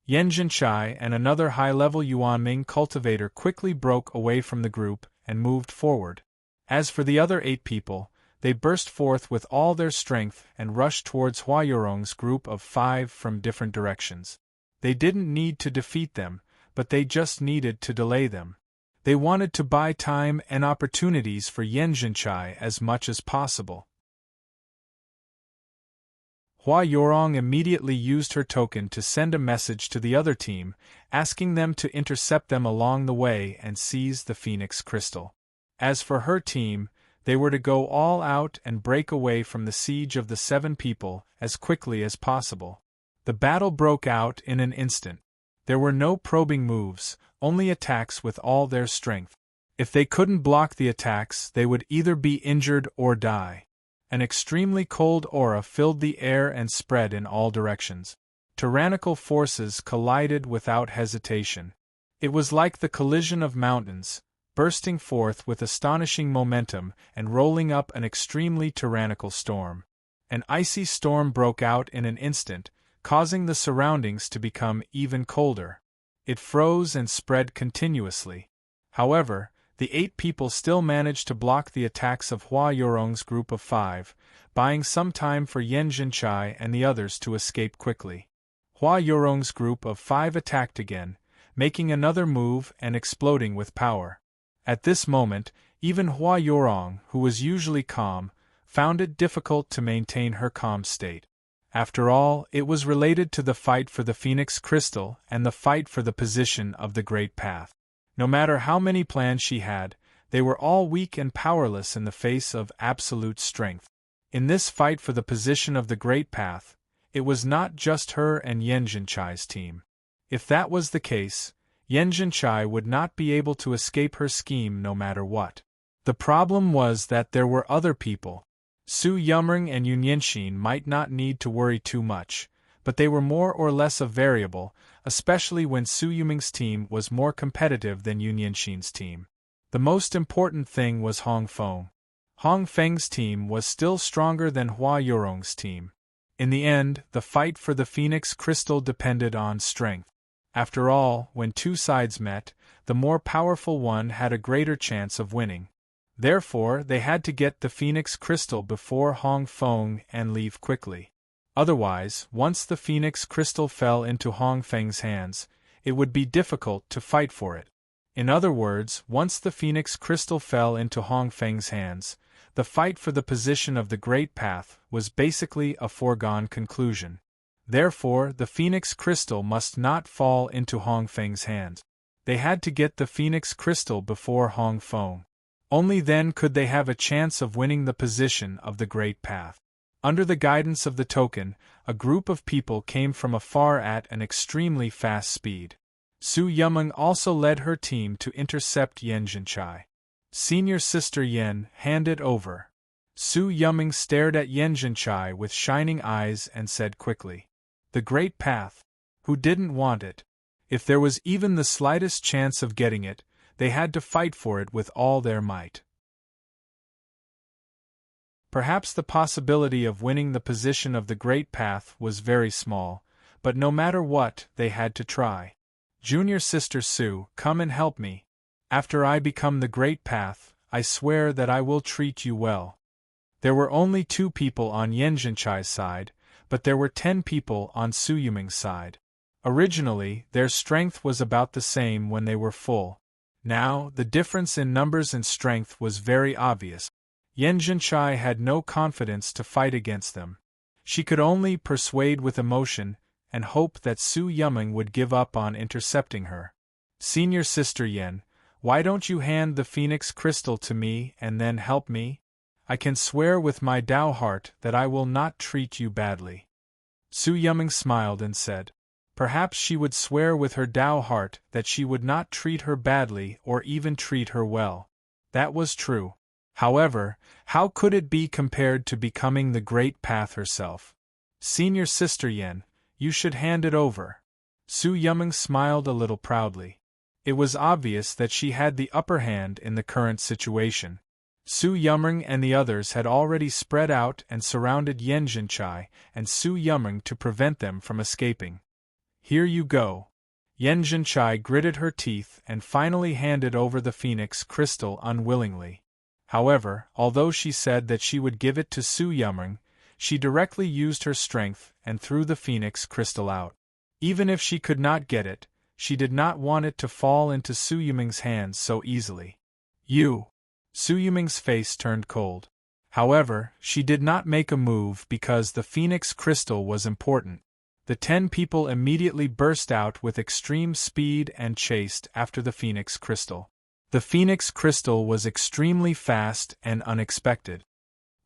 Yan Zhenchai and another high-level Yuanming cultivator quickly broke away from the group and moved forward. As for the other 8 people, They burst forth with all their strength and rushed towards Hua Yorong's group of 5 from different directions. They didn't need to defeat them, but they just needed to delay them. They wanted to buy time and opportunities for Yan Zhenchai as much as possible. Hua Yorong immediately used her token to send a message to the other team, asking them to intercept them along the way and seize the Phoenix Crystal. As for her team, they were to go all out and break away from the siege of the 7 people as quickly as possible. The battle broke out in an instant. There were no probing moves, only attacks with all their strength. If they couldn't block the attacks, they would either be injured or die. An extremely cold aura filled the air and spread in all directions. Tyrannical forces collided without hesitation. It was like the collision of mountains, bursting forth with astonishing momentum and rolling up an extremely tyrannical storm. An icy storm broke out in an instant, causing the surroundings to become even colder. It froze and spread continuously. However, the 8 people still managed to block the attacks of Hua Yorong's group of 5, buying some time for Yan Zhenchai and the others to escape quickly. Hua Yorong's group of 5 attacked again, making another move and exploding with power. At this moment, even Hua Yorong, who was usually calm, found it difficult to maintain her calm state. After all, it was related to the fight for the Phoenix Crystal and the fight for the position of the Great Path. No matter how many plans she had, they were all weak and powerless in the face of absolute strength. In this fight for the position of the Great Path, it was not just her and Yan Zhenchai's team. If that was the case, Yan Zhenchai would not be able to escape her scheme no matter what. The problem was that there were other people. Su Yumeng and Yun Yanxin might not need to worry too much, but they were more or less a variable, especially when Su Yumeng's team was more competitive than Yun Yanxin's team. The most important thing was Hong Feng. Hong Feng's team was still stronger than Hua Yorong's team. In the end, the fight for the Phoenix Crystal depended on strength. After all, when 2 sides met, the more powerful one had a greater chance of winning. Therefore, they had to get the Phoenix Crystal before Hong Feng and leave quickly. Otherwise, once the Phoenix Crystal fell into Hong Feng's hands, it would be difficult to fight for it. In other words, once the Phoenix Crystal fell into Hong Feng's hands, the fight for the position of the Great Path was basically a foregone conclusion. Therefore, the Phoenix Crystal must not fall into Hong Feng's hands. They had to get the Phoenix Crystal before Hong Feng. Only then could they have a chance of winning the position of the Great Path. Under the guidance of the token, a group of people came from afar at an extremely fast speed. Su Yumeng also led her team to intercept Yan Zhenchai. Senior Sister Yan, hand it over. Su Yumeng stared at Yan Zhenchai with shining eyes and said quickly. The Great Path. Who didn't want it? If there was even the slightest chance of getting it, they had to fight for it with all their might. Perhaps the possibility of winning the position of the Great Path was very small, but no matter what, they had to try. Junior Sister Su, come and help me. After I become the Great Path, I swear that I will treat you well. There were only 2 people on Yan Zhenchai's side, but there were 10 people on Su Yumeng's side. Originally, their strength was about the same when they were full. Now, the difference in numbers and strength was very obvious. Yan Zhenchai had no confidence to fight against them. She could only persuade with emotion and hope that Su Yumeng would give up on intercepting her. Senior Sister Yan, why don't you hand the Phoenix Crystal to me and then help me? I can swear with my Tao heart that I will not treat you badly. Su Yumeng smiled and said. Perhaps she would swear with her Tao heart that she would not treat her badly or even treat her well. That was true. However, how could it be compared to becoming the Great Path herself? Senior Sister Yan, you should hand it over. Su Yumeng smiled a little proudly. It was obvious that she had the upper hand in the current situation. Su Yumeng and the others had already spread out and surrounded Yan Zhenchai and Su Yumeng to prevent them from escaping. Here you go. Yan Zhenchai gritted her teeth and finally handed over the Phoenix Crystal unwillingly. However, although she said that she would give it to Su Yumeng, she directly used her strength and threw the phoenix crystal out. Even if she could not get it, she did not want it to fall into Su Yumeng's hands so easily. You! Su Yumeng's face turned cold. However, she did not make a move because the phoenix crystal was important. The 10 people immediately burst out with extreme speed and chased after the phoenix crystal. The phoenix crystal was extremely fast and unexpected.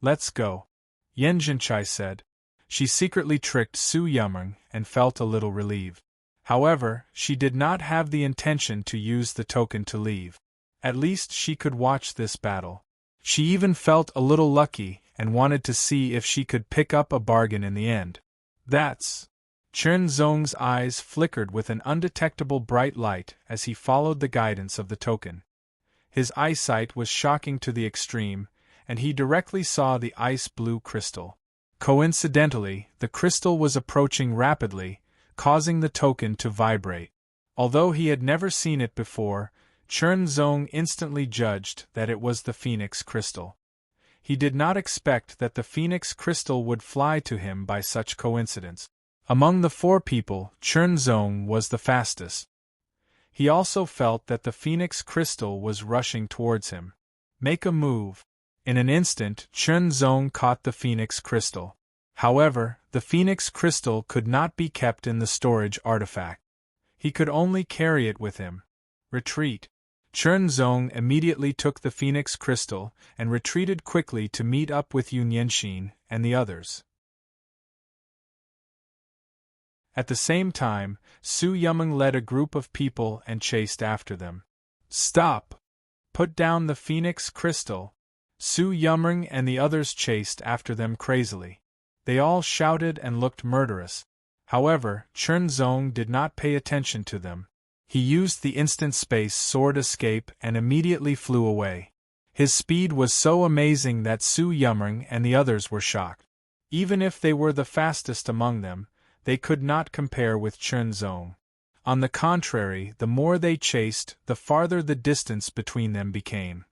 Let's go, Yen Jinchai said. She secretly tricked Su Yumeng and felt a little relieved. However, she did not have the intention to use the token to leave. At least she could watch this battle. She even felt a little lucky and wanted to see if she could pick up a bargain in the end. That's... Chen Zong's eyes flickered with an undetectable bright light as he followed the guidance of the token. His eyesight was shocking to the extreme, and he directly saw the ice-blue crystal. Coincidentally, the crystal was approaching rapidly, causing the token to vibrate. Although he had never seen it before, Chen Zong instantly judged that it was the phoenix crystal. He did not expect that the phoenix crystal would fly to him by such coincidence. Among the 4 people, Chen Zong was the fastest. He also felt that the phoenix crystal was rushing towards him. Make a move. In an instant, Chen Zong caught the phoenix crystal. However, the phoenix crystal could not be kept in the storage artifact. He could only carry it with him. Retreat. Chen Zong immediately took the phoenix crystal and retreated quickly to meet up with Yun Yenxin and the others. At the same time, Su Yumeng led a group of people and chased after them. Stop! Put down the phoenix crystal! Su Yumeng and the others chased after them crazily. They all shouted and looked murderous. However, Chen Zong did not pay attention to them. He used the instant space sword escape and immediately flew away. His speed was so amazing that Su Yumeng and the others were shocked. Even if they were the fastest among them, they could not compare with Chen Zong. On the contrary, the more they chased, the farther the distance between them became.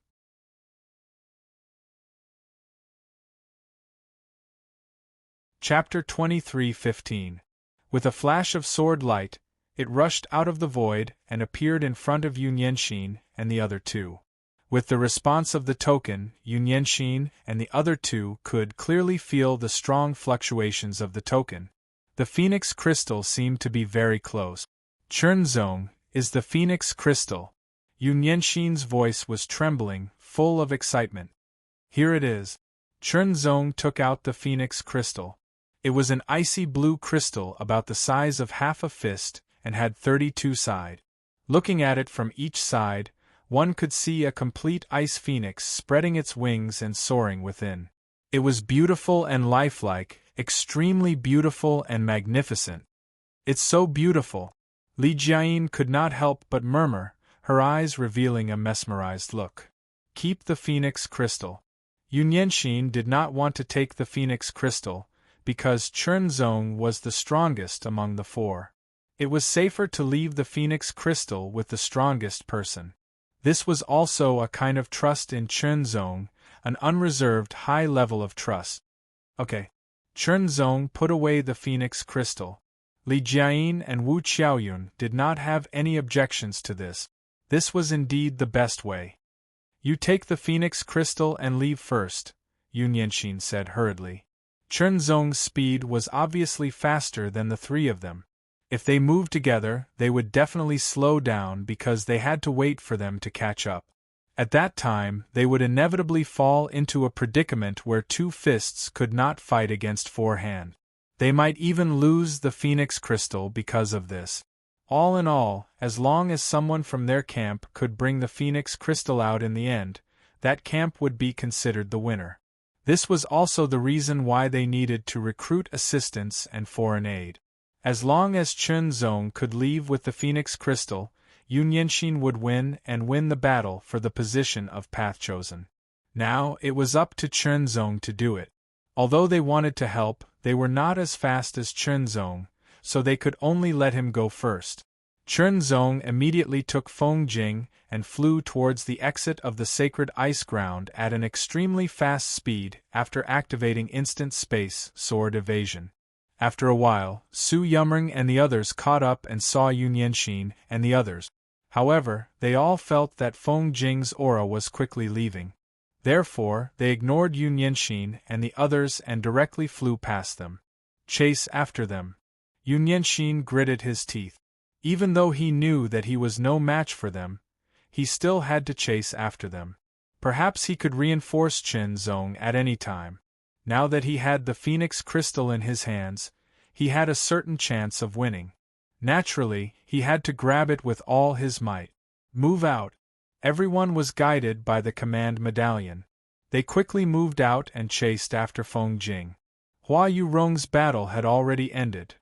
Chapter 23:15. With a flash of sword light, it rushed out of the void and appeared in front of Yun Yenxin and the other 2. With the response of the token, Yun Yenxin and the other 2 could clearly feel the strong fluctuations of the token. The phoenix crystal seemed to be very close. Chen Zong, is the phoenix crystal. Yun Yenxin's voice was trembling, full of excitement. Here it is. Chen Zong took out the phoenix crystal. It was an icy blue crystal about the size of half a fist and had 32 sides. Looking at it from each side, one could see a complete ice phoenix spreading its wings and soaring within. It was beautiful and lifelike, extremely beautiful and magnificent. It's so beautiful. Li Jiayin could not help but murmur, her eyes revealing a mesmerized look. Keep the phoenix crystal. Yun Yenxin did not want to take the phoenix crystal, because Chen Zong was the strongest among the 4. It was safer to leave the phoenix crystal with the strongest person. This was also a kind of trust in Chen Zong, an unreserved high level of trust. Okay. Chen Zong put away the phoenix crystal. Li Jiayin and Wu Qiaoyun did not have any objections to this. This was indeed the best way. You take the phoenix crystal and leave first, Yun Yenxin said hurriedly. Chen Zong's speed was obviously faster than the 3 of them. If they moved together, they would definitely slow down because they had to wait for them to catch up. At that time, they would inevitably fall into a predicament where 2 fists could not fight against 4 hands. They might even lose the phoenix crystal because of this. All in all, as long as someone from their camp could bring the phoenix crystal out in the end, that camp would be considered the winner. This was also the reason why they needed to recruit assistance and foreign aid. As long as Chen Zong could leave with the phoenix crystal, Yun Yenxin would win and win the battle for the position of path chosen. Now, it was up to Chen Zong to do it. Although they wanted to help, they were not as fast as Chen Zong, so they could only let him go first. Chen Zong immediately took Feng Jing and flew towards the exit of the sacred ice ground at an extremely fast speed after activating instant space sword evasion. After a while, Su Yumering and the others caught up and saw Yun Yanxin and the others. However, they all felt that Feng Jing's aura was quickly leaving. Therefore, they ignored Yun Yanxin and the others and directly flew past them. Chase after them. Yun Yanxin gritted his teeth. Even though he knew that he was no match for them, he still had to chase after them. Perhaps he could reinforce Chen Zong at any time. Now that he had the Phoenix Crystal in his hands, he had a certain chance of winning. Naturally, he had to grab it with all his might. Move out. Everyone was guided by the command medallion. They quickly moved out and chased after Feng Jing. Hua Yurong's battle had already ended.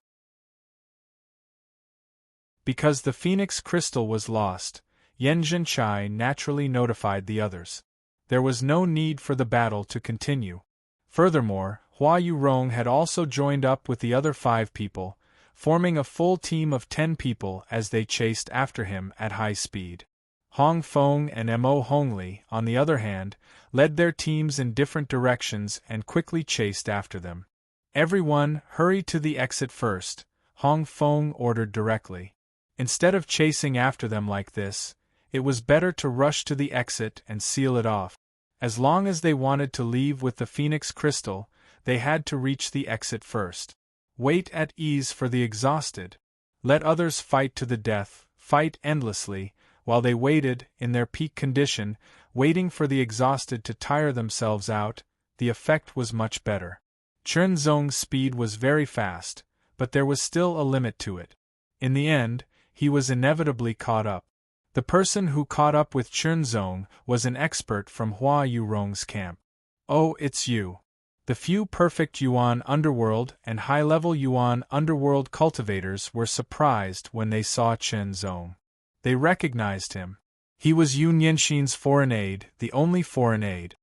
Because the Phoenix Crystal was lost, Yen Zhenchai naturally notified the others. There was no need for the battle to continue. Furthermore, Hua Yurong had also joined up with the other 5 people, forming a full team of 10 people as they chased after him at high speed. Hong Feng and Mo Hongli, on the other hand, led their teams in different directions and quickly chased after them. Everyone, hurry to the exit first, Hong Feng ordered directly. Instead of chasing after them like this, it was better to rush to the exit and seal it off. As long as they wanted to leave with the Phoenix Crystal, they had to reach the exit first. Wait at ease for the exhausted. Let others fight to the death, fight endlessly, while they waited, in their peak condition, waiting for the exhausted to tire themselves out. The effect was much better. Chen Zong's speed was very fast, but there was still a limit to it. In the end, he was inevitably caught up. The person who caught up with Chen Zong was an expert from Hua Yurong's camp. Oh, it's you. The few perfect Yuan underworld and high-level Yuan underworld cultivators were surprised when they saw Chen Zong. They recognized him. He was Yun Yanxin's foreign aide, the only foreign aide.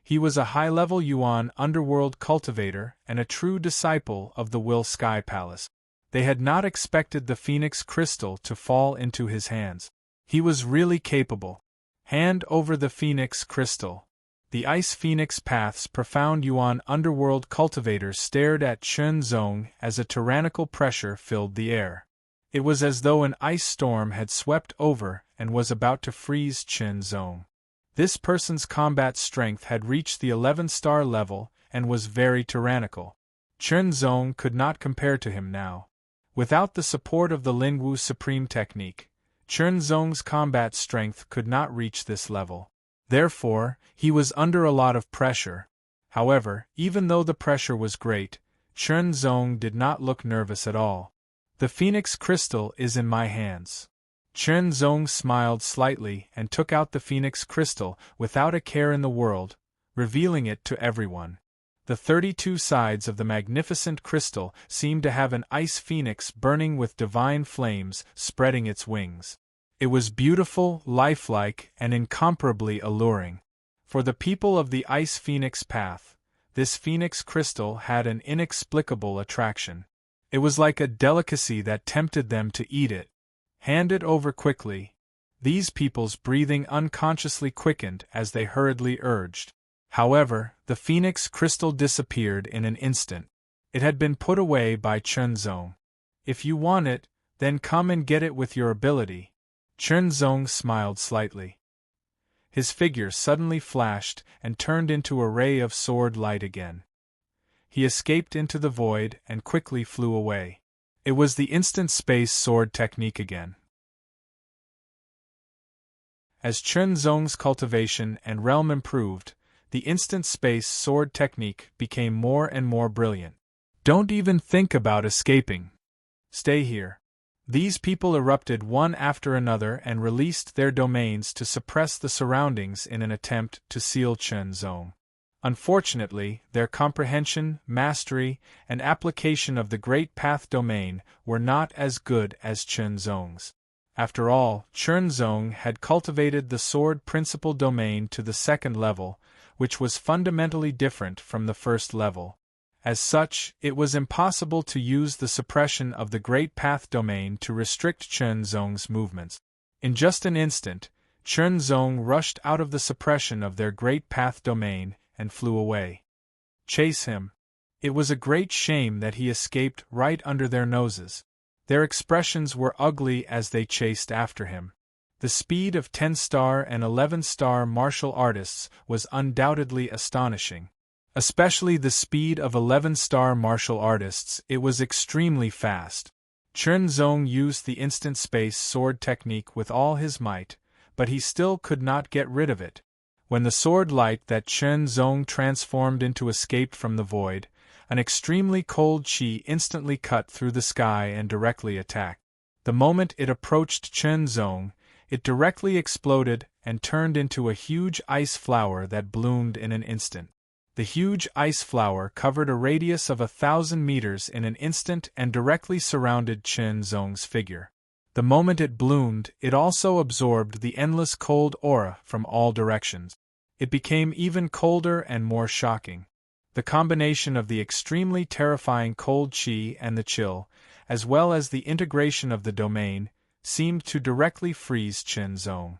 He was a high-level Yuan underworld cultivator and a true disciple of the Will Sky Palace. They had not expected the Phoenix Crystal to fall into his hands. He was really capable. Hand over the Phoenix Crystal. The Ice Phoenix Path's profound Yuan underworld cultivators stared at Chen Zong as a tyrannical pressure filled the air. It was as though an ice storm had swept over and was about to freeze Chen Zong. This person's combat strength had reached the 11-star level and was very tyrannical. Chen Zong could not compare to him now. Without the support of the Lingwu Supreme Technique, Chen Zong's combat strength could not reach this level. Therefore, he was under a lot of pressure. However, even though the pressure was great, Chen Zong did not look nervous at all. The Phoenix Crystal is in my hands. Chen Zong smiled slightly and took out the Phoenix Crystal without a care in the world, revealing it to everyone. The 32 sides of the magnificent crystal seemed to have an ice phoenix burning with divine flames spreading its wings. It was beautiful, lifelike, and incomparably alluring. For the people of the Ice Phoenix Path, this phoenix crystal had an inexplicable attraction. It was like a delicacy that tempted them to eat it. Hand it over quickly. These people's breathing unconsciously quickened as they hurriedly urged. However, the Phoenix Crystal disappeared in an instant. It had been put away by Chen Zong. If you want it, then come and get it with your ability. Chen Zong smiled slightly. His figure suddenly flashed and turned into a ray of sword light again. He escaped into the void and quickly flew away. It was the instant space sword technique again. As Chen Zong's cultivation and realm improved, the instant space sword technique became more and more brilliant. Don't even think about escaping. Stay here. These people erupted one after another and released their domains to suppress the surroundings in an attempt to seal Chen Zong. Unfortunately, their comprehension, mastery, and application of the Great Path domain were not as good as Chen Zong's. After all, Chen Zong had cultivated the sword principal domain to the second level, which was fundamentally different from the first level. As such, it was impossible to use the suppression of the Great Path domain to restrict Chen Zong's movements. In just an instant, Chen Zong rushed out of the suppression of their Great Path domain and flew away. Chase him. It was a great shame that he escaped right under their noses. Their expressions were ugly as they chased after him. The speed of 10-star and 11-star martial artists was undoubtedly astonishing. Especially the speed of 11-star martial artists, it was extremely fast. Chen Zong used the instant space sword technique with all his might, but he still could not get rid of it. When the sword light that Chen Zong transformed into escaped from the void, an extremely cold chi instantly cut through the sky and directly attacked. The moment it approached Chen Zong, it directly exploded and turned into a huge ice flower that bloomed in an instant. The huge ice flower covered a radius of 1,000 meters in an instant and directly surrounded Chen Zong's figure. The moment it bloomed, it also absorbed the endless cold aura from all directions. It became even colder and more shocking. The combination of the extremely terrifying cold chi and the chill, as well as the integration of the domain, seemed to directly freeze Chen Zong.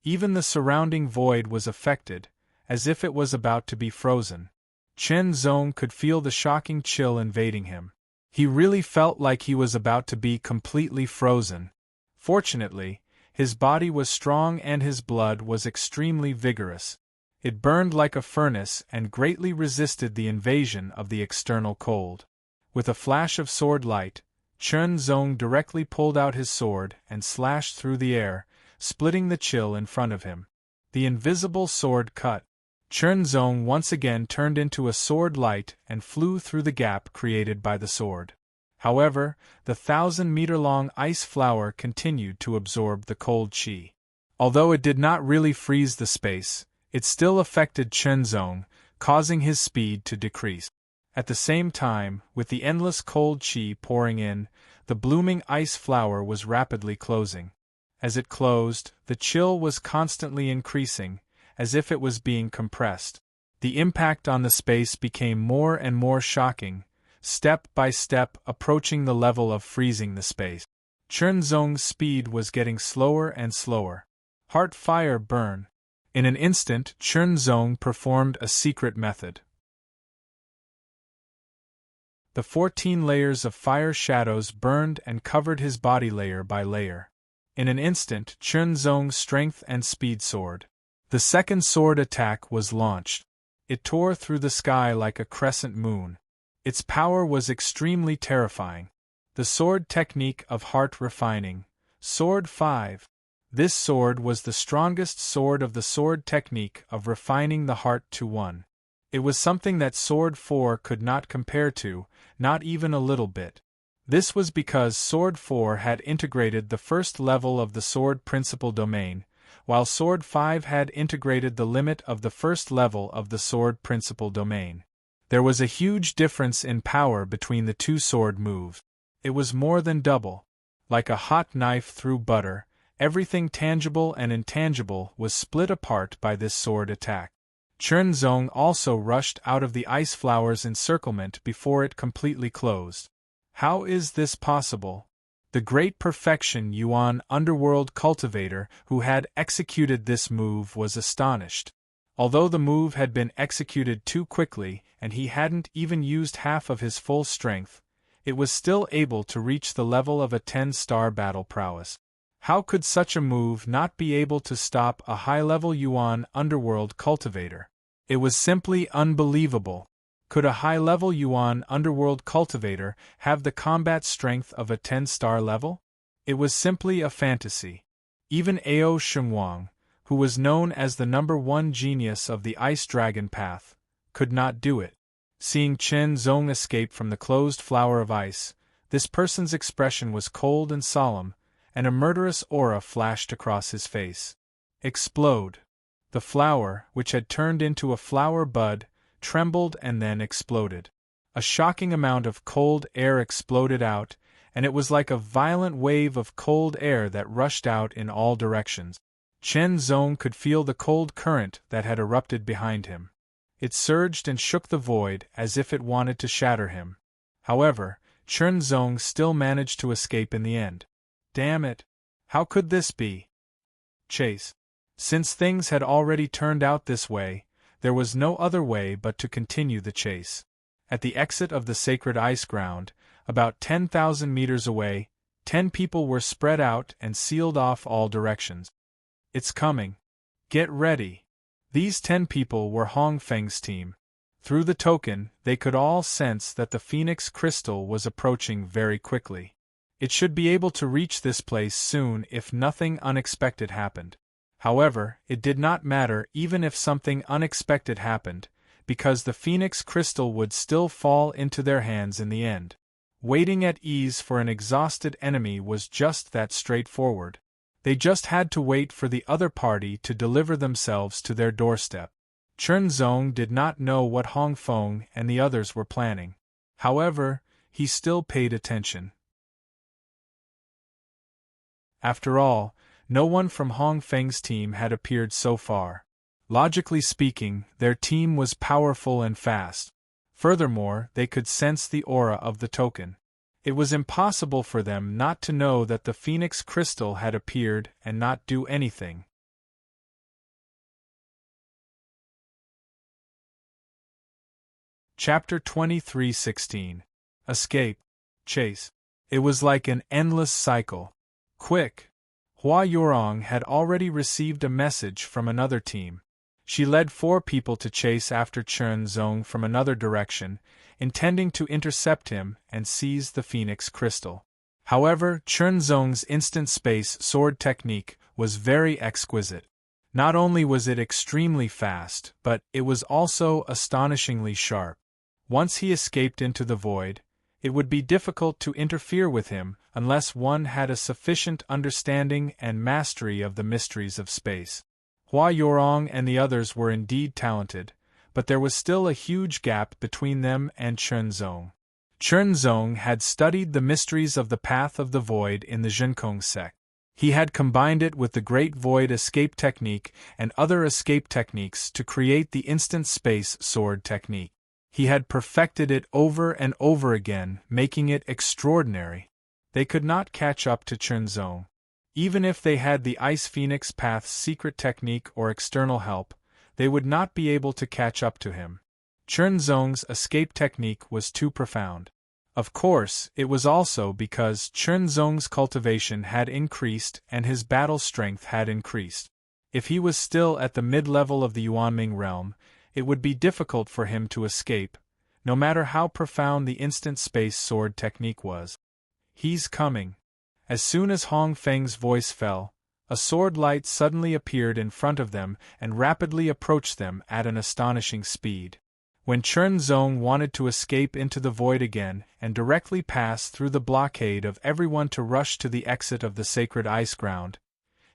Even the surrounding void was affected, as if it was about to be frozen. Chen Zong could feel the shocking chill invading him. He really felt like he was about to be completely frozen. Fortunately, his body was strong and his blood was extremely vigorous. It burned like a furnace and greatly resisted the invasion of the external cold. With a flash of sword light, Chen Zong directly pulled out his sword and slashed through the air, splitting the chill in front of him. The invisible sword cut. Chen Zong once again turned into a sword light and flew through the gap created by the sword. However, the 1,000-meter-long ice flower continued to absorb the cold chi. Although it did not really freeze the space, it still affected Chen Zong, causing his speed to decrease. At the same time, with the endless cold chi pouring in, the blooming ice flower was rapidly closing. As it closed, the chill was constantly increasing, as if it was being compressed. The impact on the space became more and more shocking, step by step approaching the level of freezing the space. Chen Zong's speed was getting slower and slower. Heart fire burn. In an instant, Chen Zong performed a secret method. The 14 layers of fire shadows burned and covered his body layer by layer. In an instant, Chen Zong's strength and speed soared. The second sword attack was launched. It tore through the sky like a crescent moon. Its power was extremely terrifying. The sword technique of heart refining. Sword 5. This sword was the strongest sword of the sword technique of refining the heart to 1. It was something that Sword 4 could not compare to, not even a little bit. This was because Sword 4 had integrated the first level of the sword principal domain, while Sword 5 had integrated the limit of the first level of the sword principal domain. There was a huge difference in power between the two sword moves. It was more than double. Like a hot knife through butter, everything tangible and intangible was split apart by this sword attack. Chen Zong also rushed out of the ice flower's encirclement before it completely closed. How is this possible? The great perfection Yuan underworld cultivator who had executed this move was astonished. Although the move had been executed too quickly and he hadn't even used half of his full strength, it was still able to reach the level of a 10-star battle prowess. How could such a move not be able to stop a high-level Yuan underworld cultivator? It was simply unbelievable. Could a high-level Yuan underworld cultivator have the combat strength of a 10-star level? It was simply a fantasy. Even Ao Shengwang, who was known as the #1 genius of the Ice Dragon Path, could not do it. Seeing Chen Zong escape from the closed flower of ice, this person's expression was cold and solemn, and a murderous aura flashed across his face. Explode. The flower, which had turned into a flower bud, trembled and then exploded. A shocking amount of cold air exploded out, and it was like a violent wave of cold air that rushed out in all directions. Chen Zong could feel the cold current that had erupted behind him. It surged and shook the void as if it wanted to shatter him. However, Chen Zong still managed to escape in the end. Damn it! How could this be? Chase. Since things had already turned out this way, there was no other way but to continue the chase. At the exit of the sacred ice ground, about 10,000 meters away, 10 people were spread out and sealed off all directions. It's coming. Get ready. These 10 people were Hong Feng's team. Through the token, they could all sense that the Phoenix crystal was approaching very quickly. It should be able to reach this place soon if nothing unexpected happened. However, it did not matter even if something unexpected happened, because the Phoenix crystal would still fall into their hands in the end. Waiting at ease for an exhausted enemy was just that straightforward. They just had to wait for the other party to deliver themselves to their doorstep. Chen Zong did not know what Hong Feng and the others were planning. However, he still paid attention. After all, no one from Hong Feng's team had appeared so far. Logically speaking, their team was powerful and fast. Furthermore, they could sense the aura of the token. It was impossible for them not to know that the Phoenix crystal had appeared and not do anything. Chapter 23:16. Escape. Chase. It was like an endless cycle. Quick! Hua Yorong had already received a message from another team. She led 4 people to chase after Chen Zong from another direction, intending to intercept him and seize the Phoenix crystal. However, Chen Zong's instant space sword technique was very exquisite. Not only was it extremely fast, but it was also astonishingly sharp. Once he escaped into the void, it would be difficult to interfere with him unless one had a sufficient understanding and mastery of the mysteries of space. Hua Yorong and the others were indeed talented, but there was still a huge gap between them and Chen Zong. Chen Zong had studied the mysteries of the path of the void in the Zhenkong sect. He had combined it with the Great Void escape technique and other escape techniques to create the instant space sword technique. He had perfected it over and over again, making it extraordinary. They could not catch up to Chen Zong. Even if they had the Ice Phoenix Path's secret technique or external help, they would not be able to catch up to him. Chen Zong's escape technique was too profound. Of course, it was also because Chen Zong's cultivation had increased and his battle strength had increased. If he was still at the mid-level of the Yuanming realm, it would be difficult for him to escape, no matter how profound the instant space sword technique was. He's coming. As soon as Hong Feng's voice fell, a sword light suddenly appeared in front of them and rapidly approached them at an astonishing speed. When Chen Zong wanted to escape into the void again and directly pass through the blockade of everyone to rush to the exit of the sacred ice ground,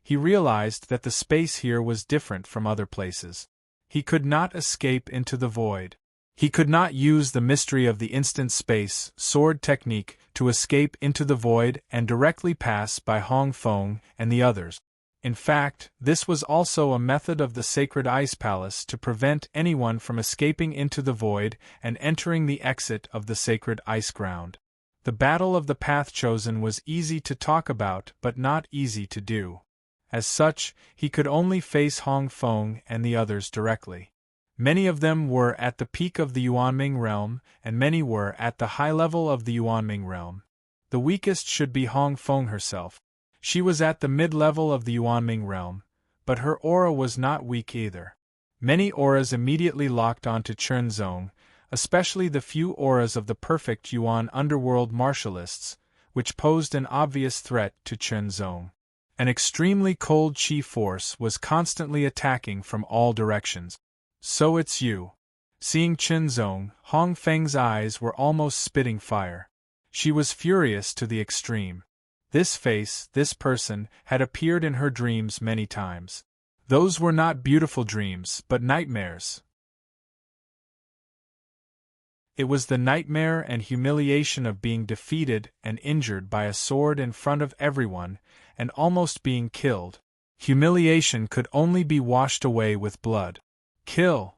he realized that the space here was different from other places. He could not escape into the void. He could not use the mystery of the instant space sword technique to escape into the void and directly pass by Hong Feng and the others. In fact, this was also a method of the Sacred Ice Palace to prevent anyone from escaping into the void and entering the exit of the Sacred Ice Ground. The Battle of the Path Chosen was easy to talk about but not easy to do. As such, he could only face Hong Feng and the others directly. Many of them were at the peak of the Yuanming realm, and many were at the high level of the Yuanming realm. The weakest should be Hong Feng herself. She was at the mid-level of the Yuanming realm, but her aura was not weak either. Many auras immediately locked onto Chen Zong, especially the few auras of the perfect Yuan underworld martialists, which posed an obvious threat to Chen Zong. An extremely cold chi force was constantly attacking from all directions. So it's you. Seeing Chen Zong, Hong Feng's eyes were almost spitting fire. She was furious to the extreme. This face, this person, had appeared in her dreams many times. Those were not beautiful dreams, but nightmares. It was the nightmare and humiliation of being defeated and injured by a sword in front of everyone, and almost being killed. Humiliation could only be washed away with blood. Kill!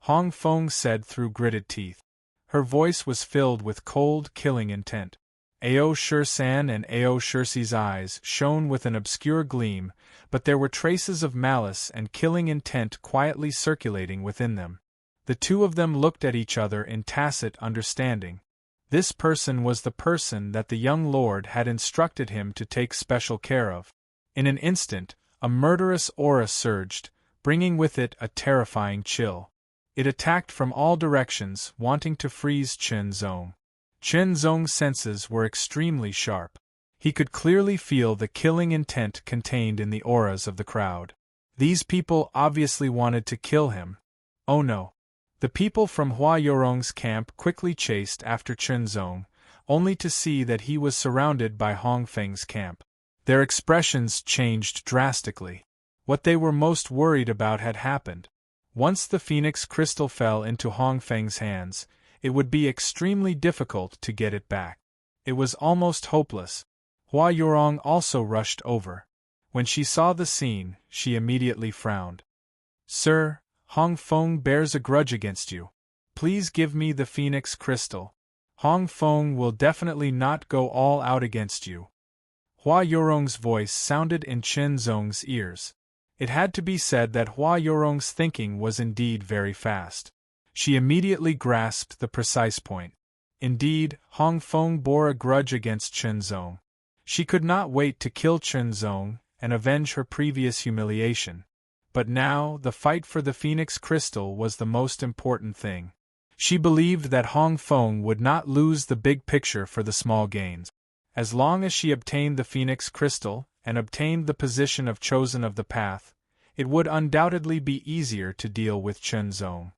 Hong Feng said through gritted teeth. Her voice was filled with cold, killing intent. Ao Shursan and Ao Shursi's eyes shone with an obscure gleam, but there were traces of malice and killing intent quietly circulating within them. The two of them looked at each other in tacit understanding. This person was the person that the young lord had instructed him to take special care of. In an instant, a murderous aura surged, bringing with it a terrifying chill. It attacked from all directions, wanting to freeze Chen Zong. Chen Zong's senses were extremely sharp. He could clearly feel the killing intent contained in the auras of the crowd. These people obviously wanted to kill him. Oh no. The people from Hua Yorong's camp quickly chased after Chen Zong, only to see that he was surrounded by Hong Feng's camp. Their expressions changed drastically. What they were most worried about had happened. Once the phoenix crystal fell into Hong Feng's hands, it would be extremely difficult to get it back. It was almost hopeless. Hua Yorong also rushed over. When she saw the scene, she immediately frowned. "Sir, Hong Feng bears a grudge against you. Please give me the phoenix crystal. Hong Feng will definitely not go all out against you." Hua Yorong's voice sounded in Chen Zong's ears. It had to be said that Hua Yorong's thinking was indeed very fast. She immediately grasped the precise point. Indeed, Hong Feng bore a grudge against Chen Zong. She could not wait to kill Chen Zong and avenge her previous humiliation. But now, the fight for the phoenix crystal was the most important thing. She believed that Hong Feng would not lose the big picture for the small gains. As long as she obtained the phoenix crystal and obtained the position of chosen of the path, it would undoubtedly be easier to deal with Chen Zong.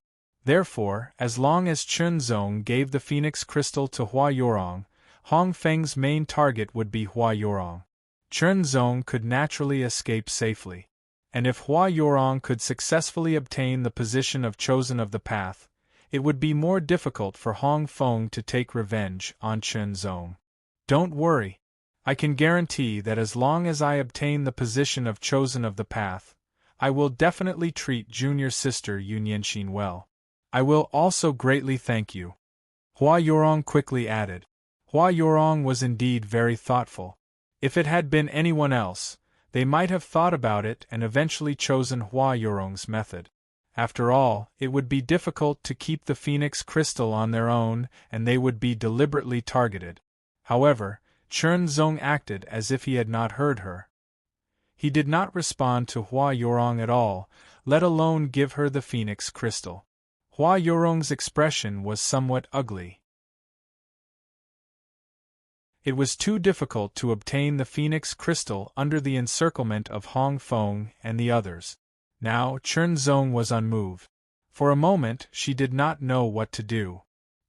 Therefore, as long as Chen Zong gave the phoenix crystal to Hua Yorong, Hong Feng's main target would be Hua Yorong. Chen Zong could naturally escape safely. And if Hua Yorong could successfully obtain the position of chosen of the path, it would be more difficult for Hong Feng to take revenge on Chen Zong. Don't worry. I can guarantee that as long as I obtain the position of chosen of the path, I will definitely treat junior sister Yun Yanxin well. I will also greatly thank you. Hua Yorong quickly added. Hua Yorong was indeed very thoughtful. If it had been anyone else, they might have thought about it and eventually chosen Hua Yorong's method. After all, it would be difficult to keep the phoenix crystal on their own, and they would be deliberately targeted. However, Chen Zong acted as if he had not heard her. He did not respond to Hua Yorong at all, let alone give her the phoenix crystal. Hua Yorong's expression was somewhat ugly. It was too difficult to obtain the phoenix crystal under the encirclement of Hong Feng and the others. Now Chen Zong was unmoved. For a moment she did not know what to do.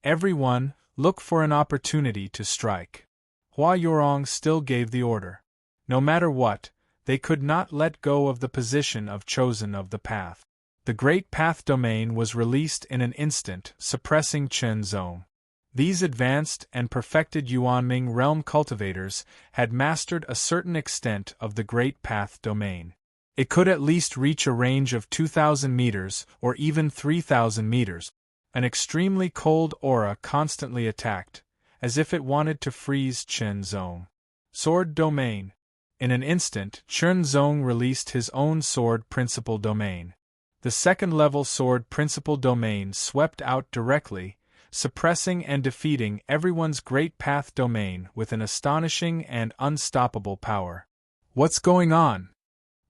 Everyone, look for an opportunity to strike. Hua Yorong still gave the order. No matter what, they could not let go of the position of chosen of the path. The Great Path Domain was released in an instant, suppressing Chen Zong. These advanced and perfected Yuanming realm cultivators had mastered a certain extent of the Great Path Domain. It could at least reach a range of 2,000 meters or even 3,000 meters. An extremely cold aura constantly attacked, as if it wanted to freeze Chen Zong. Sword Domain. In an instant, Chen Zong released his own sword principal domain. The second-level sword principal domain swept out directly, suppressing and defeating everyone's Great Path Domain with an astonishing and unstoppable power. What's going on?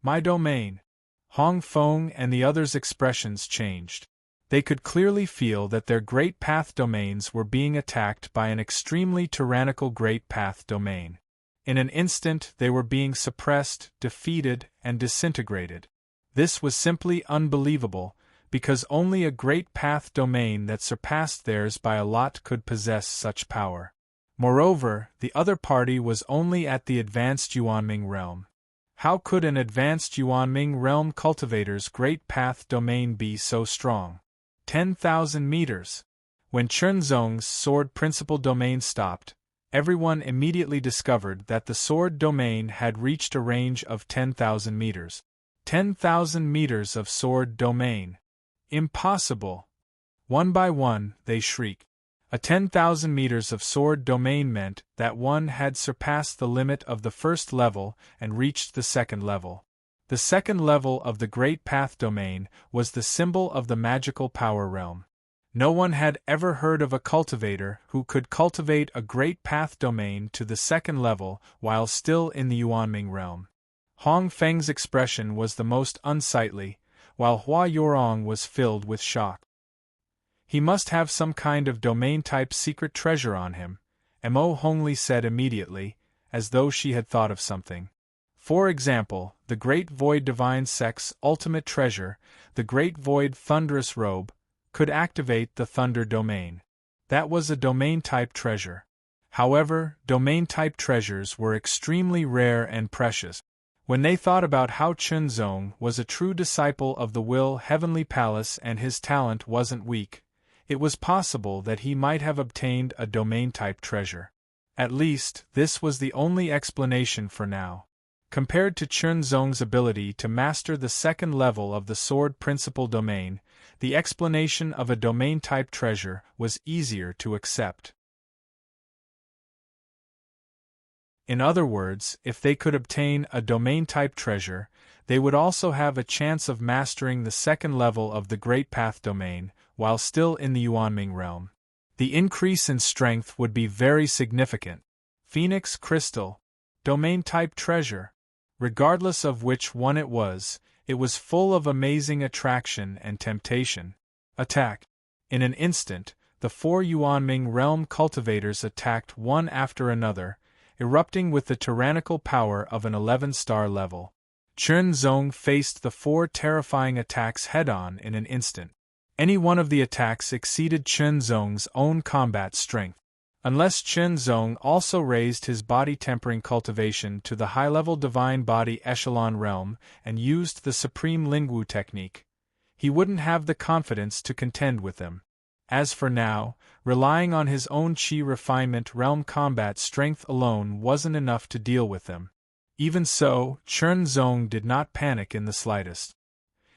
My domain. Hong Feng and the others' expressions changed. They could clearly feel that their Great Path Domains were being attacked by an extremely tyrannical Great Path Domain. In an instant they were being suppressed, defeated, and disintegrated. This was simply unbelievable, because only a Great Path Domain that surpassed theirs by a lot could possess such power. Moreover, the other party was only at the advanced Yuanming realm. How could an advanced Yuanming realm cultivator's Great Path Domain be so strong? 10,000 meters. When Chen Zong's sword principal domain stopped, everyone immediately discovered that the sword domain had reached a range of 10,000 meters. 10,000 meters of sword domain. Impossible, One by one, they shrieked. A 10,000 meters of sword domain meant that one had surpassed the limit of the first level and reached the second level. The second level of the Great Path domain was the symbol of the magical power realm. No one had ever heard of a cultivator who could cultivate a Great Path domain to the second level while still in the Yuanming realm. Hong Feng's expression was the most unsightly, while Hua Yorong was filled with shock. He must have some kind of domain-type secret treasure on him, Mo Hongli said immediately, as though she had thought of something. For example, the Great Void Divine Sect's ultimate treasure, the Great Void Thunderous Robe, could activate the Thunder domain. That was a domain-type treasure. However, domain-type treasures were extremely rare and precious. When they thought about how Chunzong was a true disciple of the Will Heavenly Palace and his talent wasn't weak, it was possible that he might have obtained a domain-type treasure. At least, this was the only explanation for now. Compared to Chunzong's ability to master the second level of the Sword Principal Domain, the explanation of a domain-type treasure was easier to accept. In other words, if they could obtain a domain-type treasure, they would also have a chance of mastering the second level of the Great Path domain, while still in the Yuanming realm. The increase in strength would be very significant. Phoenix Crystal, domain-type treasure. Regardless of which one it was full of amazing attraction and temptation. Attack. In an instant, the 4 Yuanming realm cultivators attacked one after another, erupting with the tyrannical power of an 11-star level. Chunzong faced the 4 terrifying attacks head-on in an instant. Any one of the attacks exceeded Chunzong's own combat strength. Unless Chunzong also raised his body-tempering cultivation to the high-level divine body echelon realm and used the supreme Lingwu technique, he wouldn't have the confidence to contend with them. As for now, relying on his own Qi refinement realm combat strength alone wasn't enough to deal with them. Even so, Chunzong did not panic in the slightest.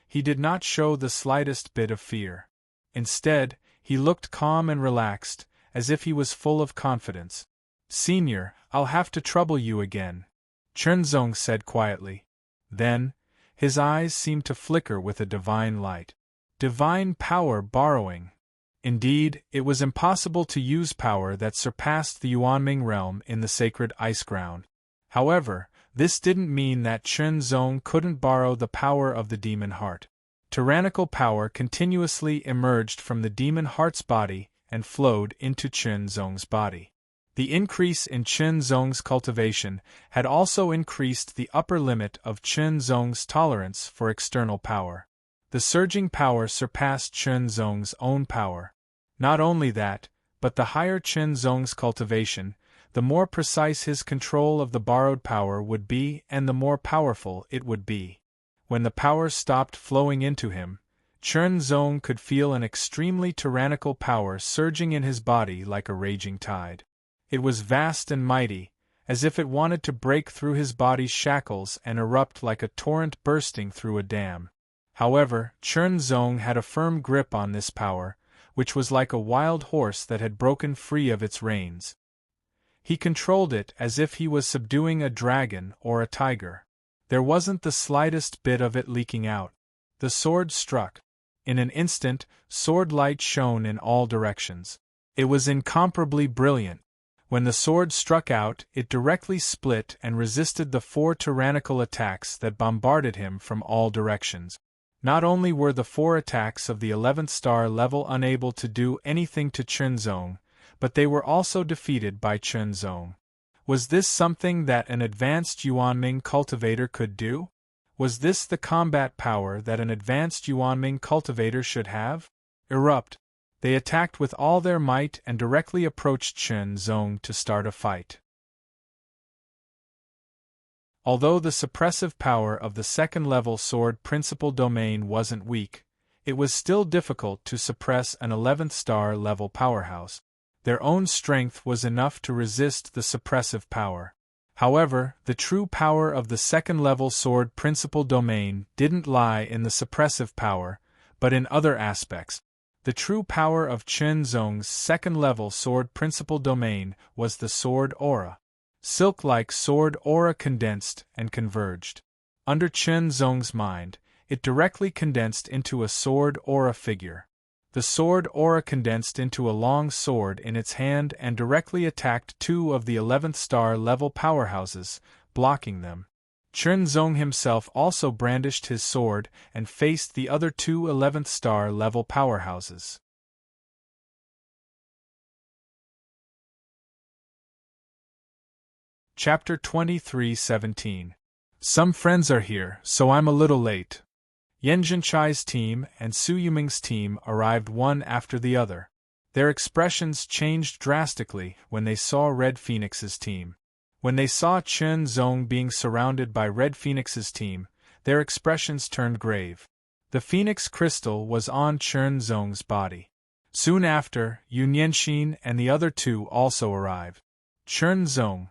He did not show the slightest bit of fear. Instead, he looked calm and relaxed, as if he was full of confidence. "Senior, I'll have to trouble you again," Chunzong said quietly. Then, his eyes seemed to flicker with a divine light. Divine power borrowing. Indeed, it was impossible to use power that surpassed the Yuanming realm in the sacred ice ground. However, this didn't mean that Chunzong couldn't borrow the power of the demon heart. Tyrannical power continuously emerged from the demon heart's body and flowed into Chunzong's body. The increase in Chunzong's cultivation had also increased the upper limit of Chunzong's tolerance for external power. The surging power surpassed Chunzong's own power. Not only that, but the higher Chunzong's cultivation, the more precise his control of the borrowed power would be and the more powerful it would be. When the power stopped flowing into him, Chunzong could feel an extremely tyrannical power surging in his body like a raging tide. It was vast and mighty, as if it wanted to break through his body's shackles and erupt like a torrent bursting through a dam. However, Chunzong had a firm grip on this power, which was like a wild horse that had broken free of its reins. He controlled it as if he was subduing a dragon or a tiger. There wasn't the slightest bit of it leaking out. The sword struck. In an instant, sword light shone in all directions. It was incomparably brilliant. When the sword struck out, it directly split and resisted the 4 tyrannical attacks that bombarded him from all directions. Not only were the 4 attacks of the 11th star level unable to do anything to Chunzong, but they were also defeated by Chunzong. Was this something that an advanced Yuanming cultivator could do? Was this the combat power that an advanced Yuanming cultivator should have? Erupt. They attacked with all their might and directly approached Chunzong to start a fight. Although the suppressive power of the second-level sword principal domain wasn't weak, it was still difficult to suppress an 11th star level powerhouse. Their own strength was enough to resist the suppressive power. However, the true power of the second-level sword principal domain didn't lie in the suppressive power, but in other aspects. The true power of Chen Zong's second-level sword principal domain was the sword aura. Silk-like sword aura condensed and converged. Under Chen Zong's mind, it directly condensed into a sword aura figure. The sword aura condensed into a long sword in its hand and directly attacked two of the 11th star level powerhouses, blocking them. Chen Zong himself also brandished his sword and faced the other two 11th star level powerhouses. Chapter 23:17. Some friends are here, so I'm a little late. Yan Zhenchai's team and Su Yuming's team arrived one after the other. Their expressions changed drastically when they saw Red Phoenix's team. When they saw Chen Zong being surrounded by Red Phoenix's team, their expressions turned grave. The Phoenix crystal was on Chen Zong's body. Soon after, Yun Yanxin and the other two also arrived. Chen Zong.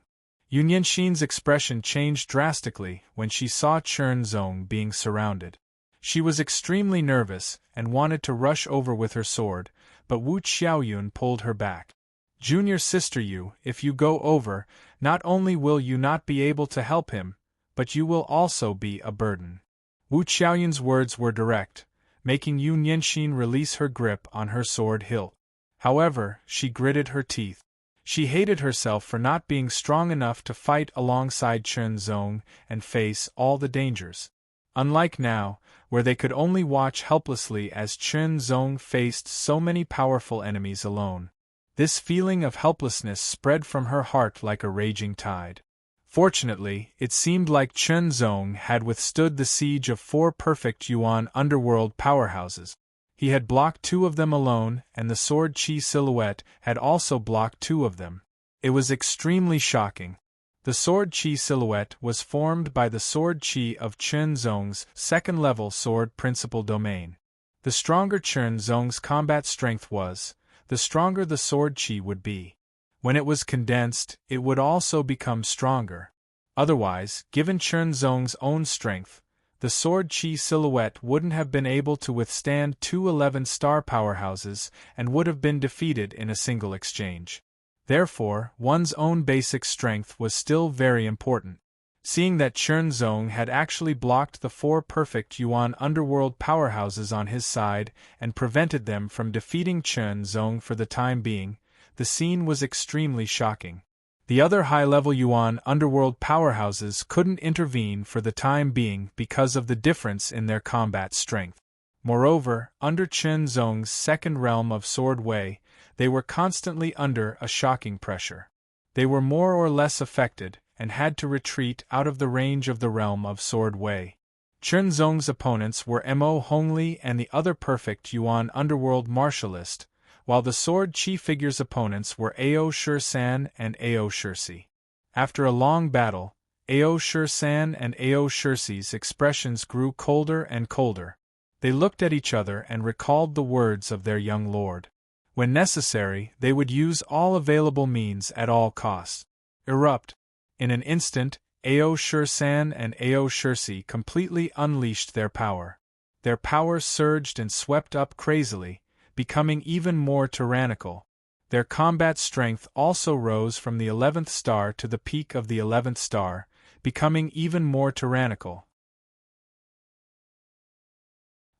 Yun Yanxin's expression changed drastically when she saw Chen Zong being surrounded. She was extremely nervous and wanted to rush over with her sword, but Wu Xiaoyun pulled her back. Junior sister Yu, if you go over, not only will you not be able to help him, but you will also be a burden. Wu Xiaoyun's words were direct, making Yun Yanxin release her grip on her sword hilt. However, she gritted her teeth. She hated herself for not being strong enough to fight alongside Chen Zong and face all the dangers. Unlike now, where they could only watch helplessly as Chen Zong faced so many powerful enemies alone. This feeling of helplessness spread from her heart like a raging tide. Fortunately, it seemed like Chen Zong had withstood the siege of 4 perfect Yuan underworld powerhouses. He had blocked 2 of them alone, and the sword chi silhouette had also blocked 2 of them. It was extremely shocking. The sword chi silhouette was formed by the sword chi of Chen Zong's second-level sword principal domain. The stronger Chen Zong's combat strength was, the stronger the sword chi would be. When it was condensed, it would also become stronger. Otherwise, given Chen Zong's own strength, the sword chi silhouette wouldn't have been able to withstand 2 11-star powerhouses and would have been defeated in a single exchange. Therefore, one's own basic strength was still very important. Seeing that Chen Zong had actually blocked the 4 perfect Yuan underworld powerhouses on his side and prevented them from defeating Chen Zong for the time being, the scene was extremely shocking. The other high-level Yuan underworld powerhouses couldn't intervene for the time being because of the difference in their combat strength. Moreover, under Chen Zong's second realm of Sword Wei, they were constantly under a shocking pressure. They were more or less affected, and had to retreat out of the range of the realm of Sword Wei. Chen Zong's opponents were Mo Hongli and the other perfect Yuan underworld martialist, while the sword chi figure's opponents were Ao Shisan and Ao Shirsi. After a long battle, Ao Shisan and Ao Shirsi's expressions grew colder and colder. They looked at each other and recalled the words of their young lord. When necessary, they would use all available means at all costs. Erupt. In an instant, Ao Shisan and Ao Shirsi completely unleashed their power. Their power surged and swept up crazily, becoming even more tyrannical. Their combat strength also rose from the 11th star to the peak of the 11th star, becoming even more tyrannical.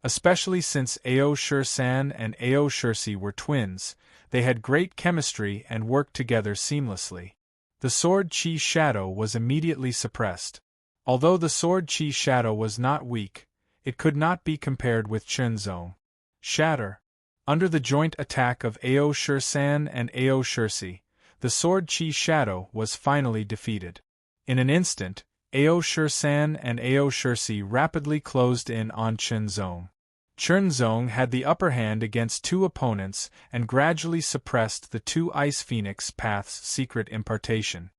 Especially since Ao Shisan and Ao Shirsi were twins, they had great chemistry and worked together seamlessly. The sword chi shadow was immediately suppressed. Although the sword chi shadow was not weak, it could not be compared with Chen Zong. Shatter. Under the joint attack of Ao Shisan and Ao Shirsi, the sword chi shadow was finally defeated. In an instant, Ao Shisan and Ao Shirsi rapidly closed in on Chen Zong. Chen Zong had the upper hand against 2 opponents and gradually suppressed the 2 Ice Phoenix Path's secret impartation.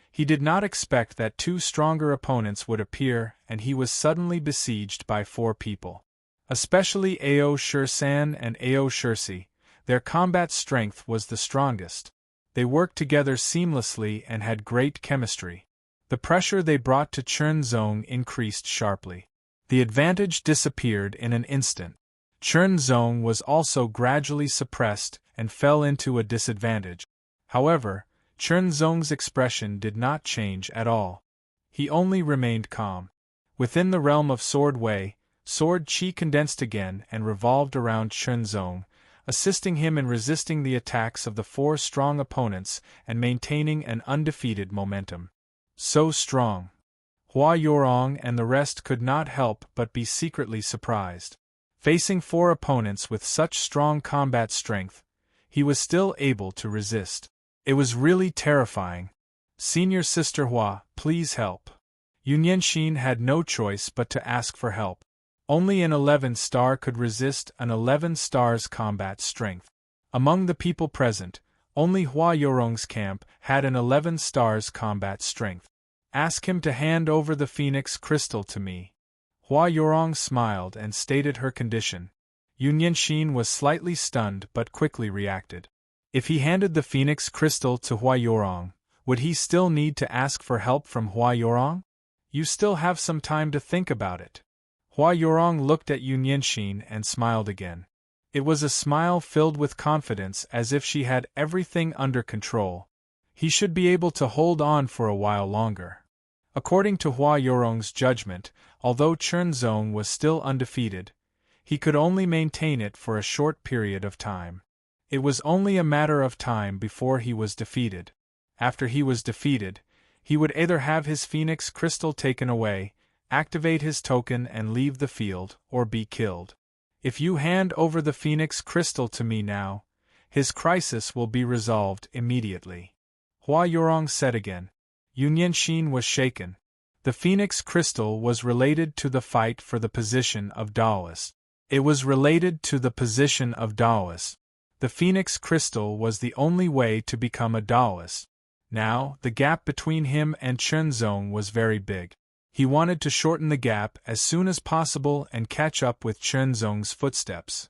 He did not expect that 2 stronger opponents would appear, and he was suddenly besieged by 4 people. Especially Ao Shisan and Ao Shirsi, their combat strength was the strongest. They worked together seamlessly and had great chemistry. The pressure they brought to Chen Zong increased sharply. The advantage disappeared in an instant. Chen Zong was also gradually suppressed and fell into a disadvantage. However, Chen Zong's expression did not change at all. He only remained calm. Within the realm of Sword Wei, Sword Qi condensed again and revolved around Chen Zong, assisting him in resisting the attacks of the four strong opponents and maintaining an undefeated momentum. So strong. Hua Yorong and the rest could not help but be secretly surprised. Facing four opponents with such strong combat strength, he was still able to resist. It was really terrifying. Senior Sister Hua, please help. Yunyanxin had no choice but to ask for help. Only an 11-star could resist an 11-star's combat strength. Among the people present, only Hua Yorong's camp had an 11-star's combat strength. Ask him to hand over the Phoenix Crystal to me. Hua Yorong smiled and stated her condition. Yunyanxin was slightly stunned but quickly reacted. If he handed the Phoenix Crystal to Hua Yorong, would he still need to ask for help from Hua Yorong? You still have some time to think about it. Hua Yorong looked at Yunyanxin and smiled again. It was a smile filled with confidence, as if she had everything under control. He should be able to hold on for a while longer. According to Hua Yorong's judgment, although Chen Zong was still undefeated, he could only maintain it for a short period of time. It was only a matter of time before he was defeated. After he was defeated, he would either have his Phoenix Crystal taken away, activate his token and leave the field, or be killed. If you hand over the Phoenix Crystal to me now, his crisis will be resolved immediately. Hua Yorong said again. Yunyanxin was shaken. The Phoenix Crystal was related to the fight for the position of Daoist. It was related to the position of Daoist. The Phoenix Crystal was the only way to become a Daoist. Now, the gap between him and Chen Zong was very big. He wanted to shorten the gap as soon as possible and catch up with Chen Zong's footsteps.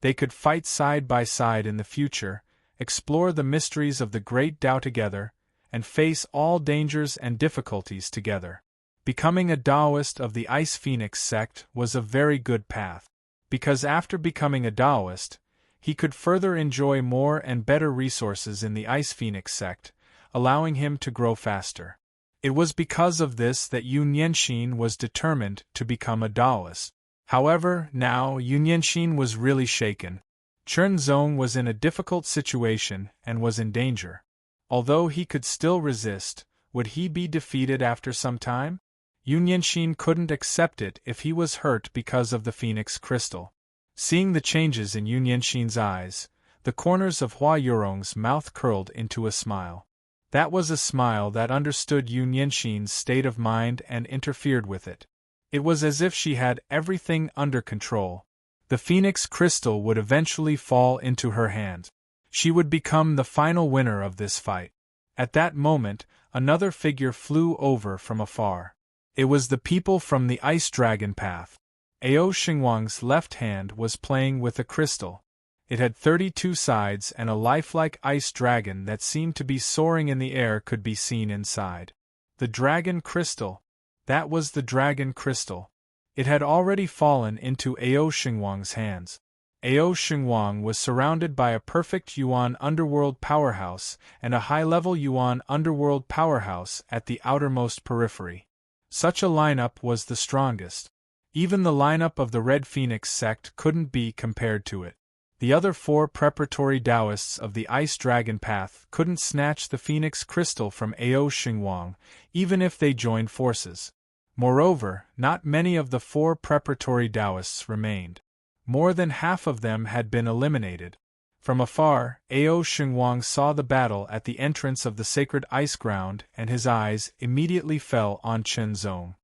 They could fight side by side in the future, explore the mysteries of the Great Tao together, and face all dangers and difficulties together. Becoming a Taoist of the Ice Phoenix sect was a very good path, because after becoming a Taoist, he could further enjoy more and better resources in the Ice Phoenix sect, allowing him to grow faster. It was because of this that Yunyanxin was determined to become a Taoist. However, now Yunyanxin was really shaken. Chen Zong was in a difficult situation and was in danger. Although he could still resist, would he be defeated after some time? Yunyanxin couldn't accept it if he was hurt because of the Phoenix Crystal. Seeing the changes in Yunyanxin's eyes, the corners of Hua Yorong's mouth curled into a smile. That was a smile that understood Yunyanxin's state of mind and interfered with it. It was as if she had everything under control. The Phoenix Crystal would eventually fall into her hand. She would become the final winner of this fight. At that moment, another figure flew over from afar. It was the people from the Ice Dragon Path. Ao Xingwang's left hand was playing with a crystal. It had 32 sides, and a lifelike ice dragon that seemed to be soaring in the air could be seen inside. The dragon crystal. That was the dragon crystal. It had already fallen into Ao Xingwang's hands. Ao Xingwang was surrounded by a perfect Yuan underworld powerhouse and a high-level Yuan underworld powerhouse at the outermost periphery. Such a lineup was the strongest. Even the lineup of the Red Phoenix sect couldn't be compared to it. The other four preparatory Taoists of the Ice Dragon Path couldn't snatch the Phoenix Crystal from Ao Xingwang, even if they joined forces. Moreover, not many of the four preparatory Taoists remained. More than half of them had been eliminated. From afar, Ao Xingwang saw the battle at the entrance of the sacred ice ground, and his eyes immediately fell on Chen Zong.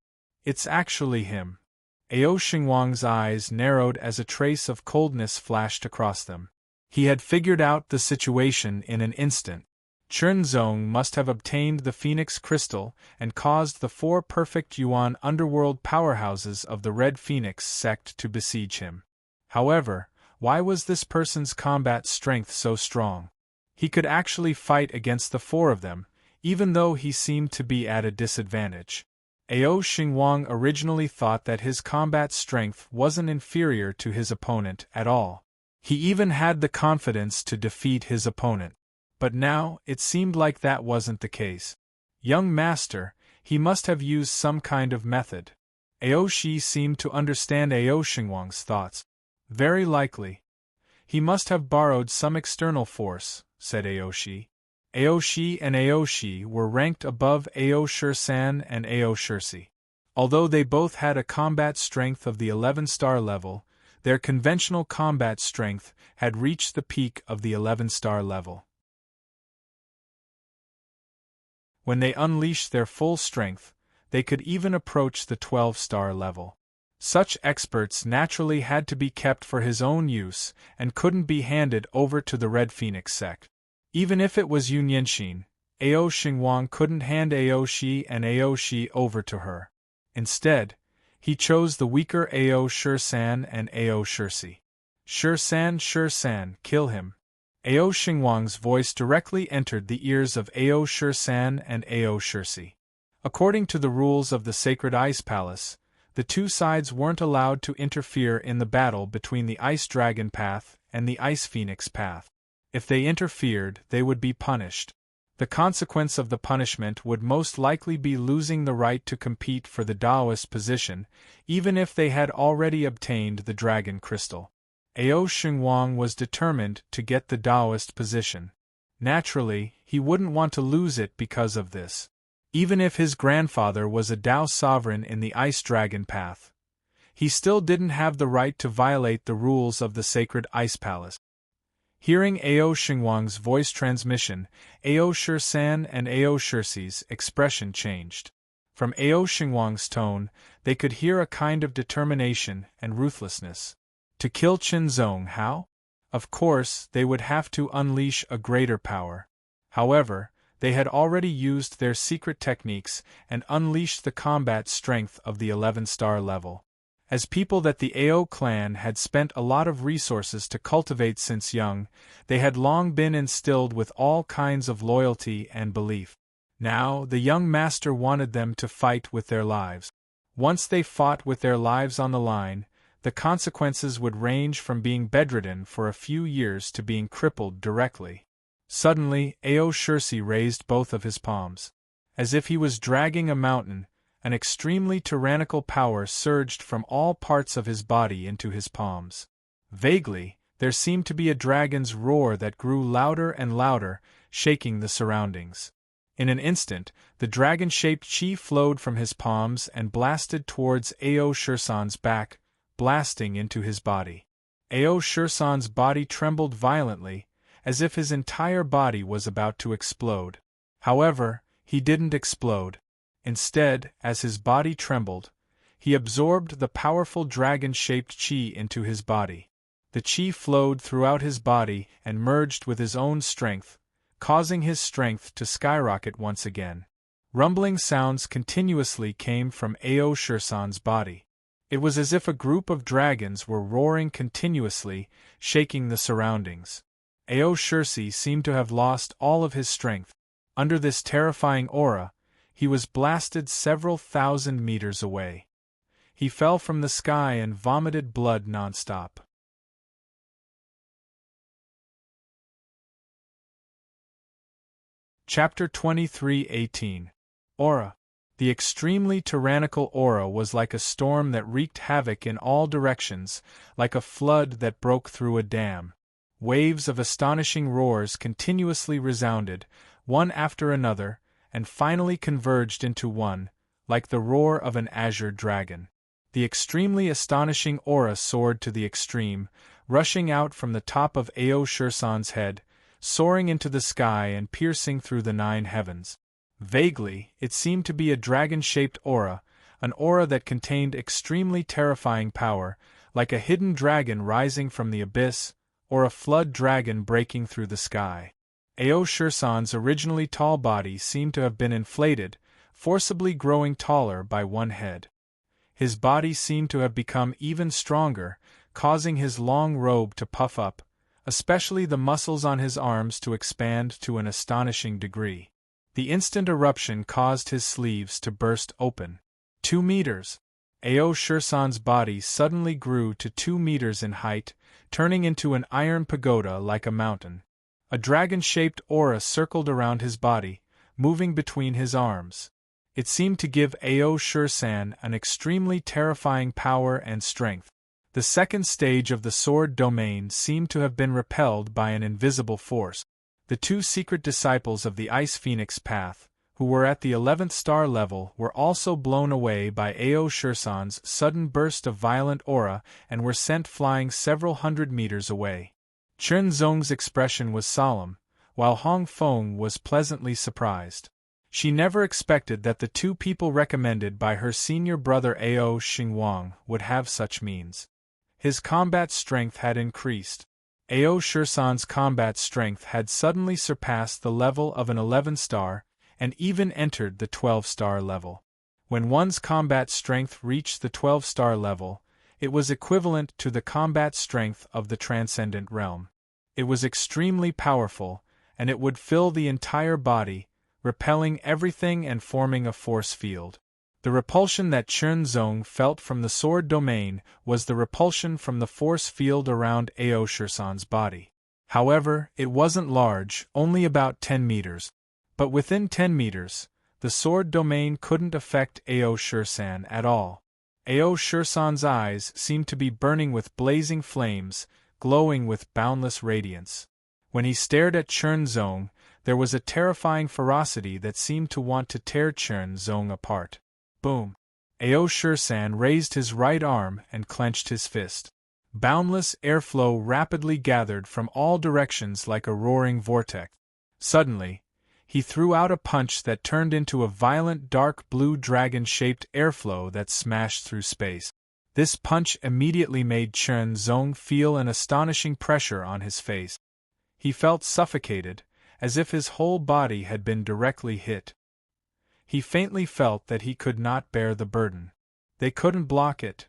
It's actually him. Ao Xingwang's eyes narrowed as a trace of coldness flashed across them. He had figured out the situation in an instant. Chen Zong must have obtained the Phoenix Crystal and caused the four perfect Yuan underworld powerhouses of the Red Phoenix sect to besiege him. However, why was this person's combat strength so strong? He could actually fight against the four of them, even though he seemed to be at a disadvantage. Ao Xingwang originally thought that his combat strength wasn't inferior to his opponent at all. He even had the confidence to defeat his opponent. But now, it seemed like that wasn't the case. Young master, he must have used some kind of method. Aoshi seemed to understand Ao Xingwang's thoughts. Very likely. He must have borrowed some external force, said Aoshi. Aoshi and Aoshi were ranked above Ao Shisan and Ao Shirsi. Although they both had a combat strength of the 11-star level, their conventional combat strength had reached the peak of the 11-star level. When they unleashed their full strength, they could even approach the 12-star level. Such experts naturally had to be kept for his own use and couldn't be handed over to the Red Phoenix sect. Even if it was Yun Yinxin, Ao Xingwang couldn't hand Aoshi and Aoshi over to her. Instead, he chose the weaker Ao Shisan and Ao Shirsi. Shisan, kill him. Ao Xingwang's voice directly entered the ears of Ao Shisan and Ao Shirsi. According to the rules of the Sacred Ice Palace, the two sides weren't allowed to interfere in the battle between the Ice Dragon path and the Ice Phoenix path. If they interfered, they would be punished. The consequence of the punishment would most likely be losing the right to compete for the Taoist position, even if they had already obtained the Dragon Crystal. Ao Xingwang was determined to get the Taoist position. Naturally, he wouldn't want to lose it because of this. Even if his grandfather was a Tao sovereign in the Ice Dragon path, he still didn't have the right to violate the rules of the Sacred Ice Palace. Hearing Ao Xingwang's voice transmission, Ao Shisan and Ao Shirsi's expression changed. From Ao Xingwang's tone, they could hear a kind of determination and ruthlessness. To kill Qinzong, how? Of course, they would have to unleash a greater power. However, they had already used their secret techniques and unleashed the combat strength of the 11-star level. As people that the Ao clan had spent a lot of resources to cultivate since young, they had long been instilled with all kinds of loyalty and belief. Now, the young master wanted them to fight with their lives. Once they fought with their lives on the line, the consequences would range from being bedridden for a few years to being crippled directly. Suddenly, Ao Shirsi raised both of his palms. As if he was dragging a mountain, an extremely tyrannical power surged from all parts of his body into his palms. Vaguely, there seemed to be a dragon's roar that grew louder and louder, shaking the surroundings. In an instant, the dragon-shaped chi flowed from his palms and blasted towards Ao Shirsan's back, blasting into his body. Ao Shirsan's body trembled violently, as if his entire body was about to explode. However, he didn't explode. Instead, as his body trembled, he absorbed the powerful dragon-shaped chi into his body. The chi flowed throughout his body and merged with his own strength, causing his strength to skyrocket once again. Rumbling sounds continuously came from Ao Shirsan's body. It was as if a group of dragons were roaring continuously, shaking the surroundings. Ao Shirsi seemed to have lost all of his strength. Under this terrifying aura, he was blasted several thousand meters away. He fell from the sky and vomited blood nonstop. Chapter 23:18 Aura. The extremely tyrannical aura was like a storm that wreaked havoc in all directions, like a flood that broke through a dam. Waves of astonishing roars continuously resounded, one after another, and finally converged into one, like the roar of an azure dragon. The extremely astonishing aura soared to the extreme, rushing out from the top of Ao Shirsan's head, soaring into the sky and piercing through the 9 heavens. Vaguely, it seemed to be a dragon-shaped aura, an aura that contained extremely terrifying power, like a hidden dragon rising from the abyss, or a flood dragon breaking through the sky. Ao Shirsan's originally tall body seemed to have been inflated, forcibly growing taller by one head. His body seemed to have become even stronger, causing his long robe to puff up, especially the muscles on his arms to expand to an astonishing degree. The instant eruption caused his sleeves to burst open. 2 meters! Ao Shursan's body suddenly grew to 2 meters in height, turning into an iron pagoda like a mountain. A dragon-shaped aura circled around his body, moving between his arms. It seemed to give Ao Shursan an extremely terrifying power and strength. The second stage of the sword domain seemed to have been repelled by an invisible force. The 2 secret disciples of the Ice Phoenix path, who were at the 11th star level, were also blown away by Ao Shursan's sudden burst of violent aura and were sent flying several hundred meters away. Chen Zong's expression was solemn, while Hong Feng was pleasantly surprised. She never expected that the 2 people recommended by her senior brother Ao Xingwang would have such means. His combat strength had increased. Ao Shursan's combat strength had suddenly surpassed the level of an 11-star, and even entered the 12-star level. When one's combat strength reached the 12-star level, it was equivalent to the combat strength of the transcendent realm. It was extremely powerful, and it would fill the entire body, repelling everything and forming a force field. The repulsion that Chen Zong felt from the sword domain was the repulsion from the force field around Ao Shursan's body. However, it wasn't large, only about 10 meters. But within 10 meters, the sword domain couldn't affect Ao Shursan at all. Ao Shursan's eyes seemed to be burning with blazing flames, glowing with boundless radiance. When he stared at Chen Zong, there was a terrifying ferocity that seemed to want to tear Chen Zong apart. Boom! Ao Shursan raised his right arm and clenched his fist. Boundless airflow rapidly gathered from all directions like a roaring vortex. Suddenly, he threw out a punch that turned into a violent dark blue dragon-shaped airflow that smashed through space. This punch immediately made Chen Zong feel an astonishing pressure on his face. He felt suffocated, as if his whole body had been directly hit. He faintly felt that he could not bear the burden. They couldn't block it.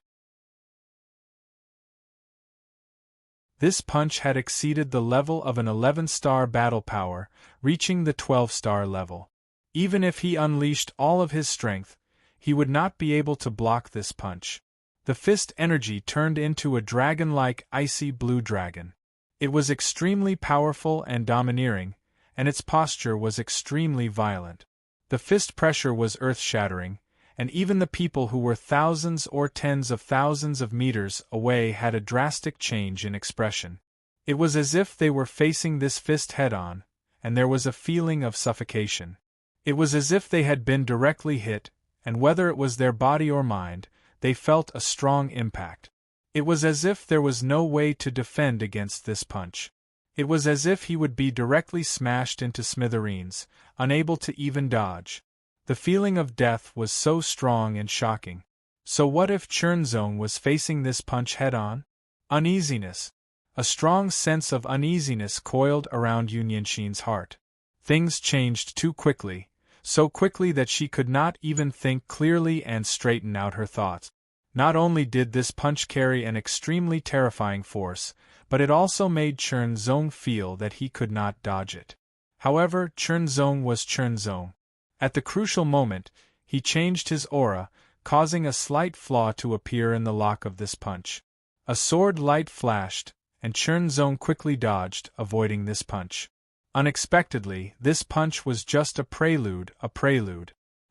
This punch had exceeded the level of an 11-star battle power, reaching the 12-star level. Even if he unleashed all of his strength, he would not be able to block this punch. The fist energy turned into a dragon-like icy blue dragon. It was extremely powerful and domineering, and its posture was extremely violent. The fist pressure was earth-shattering, and even the people who were thousands or tens of thousands of meters away had a drastic change in expression. It was as if they were facing this fist head-on, and there was a feeling of suffocation. It was as if they had been directly hit, and whether it was their body or mind, they felt a strong impact. It was as if there was no way to defend against this punch. It was as if he would be directly smashed into smithereens, unable to even dodge. The feeling of death was so strong and shocking. So what if Chen Zong was facing this punch head-on? Uneasiness. A strong sense of uneasiness coiled around Yunyanxin's heart. Things changed too quickly, so quickly that she could not even think clearly and straighten out her thoughts. Not only did this punch carry an extremely terrifying force, but it also made Chen Zong feel that he could not dodge it. However, Chen Zong was Chen Zong. At the crucial moment, he changed his aura, causing a slight flaw to appear in the lock of this punch. A sword light flashed, and Chen Zong quickly dodged, avoiding this punch. Unexpectedly, this punch was just a prelude.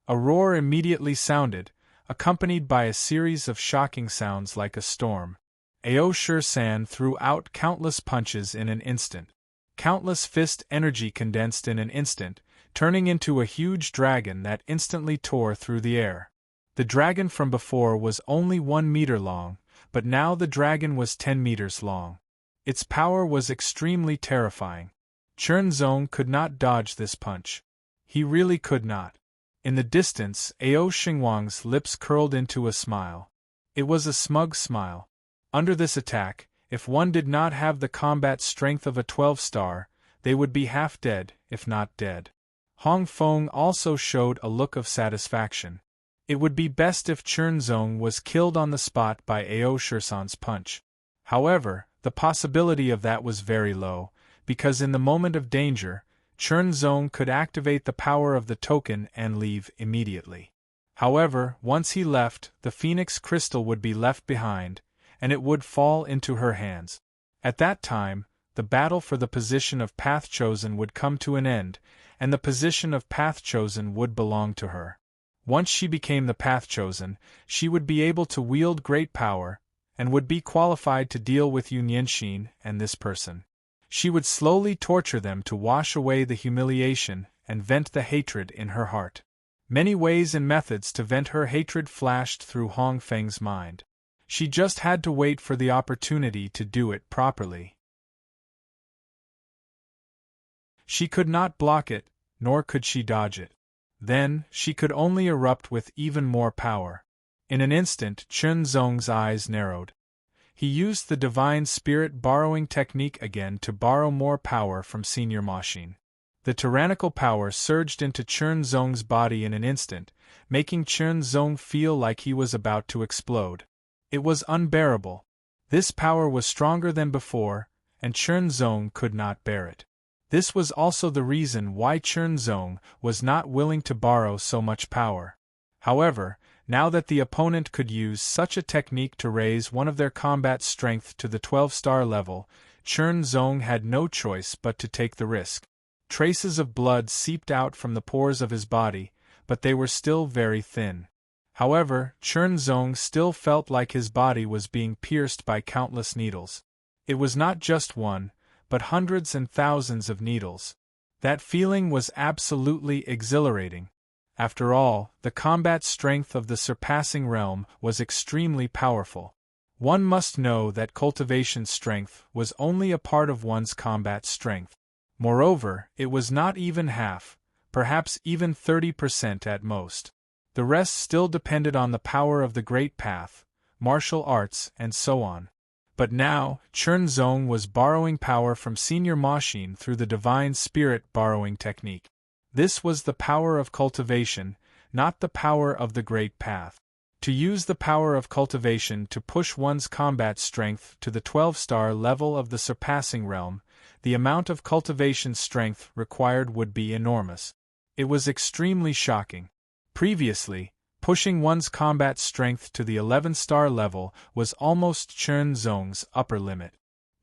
A roar immediately sounded, accompanied by a series of shocking sounds like a storm. Ao Shursan threw out countless punches in an instant. Countless fist energy condensed in an instant, turning into a huge dragon that instantly tore through the air. The dragon from before was only 1 meter long, but now the dragon was 10 meters long. Its power was extremely terrifying. Chen Zong could not dodge this punch. He really could not. In the distance, Ao Xingwang's lips curled into a smile. It was a smug smile. Under this attack, if one did not have the combat strength of a 12-star, they would be half dead, if not dead. Hong Feng also showed a look of satisfaction. It would be best if Chen Zong was killed on the spot by Ao Shursan's punch. However, the possibility of that was very low, because in the moment of danger, Chen Zong could activate the power of the token and leave immediately. However, once he left, the phoenix crystal would be left behind, and it would fall into her hands. At that time, the battle for the position of Path Chosen would come to an end, and the position of Path Chosen would belong to her. Once she became the Path Chosen, she would be able to wield great power, and would be qualified to deal with Yun Yenshin and this person. She would slowly torture them to wash away the humiliation and vent the hatred in her heart. Many ways and methods to vent her hatred flashed through Hong Feng's mind. She just had to wait for the opportunity to do it properly. She could not block it, nor could she dodge it. Then, she could only erupt with even more power. In an instant, Chun Zong's eyes narrowed. He used the divine spirit borrowing technique again to borrow more power from Senior Machine. The tyrannical power surged into Chun Zong's body in an instant, making Chun Zong feel like he was about to explode. It was unbearable. This power was stronger than before, and Chun Zong could not bear it. This was also the reason why Chun Zong was not willing to borrow so much power. However, now that the opponent could use such a technique to raise one of their combat strength to the 12-star level, Chun Zong had no choice but to take the risk. Traces of blood seeped out from the pores of his body, but they were still very thin. However, Chun Zong still felt like his body was being pierced by countless needles. It was not just one, but hundreds and thousands of needles. That feeling was absolutely exhilarating. After all, the combat strength of the surpassing realm was extremely powerful. One must know that cultivation strength was only a part of one's combat strength. Moreover, it was not even half, perhaps even 30% at most. The rest still depended on the power of the Great Path, martial arts, and so on. But now, Chun Zong was borrowing power from Senior Machine through the divine spirit borrowing technique. This was the power of cultivation, not the power of the Great Path. To use the power of cultivation to push one's combat strength to the 12-star level of the surpassing realm, the amount of cultivation strength required would be enormous. It was extremely shocking. Previously, pushing one's combat strength to the 11-star level was almost Chun Zong's upper limit.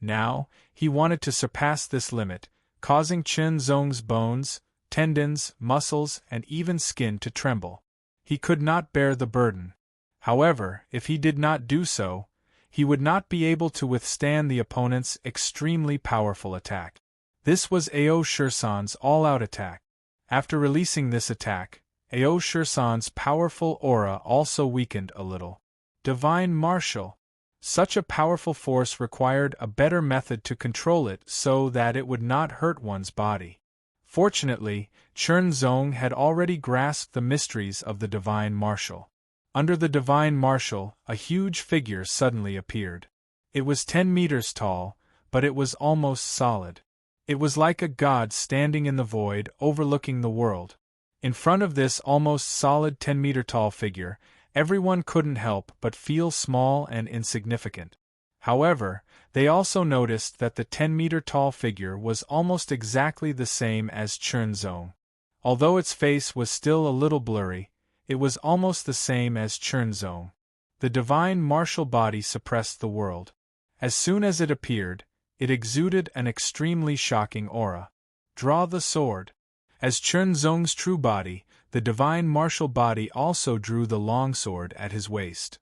Now, he wanted to surpass this limit, causing Chun Zong's bones, tendons, muscles, and even skin to tremble. He could not bear the burden. However, if he did not do so, he would not be able to withstand the opponent's extremely powerful attack. This was Ao Shursan's all-out attack. After releasing this attack, Ao Shursan's powerful aura also weakened a little. Divine Martial. Such a powerful force required a better method to control it so that it would not hurt one's body. Fortunately, Chun Zong had already grasped the mysteries of the Divine Martial. Under the Divine Martial, a huge figure suddenly appeared. It was 10 meters tall, but it was almost solid. It was like a god standing in the void overlooking the world. In front of this almost solid 10-meter-tall figure, everyone couldn't help but feel small and insignificant. However, they also noticed that the 10-meter-tall figure was almost exactly the same as Chun Zong. Although its face was still a little blurry, it was almost the same as Chun Zong. The divine martial body suppressed the world. As soon as it appeared, it exuded an extremely shocking aura. Draw the sword. As Chun Zong's true body, the divine martial body also drew the longsword at his waist.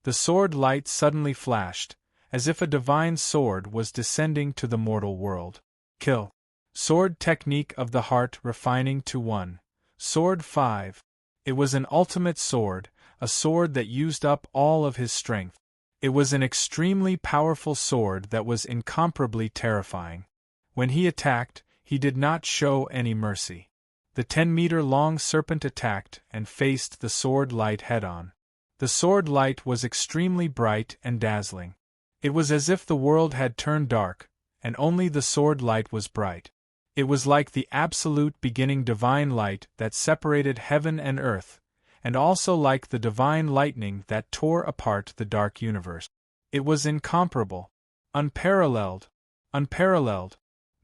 The sword light suddenly flashed, as if a divine sword was descending to the mortal world. Kill. Sword technique of the heart refining to 1. Sword 5. It was an ultimate sword, a sword that used up all of his strength. It was an extremely powerful sword that was incomparably terrifying. When he attacked, he did not show any mercy. The 10-meter-long serpent attacked and faced the sword light head-on. The sword light was extremely bright and dazzling. It was as if the world had turned dark, and only the sword light was bright. It was like the absolute beginning divine light that separated heaven and earth, and also like the divine lightning that tore apart the dark universe. It was incomparable, unparalleled,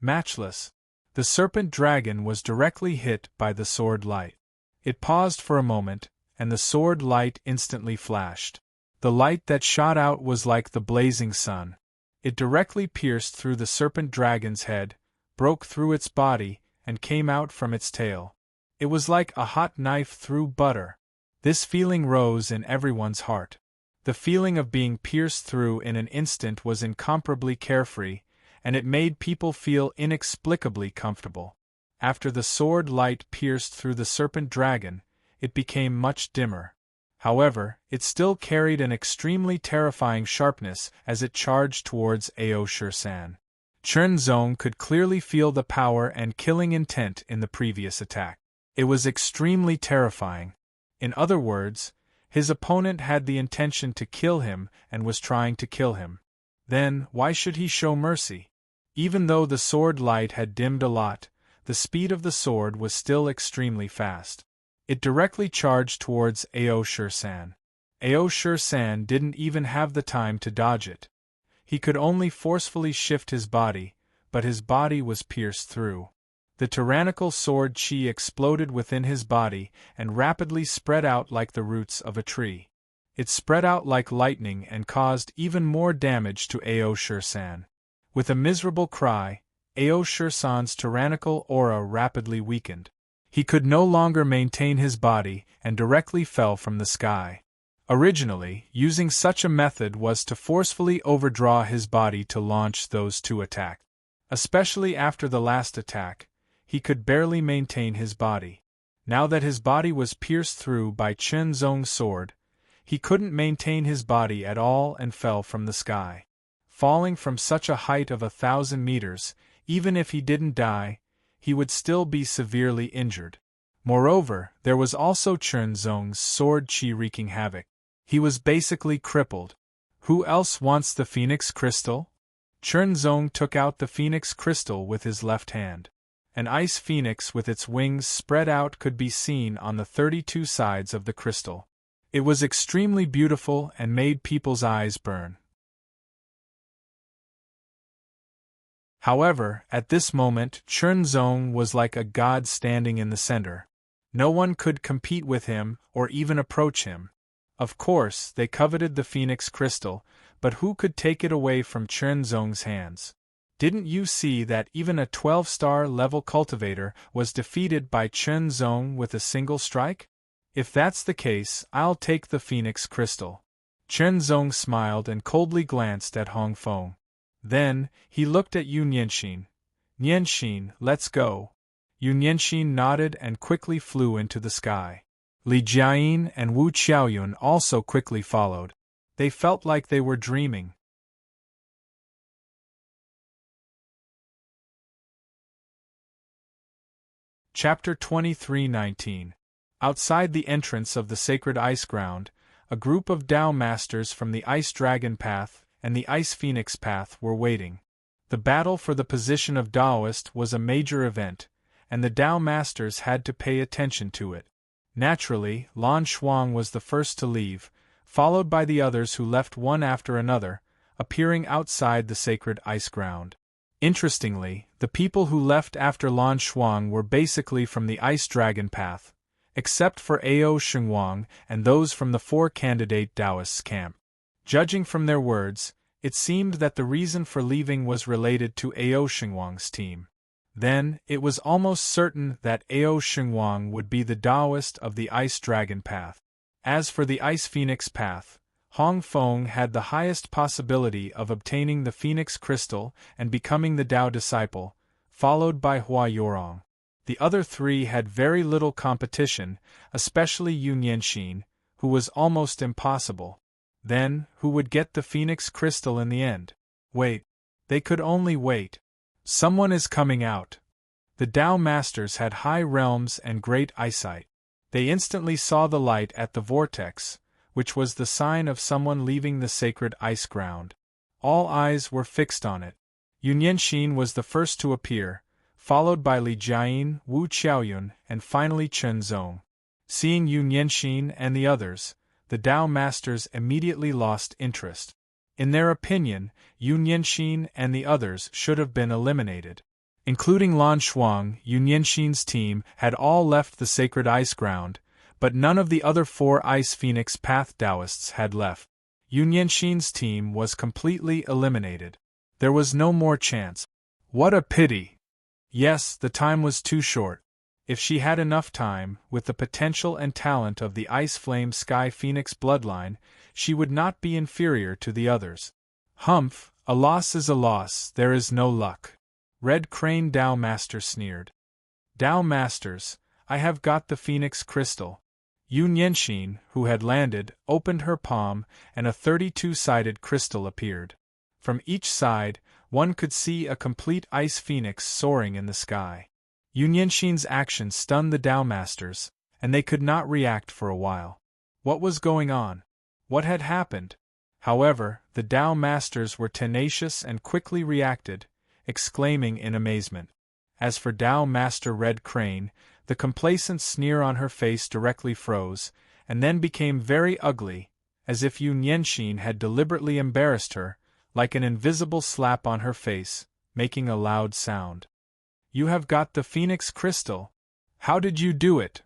matchless. The serpent dragon was directly hit by the sword light. It paused for a moment, and the sword light instantly flashed. The light that shot out was like the blazing sun. It directly pierced through the serpent dragon's head, broke through its body, and came out from its tail. It was like a hot knife through butter. This feeling rose in everyone's heart. The feeling of being pierced through in an instant was incomparably carefree, and it made people feel inexplicably comfortable. After the sword light pierced through the serpent dragon, it became much dimmer. However, it still carried an extremely terrifying sharpness as it charged towards Ao Shur-san. Chun-Zong could clearly feel the power and killing intent in the previous attack. It was extremely terrifying. In other words, his opponent had the intention to kill him and was trying to kill him. Then, why should he show mercy? Even though the sword light had dimmed a lot, the speed of the sword was still extremely fast. It directly charged towards Ao Shur-san. Ao Shur-san didn't even have the time to dodge it. He could only forcefully shift his body, but his body was pierced through. The tyrannical sword chi exploded within his body and rapidly spread out like the roots of a tree. It spread out like lightning and caused even more damage to Ao Shur-san. With a miserable cry, Ao Shur-san's tyrannical aura rapidly weakened. He could no longer maintain his body and directly fell from the sky. Originally, using such a method was to forcefully overdraw his body to launch those two attacks. Especially after the last attack, he could barely maintain his body. Now that his body was pierced through by Chun-Zong's sword, he couldn't maintain his body at all and fell from the sky. Falling from such a height of 1,000 meters, even if he didn't die, he would still be severely injured. Moreover, there was also Chun-Zong's sword chi wreaking havoc. He was basically crippled. Who else wants the Phoenix Crystal? Chun-Zong took out the Phoenix Crystal with his left hand. An ice phoenix with its wings spread out could be seen on the 32 sides of the crystal. It was extremely beautiful and made people's eyes burn. However, at this moment, Chun-Zong was like a god standing in the center. No one could compete with him or even approach him. Of course, they coveted the Phoenix Crystal, but who could take it away from Chun-Zong's hands? Didn't you see that even a 12-star level cultivator was defeated by Chun-Zong with a single strike? If that's the case, I'll take the Phoenix Crystal. Chun-Zong smiled and coldly glanced at Hong Feng. Then, he looked at Yu Nianxin. Nianxin, let's go. Yu Nianxin nodded and quickly flew into the sky. Li Jiayin and Wu Qiaoyun also quickly followed. They felt like they were dreaming. Chapter 23:19. Outside the entrance of the sacred ice ground, a group of Tao masters from the Ice Dragon Path and the Ice Phoenix Path were waiting. The battle for the position of Taoist was a major event, and the Tao masters had to pay attention to it. Naturally, Lan Shuang was the first to leave, followed by the others who left one after another, appearing outside the sacred ice ground. Interestingly, the people who left after Lan Shuang were basically from the Ice Dragon Path, except for Ao Shengwang and those from the four candidate Taoists' camp. Judging from their words, it seemed that the reason for leaving was related to Ao Shengwang's team. Then, it was almost certain that Ao Shengwang would be the Taoist of the Ice Dragon Path. As for the Ice Phoenix Path, Hong Feng had the highest possibility of obtaining the Phoenix Crystal and becoming the Tao disciple, followed by Hua Yorong. The other three had very little competition, especially Yu Nianxin, who was almost impossible. Then, who would get the Phoenix Crystal in the end? Wait. They could only wait. Someone is coming out. The Tao Masters had high realms and great eyesight. They instantly saw the light at the vortex, which was the sign of someone leaving the sacred ice ground. All eyes were fixed on it. Yu Nianxin was the first to appear, followed by Li Jiayin, Wu Qiaoyun, and finally Chun-Zong. Seeing Yu Nianxin and the others, the Tao Masters immediately lost interest. In their opinion, Yu Nianxin and the others should have been eliminated. Including Lan Shuang, Yun Yanxin's team had all left the sacred ice ground, but none of the other 4 Ice Phoenix Path Taoists had left. Yun Yanxin's team was completely eliminated. There was no more chance. What a pity! Yes, the time was too short. If she had enough time, with the potential and talent of the Ice Flame Sky Phoenix bloodline, she would not be inferior to the others. Humph, a loss is a loss, there is no luck. Red Crane Tao Master sneered. Tao Masters, I have got the Phoenix Crystal. Yun Yanxin, who had landed, opened her palm, and a 32-sided crystal appeared. From each side, one could see a complete ice phoenix soaring in the sky. Yun Yanxin's action stunned the Tao Masters, and they could not react for a while. What was going on? What had happened? However, the Tao Masters were tenacious and quickly reacted, exclaiming in amazement. As for Tao Master Red Crane, the complacent sneer on her face directly froze, and then became very ugly, as if Yun Yanxin had deliberately embarrassed her, like an invisible slap on her face, making a loud sound. You have got the Phoenix Crystal. How did you do it?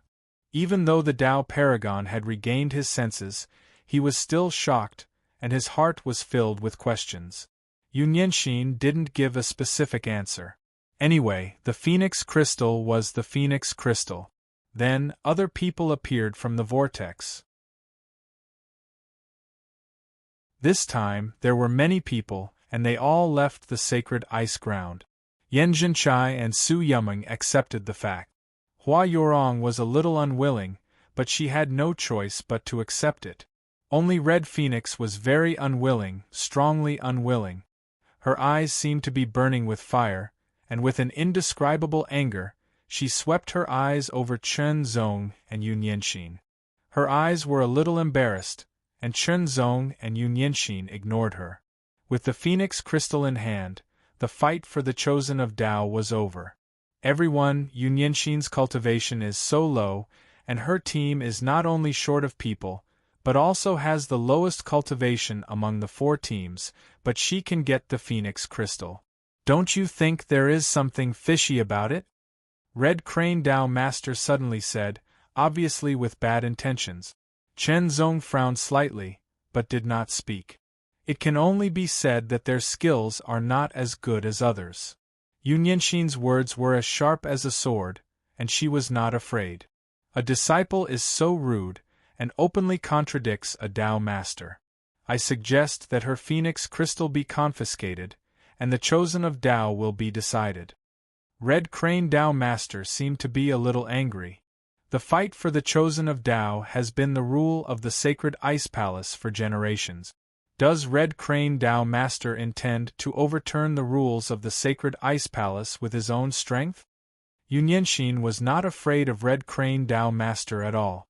Even though the Tao Paragon had regained his senses, he was still shocked, and his heart was filled with questions. Yun Yanxin didn't give a specific answer. Anyway, the Phoenix Crystal was the Phoenix Crystal. Then, other people appeared from the vortex. This time, there were many people, and they all left the sacred ice ground. Yan Zhenchai and Su Yumeng accepted the fact. Hua Yorong was a little unwilling, but she had no choice but to accept it. Only Red Phoenix was very unwilling, strongly unwilling. Her eyes seemed to be burning with fire, and with an indescribable anger, she swept her eyes over Chen Zong and Yun Yanxin. Her eyes were a little embarrassed, and Chen Zong and Yun Yanxin ignored her. With the Phoenix Crystal in hand, the fight for the Chosen of Tao was over. Everyone, Yun Yanxin's cultivation is so low, and her team is not only short of people, but also has the lowest cultivation among the 4 teams, but she can get the Phoenix Crystal. Don't you think there is something fishy about it? Red Crane Tao Master suddenly said, obviously with bad intentions. Chen Zong frowned slightly, but did not speak. It can only be said that their skills are not as good as others. Yun Yanxin's words were as sharp as a sword, and she was not afraid. A disciple is so rude, and openly contradicts a Tao Master. I suggest that her Phoenix Crystal be confiscated, and the Chosen of Tao will be decided. Red Crane Tao Master seemed to be a little angry. The fight for the Chosen of Tao has been the rule of the Sacred Ice Palace for generations. Does Red Crane Tao Master intend to overturn the rules of the Sacred Ice Palace with his own strength? Yun Yanxin was not afraid of Red Crane Tao Master at all.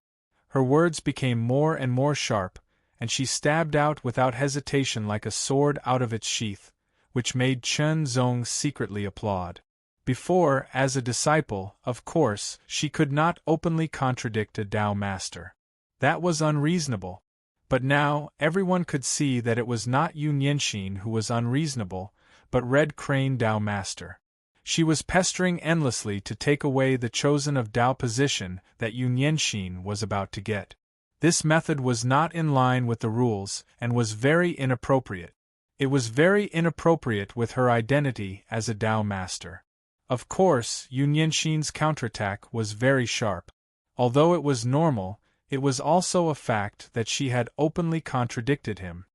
Her words became more and more sharp, and she stabbed out without hesitation like a sword out of its sheath, which made Chen Zong secretly applaud. Before, as a disciple, of course, she could not openly contradict a Tao Master. That was unreasonable. But now, everyone could see that it was not Yun Yanxin who was unreasonable, but Red Crane Tao Master. She was pestering endlessly to take away the Chosen of Tao position that Yun Yanxin was about to get. This method was not in line with the rules, and was very inappropriate. It was very inappropriate with her identity as a Tao Master. Of course, Yun Yanxin's counterattack was very sharp. Although it was normal, it was also a fact that she had openly contradicted him.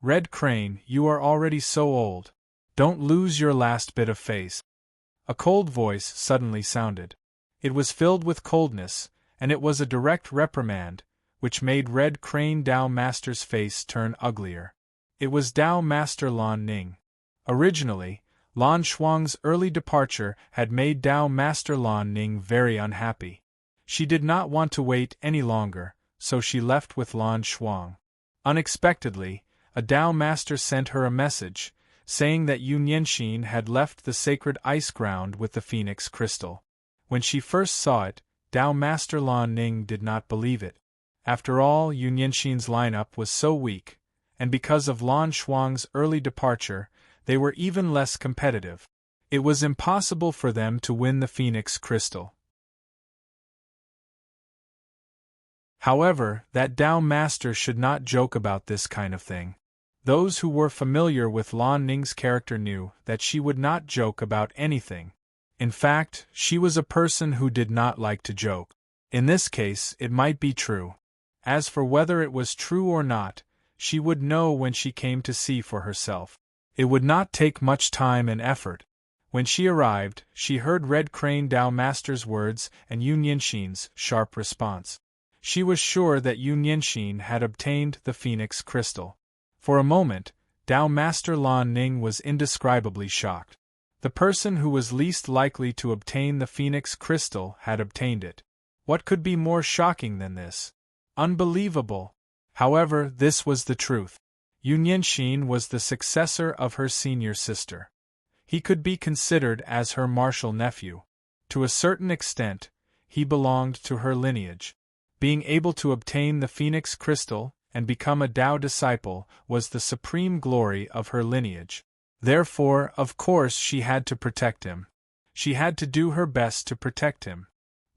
Red Crane, you are already so old. Don't lose your last bit of face. A cold voice suddenly sounded. It was filled with coldness, and it was a direct reprimand, which made Red Crane Tao Master's face turn uglier. It was Tao Master Lan Ning. Originally, Lan Shuang's early departure had made Tao Master Lan Ning very unhappy. She did not want to wait any longer, so she left with Lan Shuang. Unexpectedly, a Tao Master sent her a message, saying that Yun Yanxin had left the sacred ice ground with the Phoenix Crystal. When she first saw it, Tao Master Lan Ning did not believe it. After all, Yun Yanxin's lineup was so weak, and because of Lan Shuang's early departure, they were even less competitive. It was impossible for them to win the Phoenix Crystal. However, that Tao Master should not joke about this kind of thing. Those who were familiar with Lan Ning's character knew that she would not joke about anything. In fact, she was a person who did not like to joke. In this case, it might be true. As for whether it was true or not, she would know when she came to see for herself. It would not take much time and effort. When she arrived, she heard Red Crane Tao Master's words and Yu Nianxin's sharp response. She was sure that Yu Nianxin had obtained the Phoenix Crystal. For a moment, Tao Master Lan Ning was indescribably shocked. The person who was least likely to obtain the Phoenix Crystal had obtained it. What could be more shocking than this? Unbelievable! However, this was the truth. Yu Nianxin was the successor of her senior sister. He could be considered as her martial nephew. To a certain extent, he belonged to her lineage. Being able to obtain the Phoenix Crystal and become a Tao disciple was the supreme glory of her lineage. Therefore, of course, she had to protect him. She had to do her best to protect him.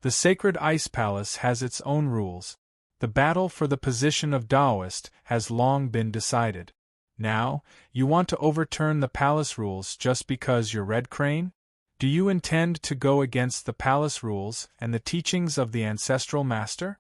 The Sacred Ice Palace has its own rules. The battle for the position of Taoist has long been decided. Now, you want to overturn the palace rules just because you're Red Crane? Do you intend to go against the palace rules and the teachings of the ancestral master?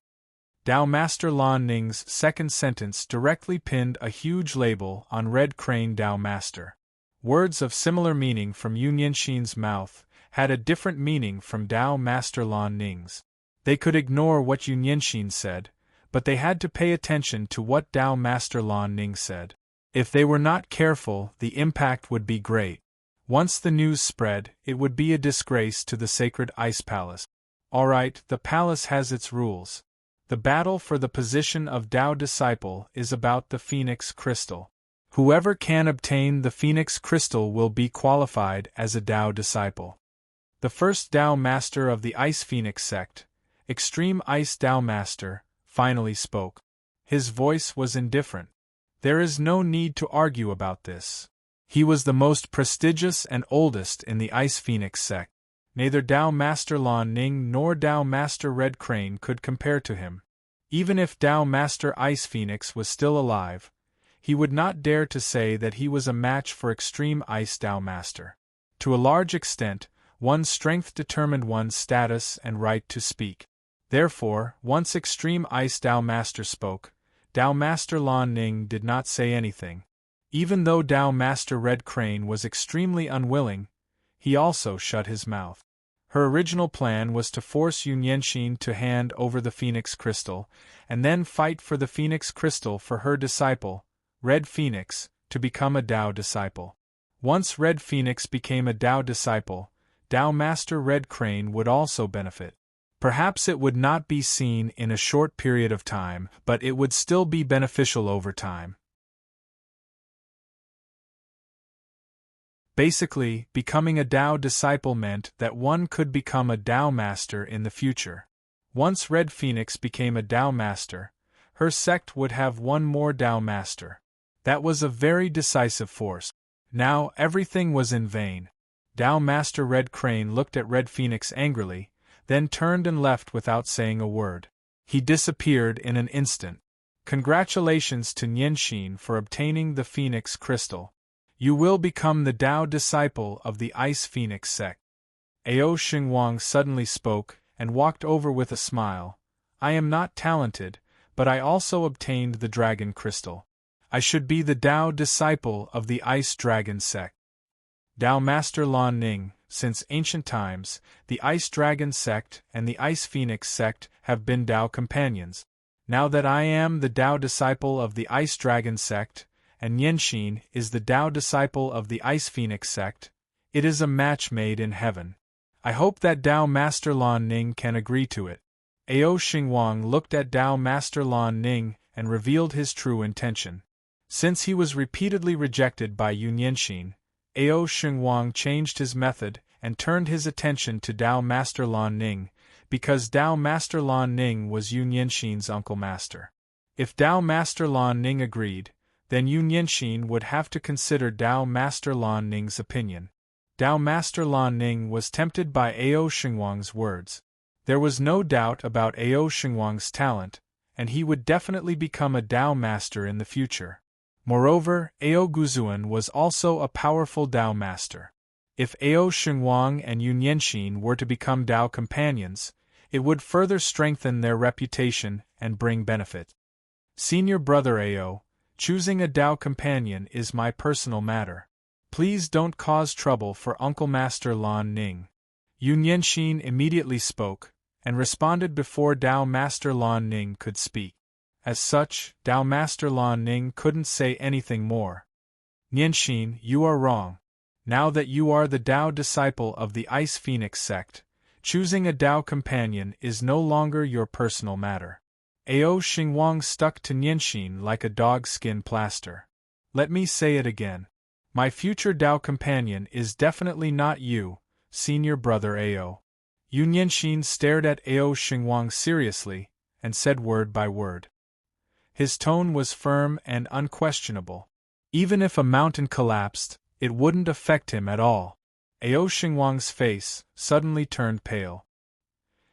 Tao Master Lan Ning's second sentence directly pinned a huge label on Red Crane Tao Master. Words of similar meaning from Yu Nianxin's mouth had a different meaning from Tao Master Lan Ning's. They could ignore what Yu Nianxin said, but they had to pay attention to what Tao Master Lan Ning said. If they were not careful, the impact would be great. Once the news spread, it would be a disgrace to the Sacred Ice Palace. Alright, the palace has its rules. The battle for the position of Tao disciple is about the Phoenix Crystal. Whoever can obtain the Phoenix Crystal will be qualified as a Tao disciple. The first Tao Master of the Ice Phoenix sect, Extreme Ice Tao Master, finally spoke. His voice was indifferent. There is no need to argue about this. He was the most prestigious and oldest in the Ice Phoenix sect. Neither Tao Master Lan Ning nor Tao Master Red Crane could compare to him. Even if Tao Master Ice Phoenix was still alive, he would not dare to say that he was a match for Extreme Ice Tao Master. To a large extent, one's strength determined one's status and right to speak. Therefore, once Extreme Ice Tao Master spoke, Tao Master Lan Ning did not say anything. Even though Tao Master Red Crane was extremely unwilling, he also shut his mouth. Her original plan was to force Yu Nianxin to hand over the Phoenix Crystal, and then fight for the Phoenix Crystal for her disciple, Red Phoenix, to become a Tao disciple. Once Red Phoenix became a Tao disciple, Tao Master Red Crane would also benefit. Perhaps it would not be seen in a short period of time, but it would still be beneficial over time. Basically, becoming a Tao disciple meant that one could become a Tao master in the future. Once Red Phoenix became a Tao master, her sect would have one more Tao master. That was a very decisive force. Now, everything was in vain. Tao Master Red Crane looked at Red Phoenix angrily, then turned and left without saying a word. He disappeared in an instant. Congratulations to Nianxin for obtaining the Phoenix Crystal. You will become the Tao disciple of the Ice Phoenix sect. Ao Xingwang suddenly spoke and walked over with a smile. I am not talented, but I also obtained the Dragon Crystal. I should be the Tao disciple of the Ice Dragon sect. Tao Master Lan Ning, since ancient times, the Ice Dragon sect and the Ice Phoenix sect have been Tao companions. Now that I am the Tao disciple of the Ice Dragon sect, and Nianxin is the Tao disciple of the Ice Phoenix sect, it is a match made in heaven. I hope that Tao Master Lan Ning can agree to it. Ao Xingwang looked at Tao Master Lan Ning and revealed his true intention. Since he was repeatedly rejected by Yu Nianxin, Ao Xingwang changed his method and turned his attention to Tao Master Lan Ning, because Tao Master Lan Ning was Yu Nianxin's uncle master. If Tao Master Lan Ning agreed, then Yu Nianxin would have to consider Tao Master Lan Ning's opinion. Tao Master Lan Ning was tempted by Ao Xingguang's words. There was no doubt about Ao Xingguang's talent, and he would definitely become a Tao Master in the future. Moreover, Ao Guzuan was also a powerful Tao Master. If Ao Xingguang and Yun Yanxin were to become Tao companions, it would further strengthen their reputation and bring benefit. Senior brother Ao, choosing a Tao companion is my personal matter. Please don't cause trouble for Uncle Master Lan Ning. Yun Yanxin immediately spoke, and responded before Tao Master Lan Ning could speak. As such, Tao Master Lan Ning couldn't say anything more. Yanxin, you are wrong. Now that you are the Tao disciple of the Ice Phoenix sect, choosing a Tao companion is no longer your personal matter. Ao Xingguang stuck to Yanxin like a dog-skin plaster. Let me say it again. My future Tao companion is definitely not you, senior brother Ao. Yun Yanxin stared at Ao Xingguang seriously, and said word by word. His tone was firm and unquestionable. Even if a mountain collapsed, it wouldn't affect him at all. Ao Xingguang's face suddenly turned pale.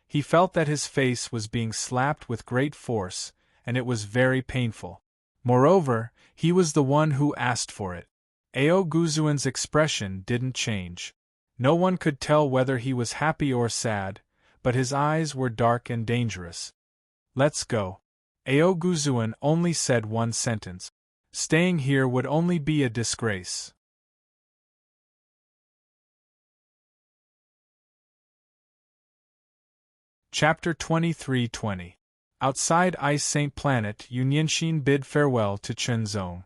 He felt that his face was being slapped with great force, and it was very painful. Moreover, he was the one who asked for it. Ao Guzuan's expression didn't change. No one could tell whether he was happy or sad, but his eyes were dark and dangerous. Let's go. Ao Guzuan only said one sentence. Staying here would only be a disgrace. Chapter 23:20. Outside Ice Saint Planet, Yun Yanxin bid farewell to Chen Zong.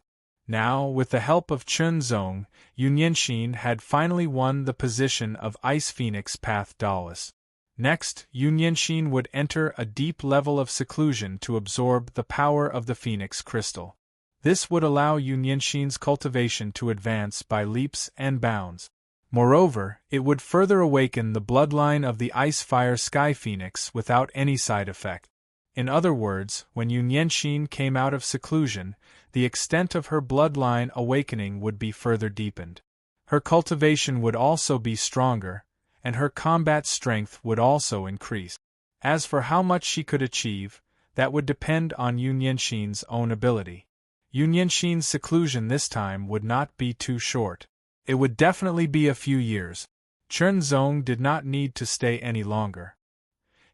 Now, with the help of Chen Zong, Yun Yanxin had finally won the position of Ice Phoenix Path Daoist. Next, Yun Yanxin would enter a deep level of seclusion to absorb the power of the Phoenix Crystal. This would allow Yun Yanxin's cultivation to advance by leaps and bounds. Moreover, it would further awaken the bloodline of the Ice-Fire-Sky Phoenix without any side effect. In other words, when Yun Yanxin came out of seclusion, the extent of her bloodline awakening would be further deepened. Her cultivation would also be stronger, and her combat strength would also increase. As for how much she could achieve, that would depend on Yun Yanxin's own ability. Yun Yanxin's seclusion this time would not be too short. It would definitely be a few years. Chen Zong did not need to stay any longer.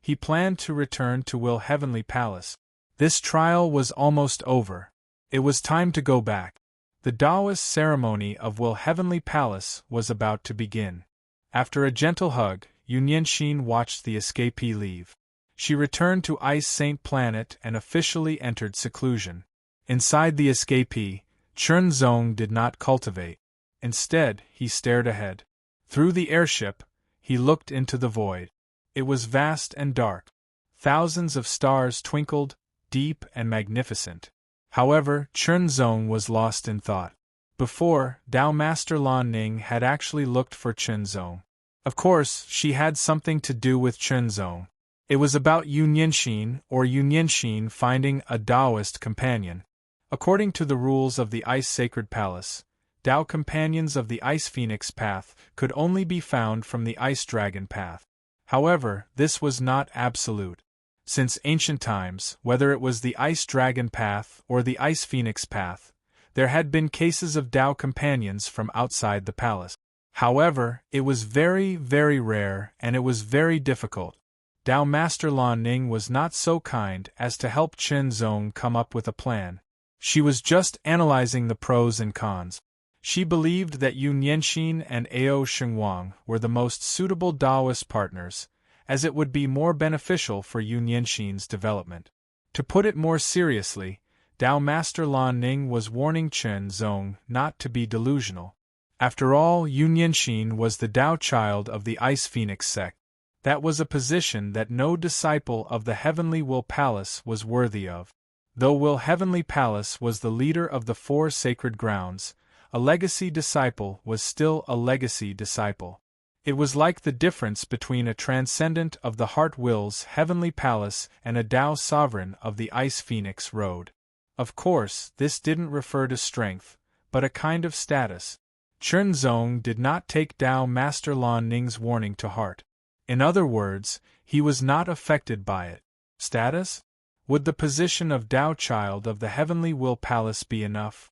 He planned to return to Will Heavenly Palace. This trial was almost over. It was time to go back. The Taoist ceremony of Will Heavenly Palace was about to begin. After a gentle hug, Yun Yanxin watched the escapee leave. She returned to Ice Saint Planet and officially entered seclusion. Inside the escapee, Chen Zong did not cultivate. Instead, he stared ahead. Through the airship, he looked into the void. It was vast and dark. Thousands of stars twinkled, deep and magnificent. However, Chen Zong was lost in thought. Before, Tao Master Lan Ning had actually looked for Chen Zong. Of course, she had something to do with Chen Zong. It was about Yun Yanxin or Yun Yanxin finding a Taoist companion. According to the rules of the Ice Sacred Palace, Tao companions of the Ice Phoenix path could only be found from the Ice Dragon path. However, this was not absolute. Since ancient times, whether it was the Ice Dragon path or the Ice Phoenix path, there had been cases of Tao companions from outside the palace. However, it was very, very rare and it was very difficult. Tao Master Lan Ning was not so kind as to help Chen Zong come up with a plan. She was just analyzing the pros and cons. She believed that Yun Yanxin and Ao Xingguang were the most suitable Taoist partners, as it would be more beneficial for Yun Yanxin's development. To put it more seriously, Tao Master Lan Ning was warning Chen Zong not to be delusional. After all, Yun Yanxin was the Tao child of the Ice Phoenix sect. That was a position that no disciple of the Heavenly Will Palace was worthy of. Though Will Heavenly Palace was the leader of the 4 sacred grounds, a legacy disciple was still a legacy disciple. It was like the difference between a transcendent of the Heart Will's Heavenly Palace and a Tao sovereign of the Ice Phoenix Road. Of course, this didn't refer to strength, but a kind of status. Chernzong did not take Tao Master Lan Ning's warning to heart. In other words, he was not affected by it. Status? Would the position of Tao Child of the Heavenly Will Palace be enough?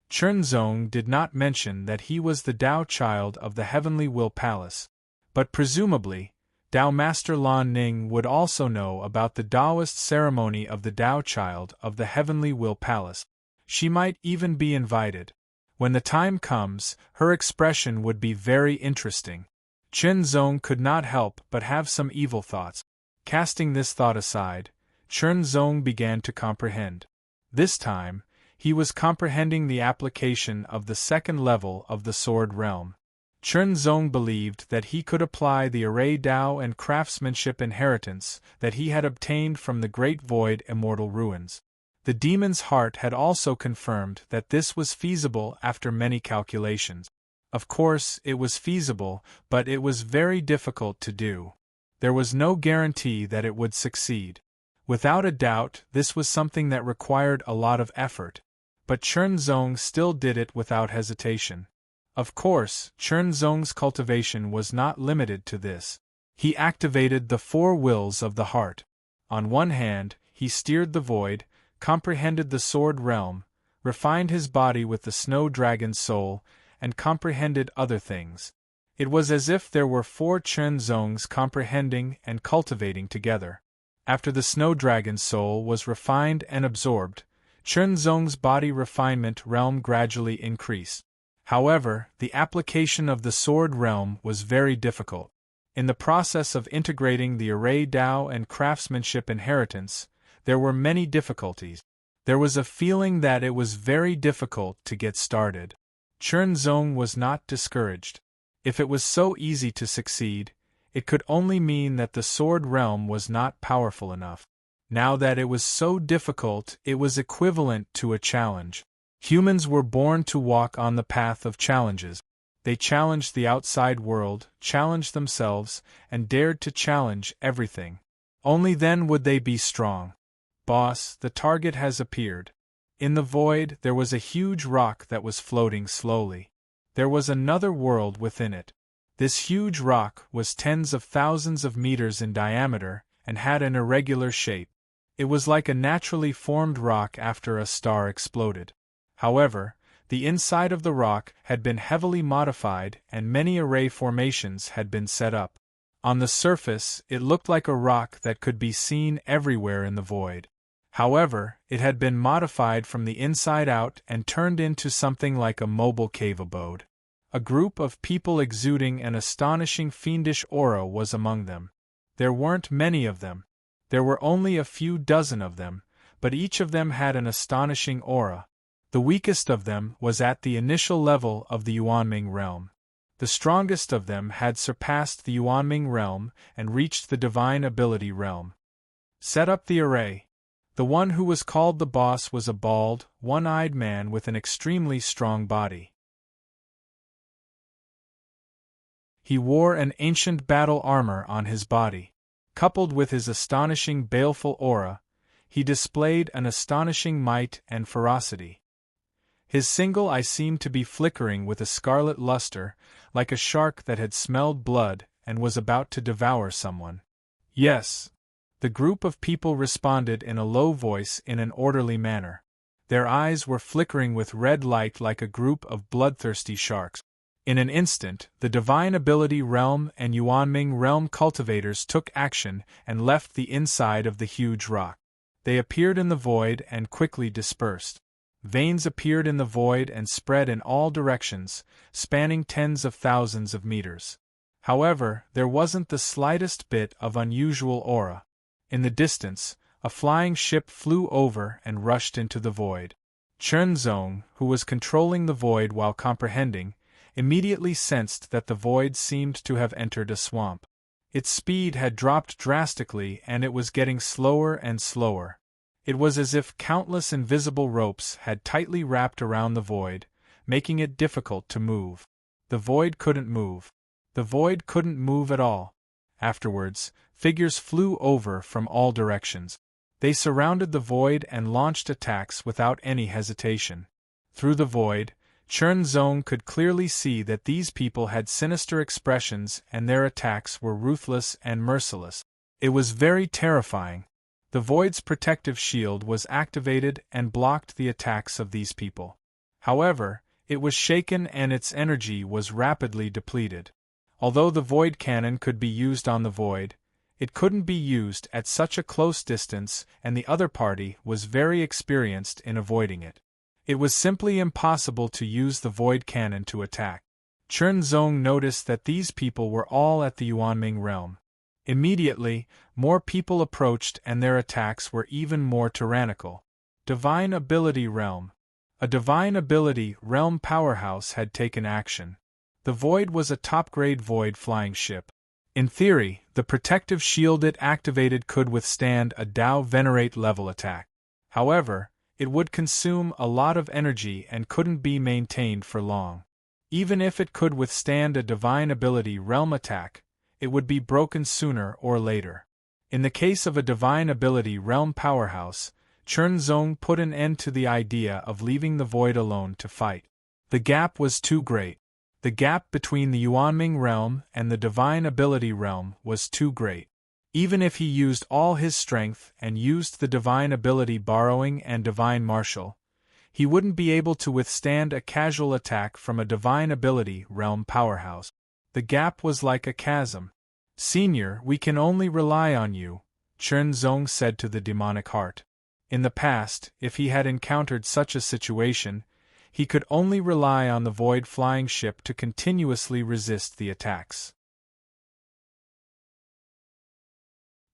Chernzong did not mention that he was the Tao Child of the Heavenly Will Palace, but presumably, Tao Master Lan Ning would also know about the Taoist ceremony of the Tao Child of the Heavenly Will Palace. She might even be invited. When the time comes, her expression would be very interesting. Chernzong could not help but have some evil thoughts. Casting this thought aside, Chernzong began to comprehend. This time, he was comprehending the application of the second level of the Sword Realm. Chernzong believed that he could apply the array Tao and craftsmanship inheritance that he had obtained from the Great Void Immortal Ruins. The demon's heart had also confirmed that this was feasible after many calculations. Of course, it was feasible, but it was very difficult to do. There was no guarantee that it would succeed. Without a doubt, this was something that required a lot of effort. But Chernzong still did it without hesitation. Of course, Chernzong's cultivation was not limited to this. He activated the four wills of the heart. On one hand, he steered the void, comprehended the sword realm, refined his body with the snow dragon's soul, and comprehended other things. It was as if there were four Chernzongs comprehending and cultivating together. After the snow dragon's soul was refined and absorbed, Chernzong's body refinement realm gradually increased. However, the application of the sword realm was very difficult. In the process of integrating the array Tao and craftsmanship inheritance, there were many difficulties. There was a feeling that it was very difficult to get started. Chernzong was not discouraged. If it was so easy to succeed, it could only mean that the sword realm was not powerful enough. Now that it was so difficult, it was equivalent to a challenge. Humans were born to walk on the path of challenges. They challenged the outside world, challenged themselves, and dared to challenge everything. Only then would they be strong. Boss, the target has appeared. In the void, there was a huge rock that was floating slowly. There was another world within it. This huge rock was tens of thousands of meters in diameter and had an irregular shape. It was like a naturally formed rock after a star exploded. However, the inside of the rock had been heavily modified and many array formations had been set up. On the surface, it looked like a rock that could be seen everywhere in the void. However, it had been modified from the inside out and turned into something like a mobile cave abode. A group of people exuding an astonishing fiendish aura was among them. There weren't many of them. There were only a few dozen of them, but each of them had an astonishing aura. The weakest of them was at the initial level of the Yuanming realm. The strongest of them had surpassed the Yuanming realm and reached the divine ability realm. Set up the array. The one who was called the boss was a bald, one-eyed man with an extremely strong body. He wore an ancient battle armor on his body. Coupled with his astonishing baleful aura, he displayed an astonishing might and ferocity. His single eye seemed to be flickering with a scarlet luster, like a shark that had smelled blood and was about to devour someone. Yes. The group of people responded in a low voice in an orderly manner. Their eyes were flickering with red light like a group of bloodthirsty sharks. In an instant, the Divine Ability Realm and Yuanming Realm cultivators took action and left the inside of the huge rock. They appeared in the void and quickly dispersed. Veins appeared in the void and spread in all directions, spanning tens of thousands of meters. However, there wasn't the slightest bit of unusual aura. In the distance, a flying ship flew over and rushed into the void. Chernzong, who was controlling the void while comprehending, immediately sensed that the void seemed to have entered a swamp. Its speed had dropped drastically and it was getting slower and slower. It was as if countless invisible ropes had tightly wrapped around the void, making it difficult to move. The void couldn't move. The void couldn't move at all. Afterwards, figures flew over from all directions. They surrounded the void and launched attacks without any hesitation. Through the void, Chen Zong could clearly see that these people had sinister expressions and their attacks were ruthless and merciless. It was very terrifying. The void's protective shield was activated and blocked the attacks of these people. However, it was shaken and its energy was rapidly depleted. Although the void cannon could be used on the void, it couldn't be used at such a close distance, and the other party was very experienced in avoiding it. It was simply impossible to use the void cannon to attack. Chen Zong noticed that these people were all at the Yuanming realm. Immediately, more people approached and their attacks were even more tyrannical. Divine Ability Realm. A Divine Ability Realm powerhouse had taken action. The Void was a top-grade Void flying ship. In theory, the protective shield it activated could withstand a Dao Venerate level attack. However, it would consume a lot of energy and couldn't be maintained for long. Even if it could withstand a Divine Ability Realm attack, it would be broken sooner or later. In the case of a Divine Ability Realm powerhouse, Chen Zong put an end to the idea of leaving the Void alone to fight. The gap was too great. The gap between the Yuanming realm and the Divine Ability realm was too great. Even if he used all his strength and used the Divine Ability Borrowing and Divine Martial, he wouldn't be able to withstand a casual attack from a Divine Ability Realm powerhouse. The gap was like a chasm. "Senior, we can only rely on you," Chen Zong said to the demonic heart. In the past, if he had encountered such a situation, he could only rely on the void flying ship to continuously resist the attacks.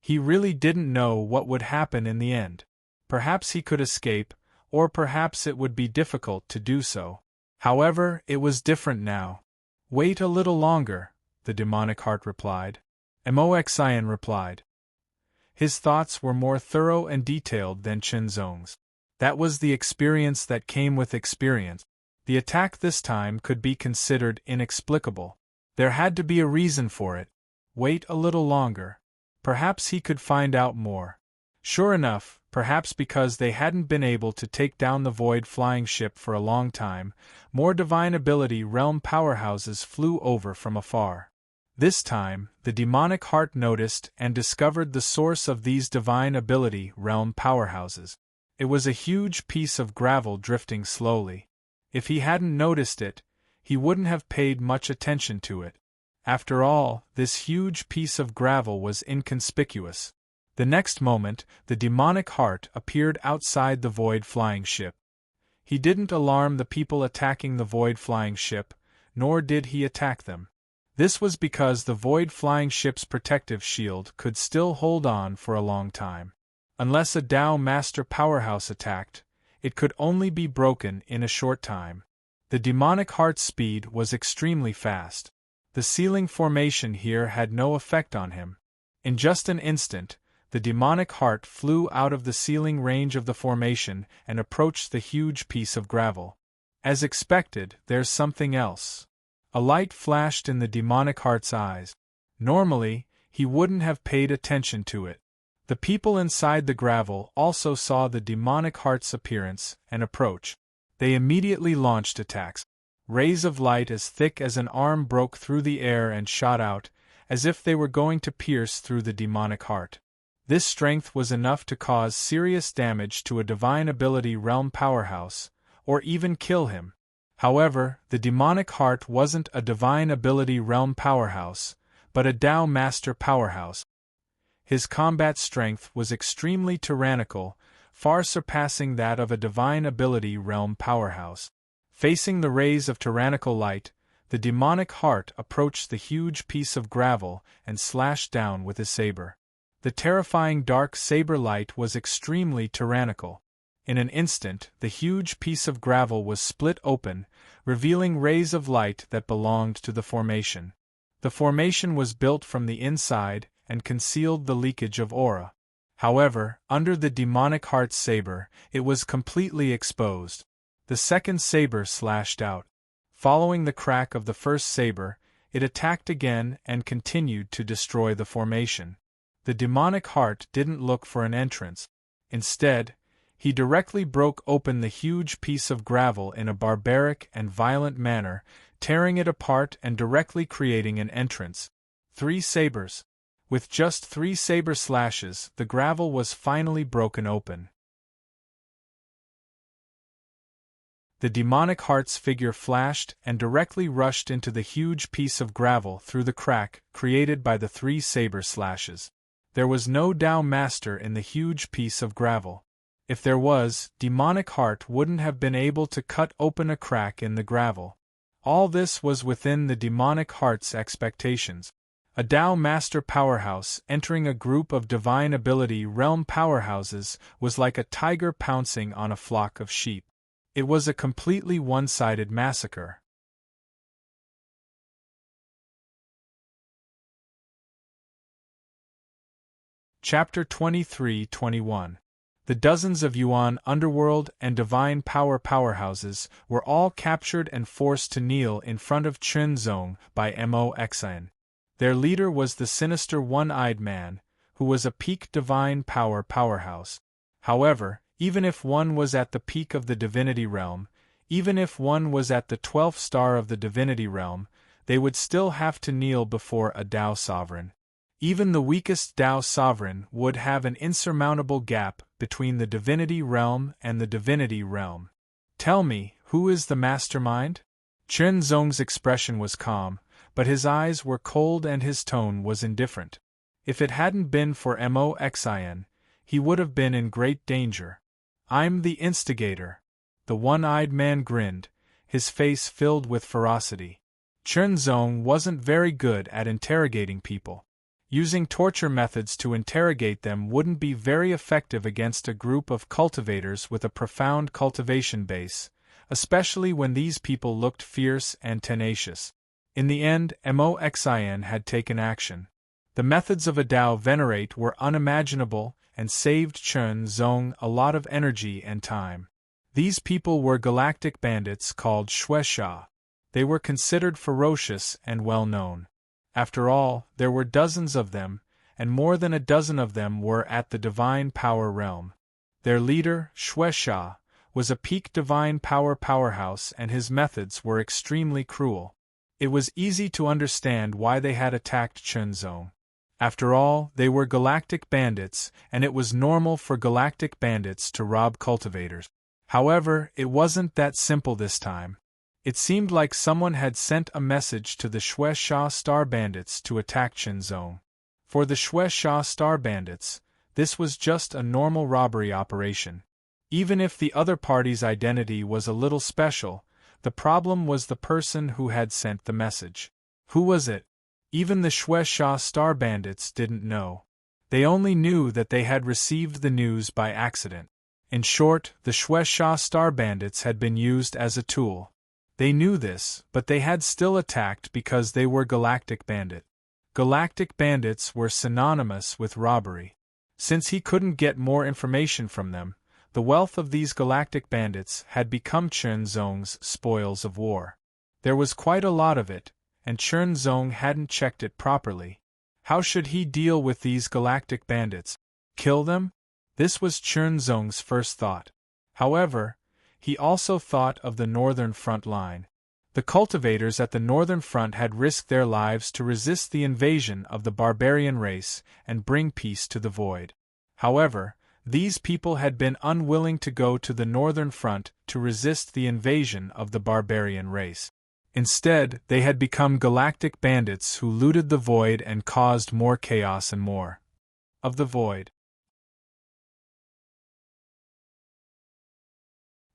He really didn't know what would happen in the end. Perhaps he could escape, or perhaps it would be difficult to do so. However, it was different now. "Wait a little longer," the demonic heart replied. Moxian replied. His thoughts were more thorough and detailed than Chen Zong's. That was the experience that came with experience. The attack this time could be considered inexplicable. There had to be a reason for it. Wait a little longer. Perhaps he could find out more. Sure enough, perhaps because they hadn't been able to take down the void flying ship for a long time, more Divine Ability Realm powerhouses flew over from afar. This time, the demonic heart noticed and discovered the source of these Divine Ability Realm powerhouses. It was a huge piece of gravel drifting slowly. If he hadn't noticed it, he wouldn't have paid much attention to it. After all, this huge piece of gravel was inconspicuous. The next moment, the demonic heart appeared outside the void flying ship. He didn't alarm the people attacking the void flying ship, nor did he attack them. This was because the void flying ship's protective shield could still hold on for a long time. Unless a Dao Master powerhouse attacked, it could only be broken in a short time. The demonic heart's speed was extremely fast. The ceiling formation here had no effect on him. In just an instant, the demonic heart flew out of the ceiling range of the formation and approached the huge piece of gravel. As expected, there's something else. A light flashed in the demonic heart's eyes. Normally, he wouldn't have paid attention to it. The people inside the gravel also saw the demonic heart's appearance and approach. They immediately launched attacks. Rays of light as thick as an arm broke through the air and shot out, as if they were going to pierce through the demonic heart. This strength was enough to cause serious damage to a Divine Ability Realm powerhouse, or even kill him. However, the demonic heart wasn't a Divine Ability Realm powerhouse, but a Dao Master powerhouse. His combat strength was extremely tyrannical, far surpassing that of a Divine Ability Realm powerhouse. Facing the rays of tyrannical light, the demonic heart approached the huge piece of gravel and slashed down with his saber. The terrifying dark saber light was extremely tyrannical. In an instant, the huge piece of gravel was split open, revealing rays of light that belonged to the formation. The formation was built from the inside and concealed the leakage of aura. However, under the demonic heart's saber, it was completely exposed. The second saber slashed out. Following the crack of the first saber, it attacked again and continued to destroy the formation. The demonic heart didn't look for an entrance. Instead, he directly broke open the huge piece of gravel in a barbaric and violent manner, tearing it apart and directly creating an entrance. 3 sabers. With just 3 saber slashes, the gravel was finally broken open. The demonic heart's figure flashed and directly rushed into the huge piece of gravel through the crack created by the 3 saber slashes. There was no Tao Master in the huge piece of gravel. If there was, demonic heart wouldn't have been able to cut open a crack in the gravel. All this was within the demonic heart's expectations. A Tao Master powerhouse entering a group of divine ability realm powerhouses was like a tiger pouncing on a flock of sheep. It was a completely one-sided massacre. Chapter 23-21. The dozens of Yuan underworld and divine power powerhouses were all captured and forced to kneel in front of Chen Zong by Mo Xian. Their leader was the sinister one-eyed man, who was a peak divine power powerhouse. However, even if one was at the peak of the divinity realm, even if one was at the 12th star of the divinity realm, they would still have to kneel before a Tao sovereign. Even the weakest Tao sovereign would have an insurmountable gap between the divinity realm and the divinity realm. Tell me, who is the mastermind? Chen Zong's expression was calm, but his eyes were cold and his tone was indifferent. If it hadn't been for Mo Xian, he would have been in great danger. I'm the instigator. The one-eyed man grinned, his face filled with ferocity. Chen Zong wasn't very good at interrogating people. Using torture methods to interrogate them wouldn't be very effective against a group of cultivators with a profound cultivation base, especially when these people looked fierce and tenacious. In the end, Mo Xian had taken action. The methods of a Tao venerate were unimaginable and saved Chen Zong a lot of energy and time. These people were galactic bandits called Shuesha. They were considered ferocious and well-known. After all, there were dozens of them, and more than a dozen of them were at the divine power realm. Their leader, Shuesha, was a peak divine power powerhouse and his methods were extremely cruel. It was easy to understand why they had attacked Chen Zong. After all, they were galactic bandits, and it was normal for galactic bandits to rob cultivators. However, it wasn't that simple this time. It seemed like someone had sent a message to the Shuesha Star Bandits to attack Chen Zong. For the Shuesha Star Bandits, this was just a normal robbery operation. Even if the other party's identity was a little special, the problem was the person who had sent the message. Who was it? Even the Shuesha Star Bandits didn't know. They only knew that they had received the news by accident. In short, the Shuesha Star Bandits had been used as a tool. They knew this, but they had still attacked because they were galactic bandit. Galactic bandits were synonymous with robbery. Since he couldn't get more information from them, the wealth of these galactic bandits had become Chen Zong's spoils of war. There was quite a lot of it, and Chen Zong hadn't checked it properly. How should he deal with these galactic bandits? Kill them? This was Chen Zong's first thought. However, he also thought of the northern front line. The cultivators at the northern front had risked their lives to resist the invasion of the barbarian race and bring peace to the void. However, these people had been unwilling to go to the northern front to resist the invasion of the barbarian race. Instead, they had become galactic bandits who looted the void and caused more chaos and more of the void.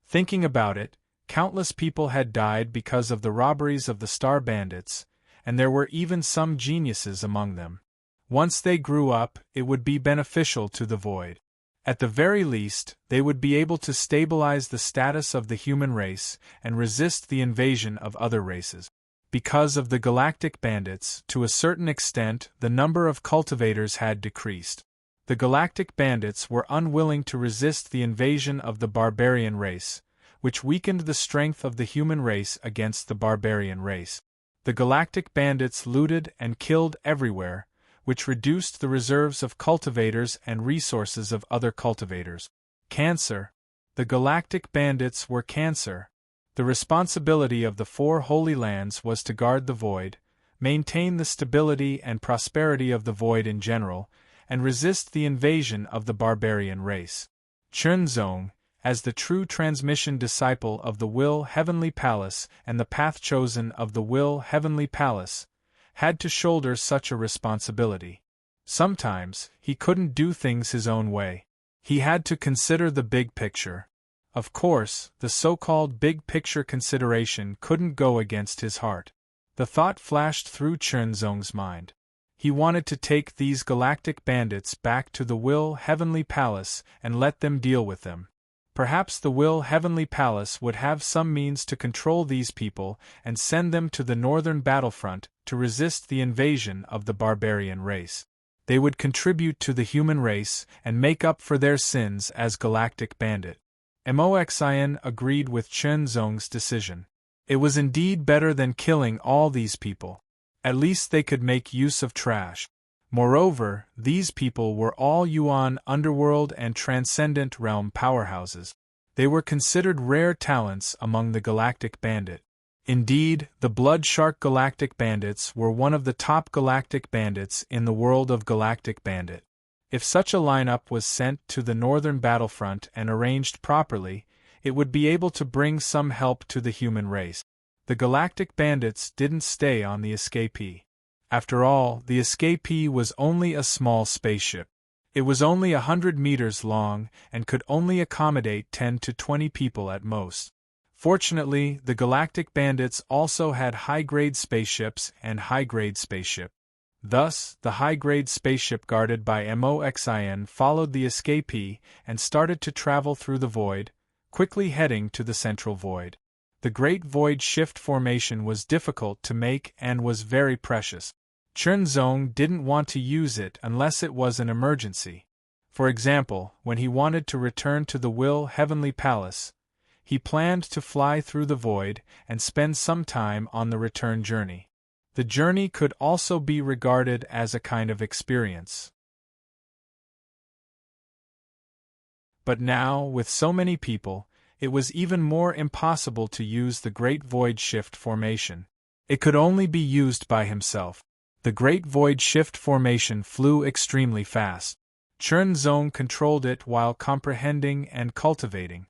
Thinking about it, countless people had died because of the robberies of the Star Bandits, and there were even some geniuses among them. Once they grew up, it would be beneficial to the void. At the very least, they would be able to stabilize the status of the human race and resist the invasion of other races. Because of the galactic bandits, to a certain extent, the number of cultivators had decreased. The galactic bandits were unwilling to resist the invasion of the barbarian race, which weakened the strength of the human race against the barbarian race. The galactic bandits looted and killed everywhere, which reduced the reserves of cultivators and resources of other cultivators. Cancer. The galactic bandits were Cancer. The responsibility of the four Holy Lands was to guard the void, maintain the stability and prosperity of the void in general, and resist the invasion of the barbarian race. Chunzong, as the true transmission disciple of the Will Heavenly Palace and the path chosen of the Will Heavenly Palace, had to shoulder such a responsibility. Sometimes, he couldn't do things his own way. He had to consider the big picture. Of course, the so-called big picture consideration couldn't go against his heart. The thought flashed through Chunzong's mind. He wanted to take these galactic bandits back to the Will Heavenly Palace and let them deal with them. Perhaps the Will Heavenly Palace would have some means to control these people and send them to the northern battlefront to resist the invasion of the barbarian race. They would contribute to the human race and make up for their sins as galactic bandit. Moxian agreed with Chunzong's decision. It was indeed better than killing all these people. At least they could make use of trash. Moreover, these people were all Yuan underworld and transcendent realm powerhouses. They were considered rare talents among the galactic bandit. Indeed, the Blood Shark Galactic Bandits were one of the top galactic bandits in the world of Galactic Bandit. If such a lineup was sent to the northern battlefront and arranged properly, it would be able to bring some help to the human race. The Galactic Bandits didn't stay on the escapee. After all, the escapee was only a small spaceship. It was only 100 meters long and could only accommodate 10 to 20 people at most. Fortunately, the Galactic Bandits also had high-grade spaceships and high-grade spaceship. Thus, the high-grade spaceship guarded by Moxian followed the escapee and started to travel through the void, quickly heading to the central void. The Great Void Shift formation was difficult to make and was very precious. Chunzong didn't want to use it unless it was an emergency. For example, when he wanted to return to the Will Heavenly Palace, he planned to fly through the void and spend some time on the return journey. The journey could also be regarded as a kind of experience. But now, with so many people, it was even more impossible to use the Great Void Shift formation. It could only be used by himself. The Great Void Shift formation flew extremely fast. Chunzong controlled it while comprehending and cultivating.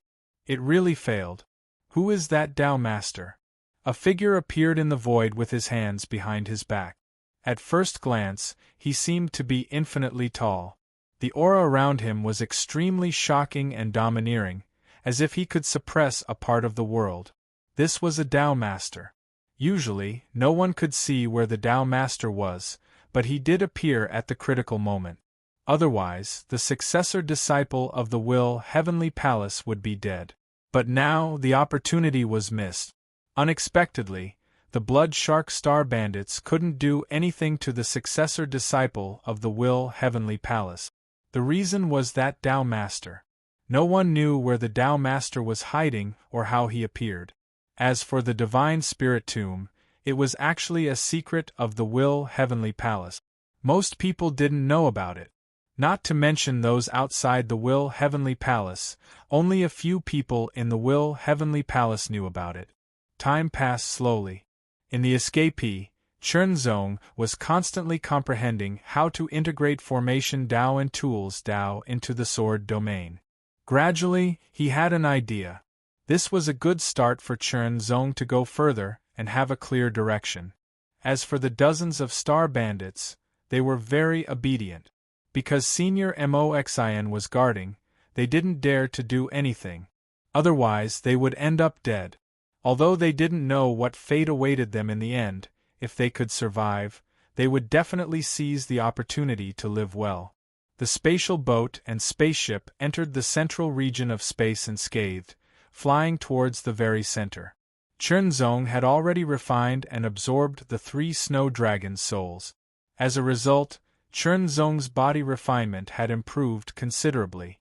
It really failed. Who is that Tao Master? A figure appeared in the void with his hands behind his back. At first glance, he seemed to be infinitely tall. The aura around him was extremely shocking and domineering, as if he could suppress a part of the world. This was a Tao Master. Usually, no one could see where the Tao Master was, but he did appear at the critical moment. Otherwise, the successor disciple of the Will Heavenly Palace would be dead. But now the opportunity was missed. Unexpectedly, the Blood Shark Star Bandits couldn't do anything to the successor disciple of the Will Heavenly Palace. The reason was that Tao Master. No one knew where the Tao Master was hiding or how he appeared. As for the Divine Spirit Tomb, it was actually a secret of the Will Heavenly Palace. Most people didn't know about it. Not to mention those outside the Will Heavenly Palace, only a few people in the Will Heavenly Palace knew about it. Time passed slowly. In the escapee, Chunzong was constantly comprehending how to integrate formation Dao and tools Dao into the sword domain. Gradually, he had an idea. This was a good start for Chunzong to go further and have a clear direction. As for the dozens of star bandits, they were very obedient. Because Senior Moxian was guarding, they didn't dare to do anything. Otherwise, they would end up dead. Although they didn't know what fate awaited them in the end, if they could survive, they would definitely seize the opportunity to live well. The spatial boat and spaceship entered the central region of space unscathed, flying towards the very center. Chunzong had already refined and absorbed the 3 snow dragon souls. As a result, Chunzong's body refinement had improved considerably.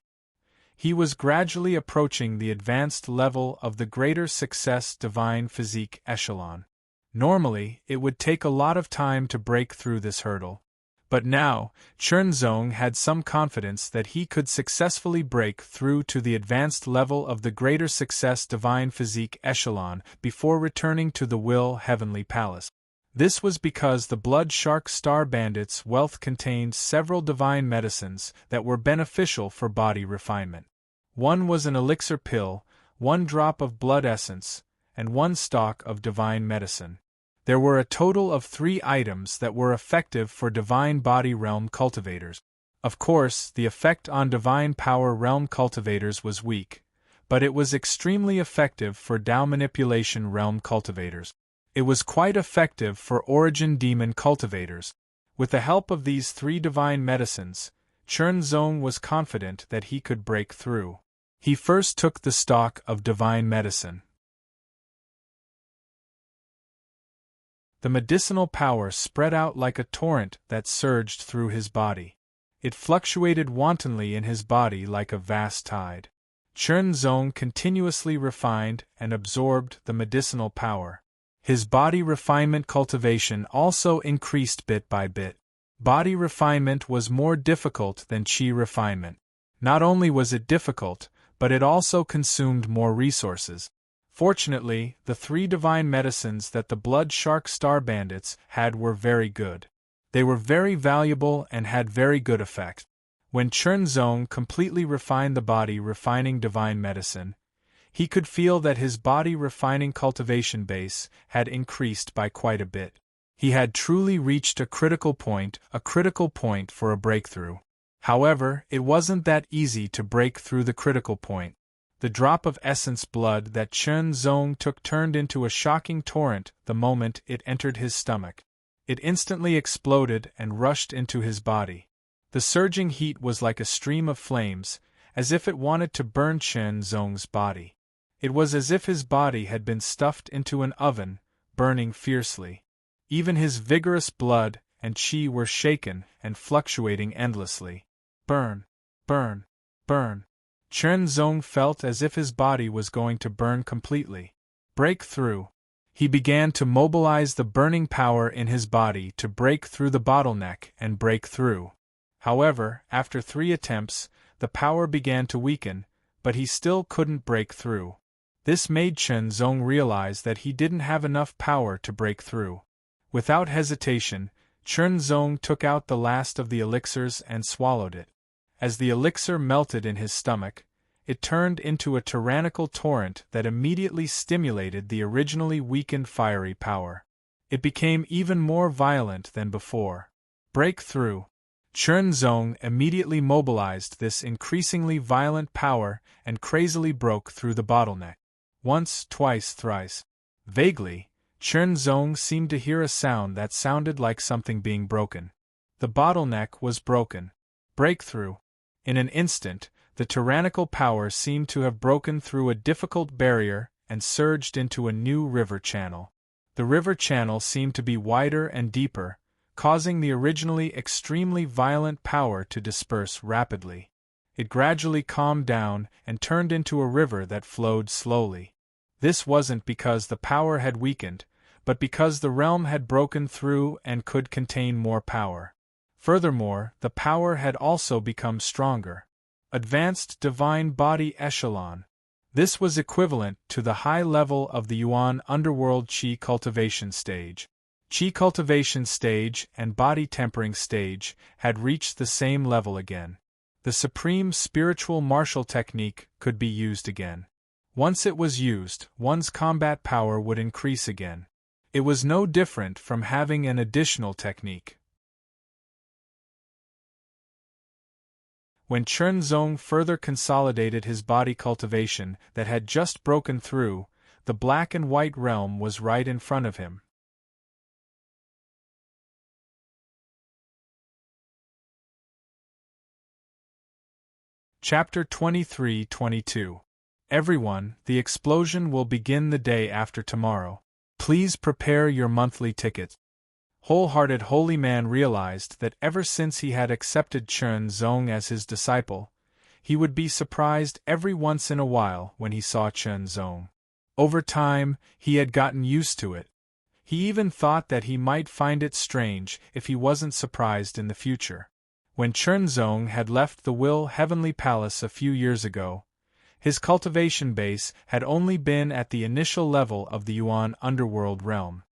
He was gradually approaching the advanced level of the greater success divine physique echelon. Normally, it would take a lot of time to break through this hurdle. But now, Chernzong had some confidence that he could successfully break through to the advanced level of the greater success divine physique echelon before returning to the Will Heavenly Palace. This was because the Blood Shark Star Bandit's wealth contained several divine medicines that were beneficial for body refinement. One was an elixir pill, 1 drop of blood essence, and 1 stalk of divine medicine. There were a total of 3 items that were effective for divine body realm cultivators. Of course, the effect on divine power realm cultivators was weak, but it was extremely effective for Dao manipulation realm cultivators. It was quite effective for origin demon cultivators. With the help of these 3 divine medicines, Chernzong was confident that he could break through. He first took the stalk of divine medicine. The medicinal power spread out like a torrent that surged through his body. It fluctuated wantonly in his body like a vast tide. Chernzong continuously refined and absorbed the medicinal power. His body refinement cultivation also increased bit by bit. Body refinement was more difficult than chi refinement. Not only was it difficult, but it also consumed more resources. Fortunately, the 3 divine medicines that the Blood Shark Star Bandits had were very good. They were very valuable and had very good effect. When Chernzong completely refined the body refining divine medicine, he could feel that his body refining cultivation base had increased by quite a bit. He had truly reached a critical point for a breakthrough. However, it wasn't that easy to break through the critical point. The drop of essence blood that Chernzong took turned into a shocking torrent the moment it entered his stomach. It instantly exploded and rushed into his body. The surging heat was like a stream of flames, as if it wanted to burn Chernzong's body. It was as if his body had been stuffed into an oven, burning fiercely. Even his vigorous blood and chi were shaken and fluctuating endlessly. Burn, burn, burn. Chernzong felt as if his body was going to burn completely. Break through. He began to mobilize the burning power in his body to break through the bottleneck and break through. However, after 3 attempts, the power began to weaken, but he still couldn't break through. This made Chernzong realize that he didn't have enough power to break through. Without hesitation, Chernzong took out the last of the elixirs and swallowed it. As the elixir melted in his stomach, it turned into a tyrannical torrent that immediately stimulated the originally weakened fiery power. It became even more violent than before. Break through. Chernzong immediately mobilized this increasingly violent power and crazily broke through the bottleneck. Once, twice, thrice. Vaguely, Chernzong seemed to hear a sound that sounded like something being broken. The bottleneck was broken. Breakthrough. In an instant, the tyrannical power seemed to have broken through a difficult barrier and surged into a new river channel. The river channel seemed to be wider and deeper, causing the originally extremely violent power to disperse rapidly. It gradually calmed down and turned into a river that flowed slowly. This wasn't because the power had weakened, but because the realm had broken through and could contain more power. Furthermore, the power had also become stronger. Advanced Divine Body Echelon. This was equivalent to the high level of the Yuan Underworld Qi Cultivation Stage. Qi Cultivation Stage and Body Tempering Stage had reached the same level again. The supreme spiritual martial technique could be used again. Once it was used, one's combat power would increase again. It was no different from having an additional technique. When Chernzong further consolidated his body cultivation that had just broken through, the black and white realm was right in front of him. Chapter 23-22. Everyone, the explosion will begin the day after tomorrow. Please prepare your monthly ticket. Wholehearted holy man realized that ever since he had accepted Chernzong as his disciple, he would be surprised every once in a while when he saw Chernzong. Over time, he had gotten used to it. He even thought that he might find it strange if he wasn't surprised in the future. When Chernzong had left the Will Heavenly Palace a few years ago, his cultivation base had only been at the initial level of the Yuan Underworld realm.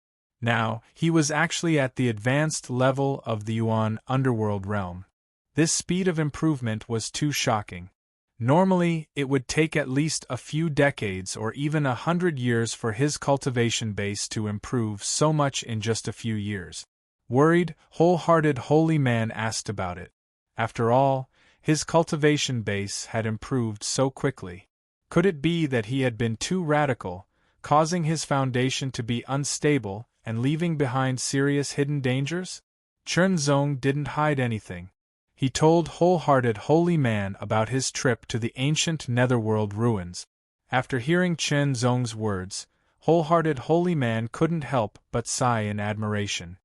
Now, he was actually at the advanced level of the Yuan Underworld realm. This speed of improvement was too shocking. Normally, it would take at least a few decades or even 100 years for his cultivation base to improve so much in just a few years. Worried, wholehearted holy man asked about it. After all, his cultivation base had improved so quickly. Could it be that he had been too radical, causing his foundation to be unstable and leaving behind serious hidden dangers? Chernzong didn't hide anything. He told wholehearted holy man about his trip to the ancient netherworld ruins. After hearing Chernzong's words, wholehearted holy man couldn't help but sigh in admiration.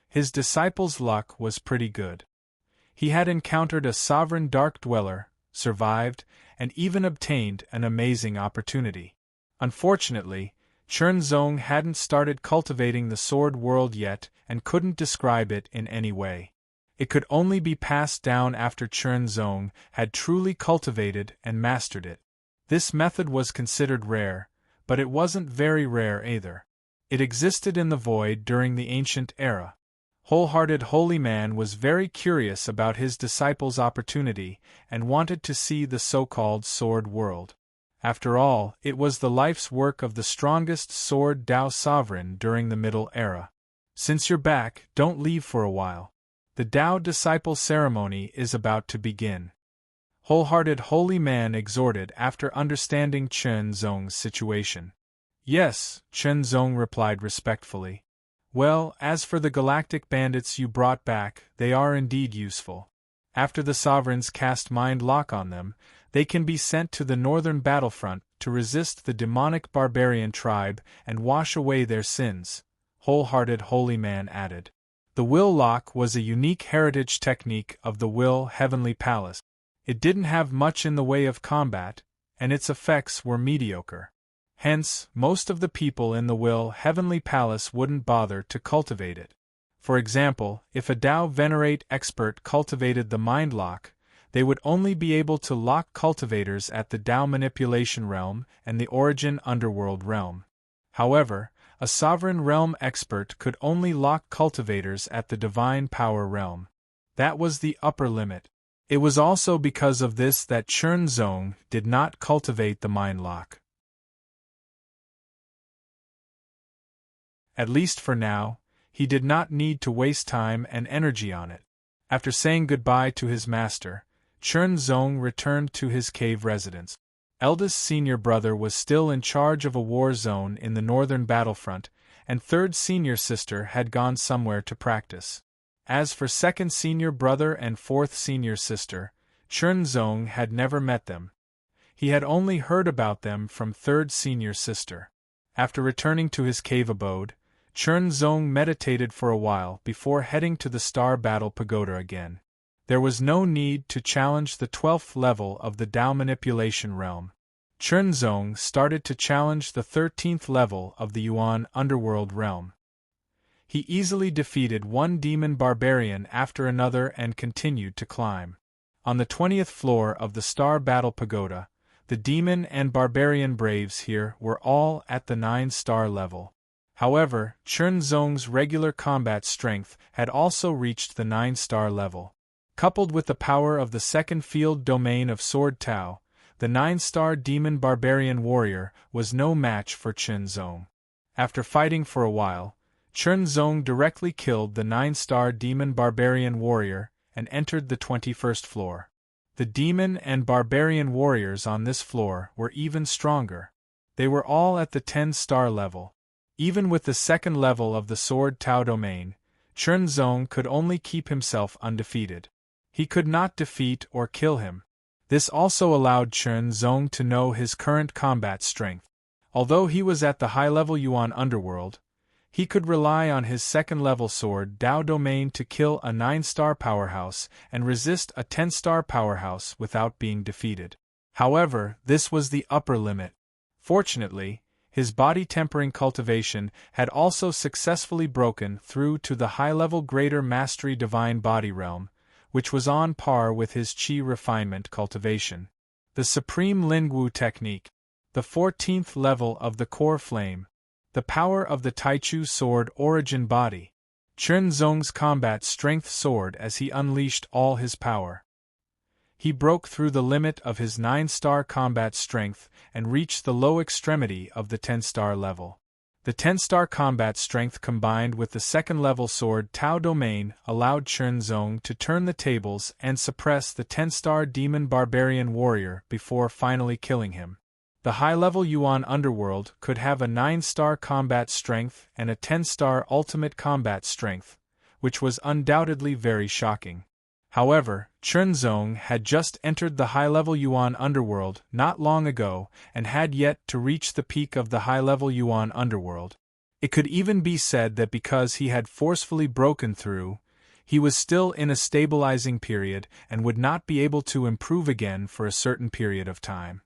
His disciple's luck was pretty good. He had encountered a sovereign dark dweller, survived, and even obtained an amazing opportunity. Unfortunately, Chernzong hadn't started cultivating the sword world yet and couldn't describe it in any way. It could only be passed down after Chernzong had truly cultivated and mastered it. This method was considered rare, but it wasn't very rare either. It existed in the void during the ancient era. Wholehearted holy man was very curious about his disciple's opportunity and wanted to see the so-called sword world. After all, it was the life's work of the strongest sword Dao sovereign during the Middle Era. Since you're back, don't leave for a while. The Dao disciple ceremony is about to begin. Wholehearted holy man exhorted after understanding Chernzong's situation. Yes, Chernzong replied respectfully. Well, as for the galactic bandits you brought back, they are indeed useful. After the sovereigns cast mind lock on them, they can be sent to the northern battlefront to resist the demonic barbarian tribe and wash away their sins, wholehearted holy man added. The will lock was a unique heritage technique of the Will Heavenly Palace. It didn't have much in the way of combat, and its effects were mediocre. Hence, most of the people in the Will Heavenly Palace wouldn't bother to cultivate it. For example, if a Dao Venerate expert cultivated the mind lock, they would only be able to lock cultivators at the Dao Manipulation realm and the Origin Underworld realm. However, a Sovereign Realm expert could only lock cultivators at the Divine Power realm. That was the upper limit. It was also because of this that Chernzong did not cultivate the mind lock. At least for now, he did not need to waste time and energy on it. After saying goodbye to his master, Chernzong returned to his cave residence. Eldest senior brother was still in charge of a war zone in the northern battlefront, and third senior sister had gone somewhere to practice. As for second senior brother and fourth senior sister, Chernzong had never met them. He had only heard about them from third senior sister. After returning to his cave abode, Chernzong meditated for a while before heading to the Star Battle Pagoda again. There was no need to challenge the 12th level of the Dao Manipulation realm. Chernzong started to challenge the 13th level of the Yuan Underworld realm. He easily defeated one demon barbarian after another and continued to climb. On the 20th floor of the Star Battle Pagoda, the demon and barbarian braves here were all at the 9-star level. However, Chernzong's regular combat strength had also reached the 9-star level. Coupled with the power of the second field domain of Sword Tao, the 9-star demon barbarian warrior was no match for Chernzong. After fighting for a while, Chernzong directly killed the 9-star demon barbarian warrior and entered the 21st floor. The demon and barbarian warriors on this floor were even stronger. They were all at the 10-star level. Even with the second level of the Sword Tao domain, Chernzong could only keep himself undefeated. He could not defeat or kill him. This also allowed Chernzong to know his current combat strength. Although he was at the high-level Yuan Underworld, he could rely on his second-level Sword Dao domain to kill a 9-star powerhouse and resist a 10-star powerhouse without being defeated. However, this was the upper limit. Fortunately, His body-tempering cultivation had also successfully broken through to the high-level greater mastery divine body realm, which was on par with his qi refinement cultivation. The supreme Lingwu technique, the 14th level of the core flame, the power of the Taichu sword origin body, Chen Zong's combat strength sword as he unleashed all his power. He broke through the limit of his 9-star combat strength and reached the low extremity of the 10-star level. The 10-star combat strength combined with the 2nd-level sword Tao domain allowed Chen Zong to turn the tables and suppress the 10-star demon barbarian warrior before finally killing him. The high-level Yuan underworld could have a 9-star combat strength and a 10-star ultimate combat strength, which was undoubtedly very shocking. However, Chen Zong had just entered the high-level Yuan underworld not long ago and had yet to reach the peak of the high-level Yuan underworld. It could even be said that because he had forcefully broken through, he was still in a stabilizing period and would not be able to improve again for a certain period of time.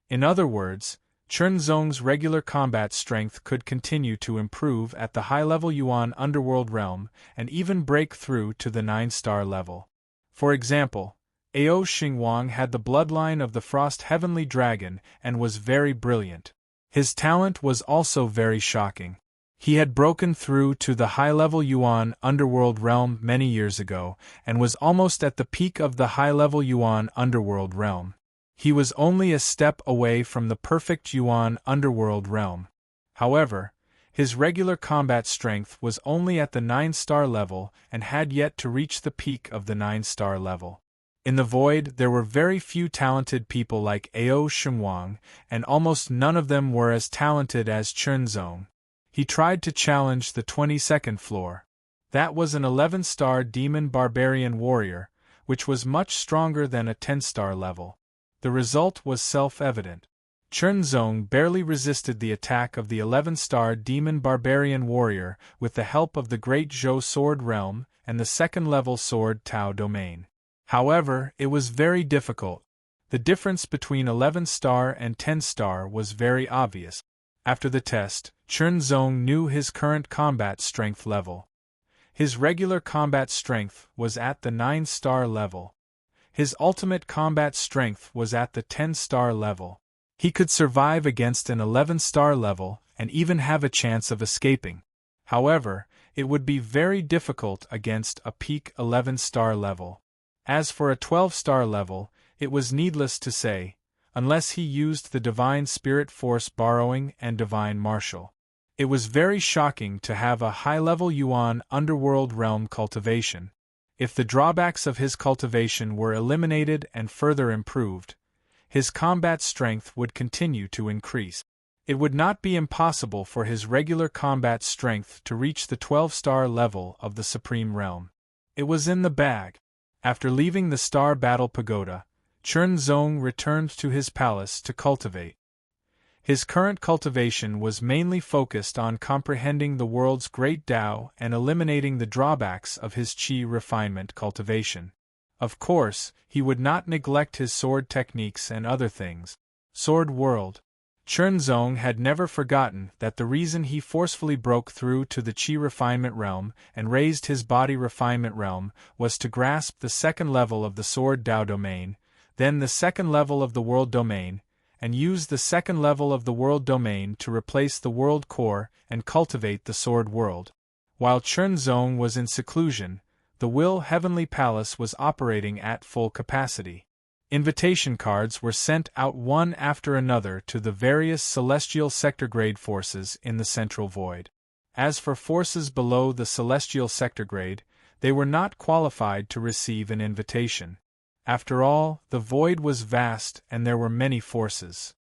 In other words, Chen Zong's regular combat strength could continue to improve at the high-level Yuan underworld realm and even break through to the 9-star level. For example, Ao Xingwang had the bloodline of the Frost Heavenly Dragon and was very brilliant. His talent was also very shocking. He had broken through to the high-level Yuan underworld realm many years ago and was almost at the peak of the high-level Yuan underworld realm. He was only a step away from the perfect Yuan underworld realm. However, his regular combat strength was only at the 9-star level and had yet to reach the peak of the 9-star level. In the void there were very few talented people like Ao Xingwang, and almost none of them were as talented as Chen Zong. He tried to challenge the 22nd floor. That was an 11-star demon barbarian warrior, which was much stronger than a 10-star level. The result was self-evident. Chen Zong barely resisted the attack of the 11-star demon barbarian warrior with the help of the Great Zhou sword realm and the 2nd-level sword Tao domain. However, it was very difficult. The difference between 11-star and 10-star was very obvious. After the test, Chen Zong knew his current combat strength level. His regular combat strength was at the 9-star level. His ultimate combat strength was at the 10-star level. He could survive against an 11-star level and even have a chance of escaping. However, it would be very difficult against a peak 11-star level. As for a 12-star level, it was needless to say, unless he used the Divine Spirit Force Borrowing and Divine Martial. It was very shocking to have a high-level Yuan underworld realm cultivation. If the drawbacks of his cultivation were eliminated and further improved, his combat strength would continue to increase. It would not be impossible for his regular combat strength to reach the 12-star level of the Supreme Realm. It was in the bag. After leaving the Star Battle Pagoda, Chen Zong returned to his palace to cultivate. His current cultivation was mainly focused on comprehending the world's great Tao and eliminating the drawbacks of his qi refinement cultivation. Of course, he would not neglect his sword techniques and other things. Sword World. Chen Zong had never forgotten that the reason he forcefully broke through to the qi refinement realm and raised his body refinement realm was to grasp the 2nd level of the sword Tao domain, then the 2nd level of the world domain, and use the 2nd level of the world domain to replace the world core and cultivate the sword world. While Chen Zong was in seclusion, the Will Heavenly Palace was operating at full capacity. Invitation cards were sent out one after another to the various celestial sector grade forces in the central void. As for forces below the celestial sector grade, they were not qualified to receive an invitation. After all, the void was vast and there were many forces.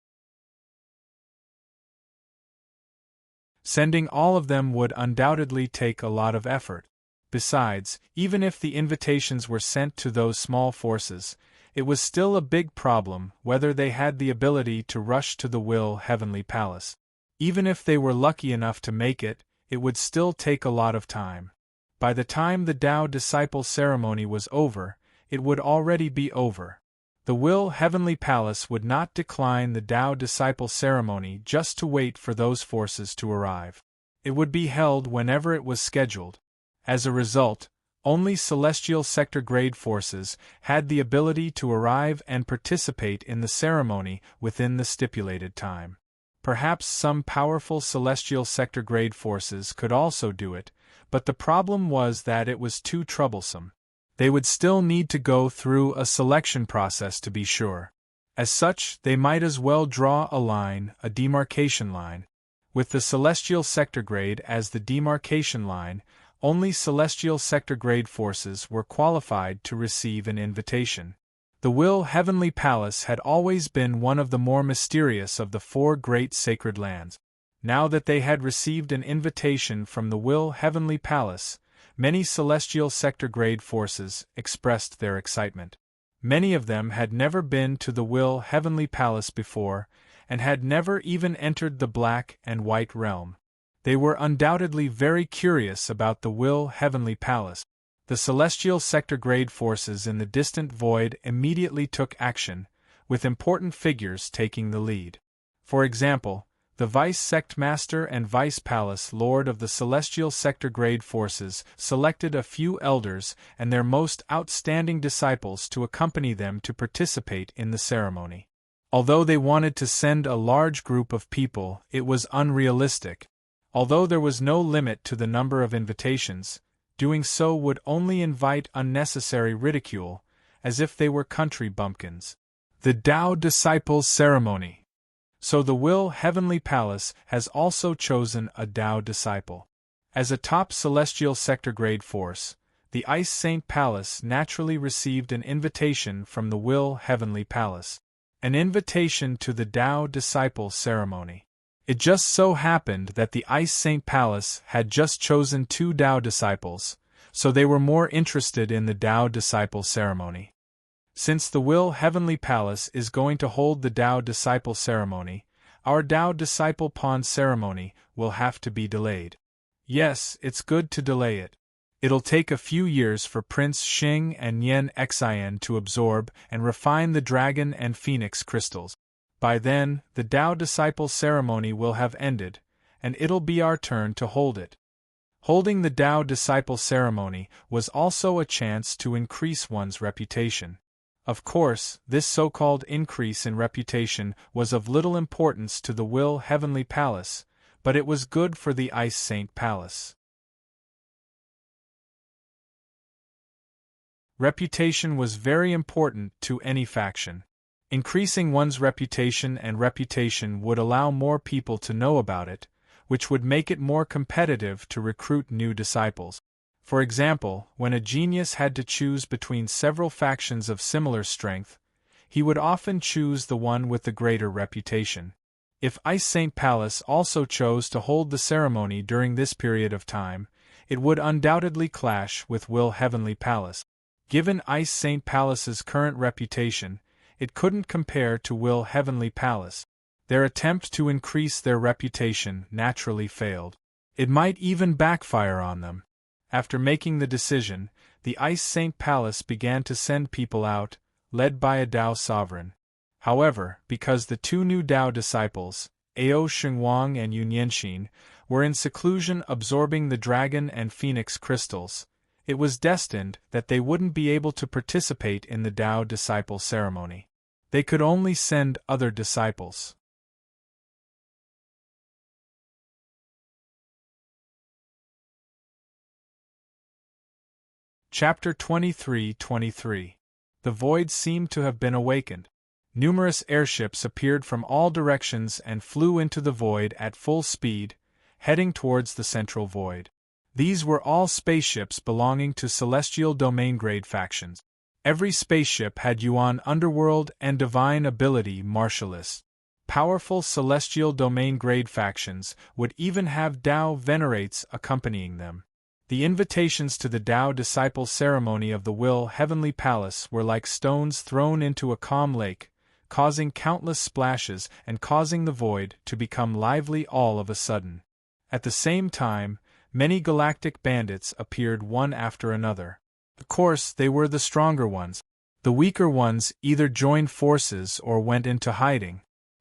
Sending all of them would undoubtedly take a lot of effort. Besides, even if the invitations were sent to those small forces, it was still a big problem whether they had the ability to rush to the Will Heavenly Palace. Even if they were lucky enough to make it, it would still take a lot of time. By the time the Tao Disciple ceremony was over, it would already be over. The Will Heavenly Palace would not decline the Tao Disciple ceremony just to wait for those forces to arrive. It would be held whenever it was scheduled. As a result, only celestial sector grade forces had the ability to arrive and participate in the ceremony within the stipulated time. Perhaps some powerful celestial sector grade forces could also do it, but the problem was that it was too troublesome. They would still need to go through a selection process to be sure. As such, they might as well draw a line, a demarcation line. With the celestial sector grade as the demarcation line, only celestial sector grade forces were qualified to receive an invitation. The Will Heavenly Palace had always been one of the more mysterious of the four great sacred lands. Now that they had received an invitation from the Will Heavenly Palace, many celestial sector grade forces expressed their excitement. Many of them had never been to the Will Heavenly Palace before, and had never even entered the Black and White realm. They were undoubtedly very curious about the Will Heavenly Palace. The celestial sector grade forces in the distant void immediately took action, with important figures taking the lead. For example, the Vice Sect Master and Vice Palace Lord of the celestial sector grade forces selected a few elders and their most outstanding disciples to accompany them to participate in the ceremony. Although they wanted to send a large group of people, it was unrealistic. Although there was no limit to the number of invitations, doing so would only invite unnecessary ridicule, as if they were country bumpkins. The Tao Disciples Ceremony. So the Will Heavenly Palace has also chosen a Tao Disciple. As a top celestial sector grade force, the Ice Saint Palace naturally received an invitation from the Will Heavenly Palace. An invitation to the Tao Disciple Ceremony. It just so happened that the Ice Saint Palace had just chosen 2 Tao disciples, so they were more interested in the Tao Disciple ceremony. Since the Will Heavenly Palace is going to hold the Tao Disciple ceremony, our Tao Disciple Pawn ceremony will have to be delayed. Yes, it's good to delay it. It'll take a few years for Prince Xing and Yen Xian to absorb and refine the dragon and phoenix crystals. By then, the Tao Disciple ceremony will have ended, and it'll be our turn to hold it. Holding the Tao Disciple ceremony was also a chance to increase one's reputation. Of course, this so-called increase in reputation was of little importance to the Will Heavenly Palace, but it was good for the Ice Saint Palace. Reputation was very important to any faction. Increasing one's reputation would allow more people to know about it, which would make it more competitive to recruit new disciples. For example, when a genius had to choose between several factions of similar strength, he would often choose the one with the greater reputation. If Ice Saint Palace also chose to hold the ceremony during this period of time, it would undoubtedly clash with Will Heavenly Palace. Given Ice Saint Palace's current reputation, it couldn't compare to Will Heavenly Palace. Their attempt to increase their reputation naturally failed. It might even backfire on them. After making the decision, the Ice Saint Palace began to send people out, led by a Tao sovereign. However, because the 2 new Tao disciples, Ao Shengwang and Yun Yanxin, were in seclusion absorbing the dragon and phoenix crystals, it was destined that they wouldn't be able to participate in the Tao Disciple ceremony. They could only send other disciples. Chapter 23:23. The void seemed to have been awakened. Numerous airships appeared from all directions and flew into the void at full speed, heading towards the central void. These were all spaceships belonging to celestial domain grade factions. Every spaceship had Yuan Underworld and Divine Ability Martialists. Powerful celestial domain grade factions would even have Tao Venerates accompanying them. The invitations to the Tao Disciple ceremony of the Will Heavenly Palace were like stones thrown into a calm lake, causing countless splashes and causing the void to become lively all of a sudden. At the same time, many galactic bandits appeared one after another. Of course, they were the stronger ones. The weaker ones either joined forces or went into hiding.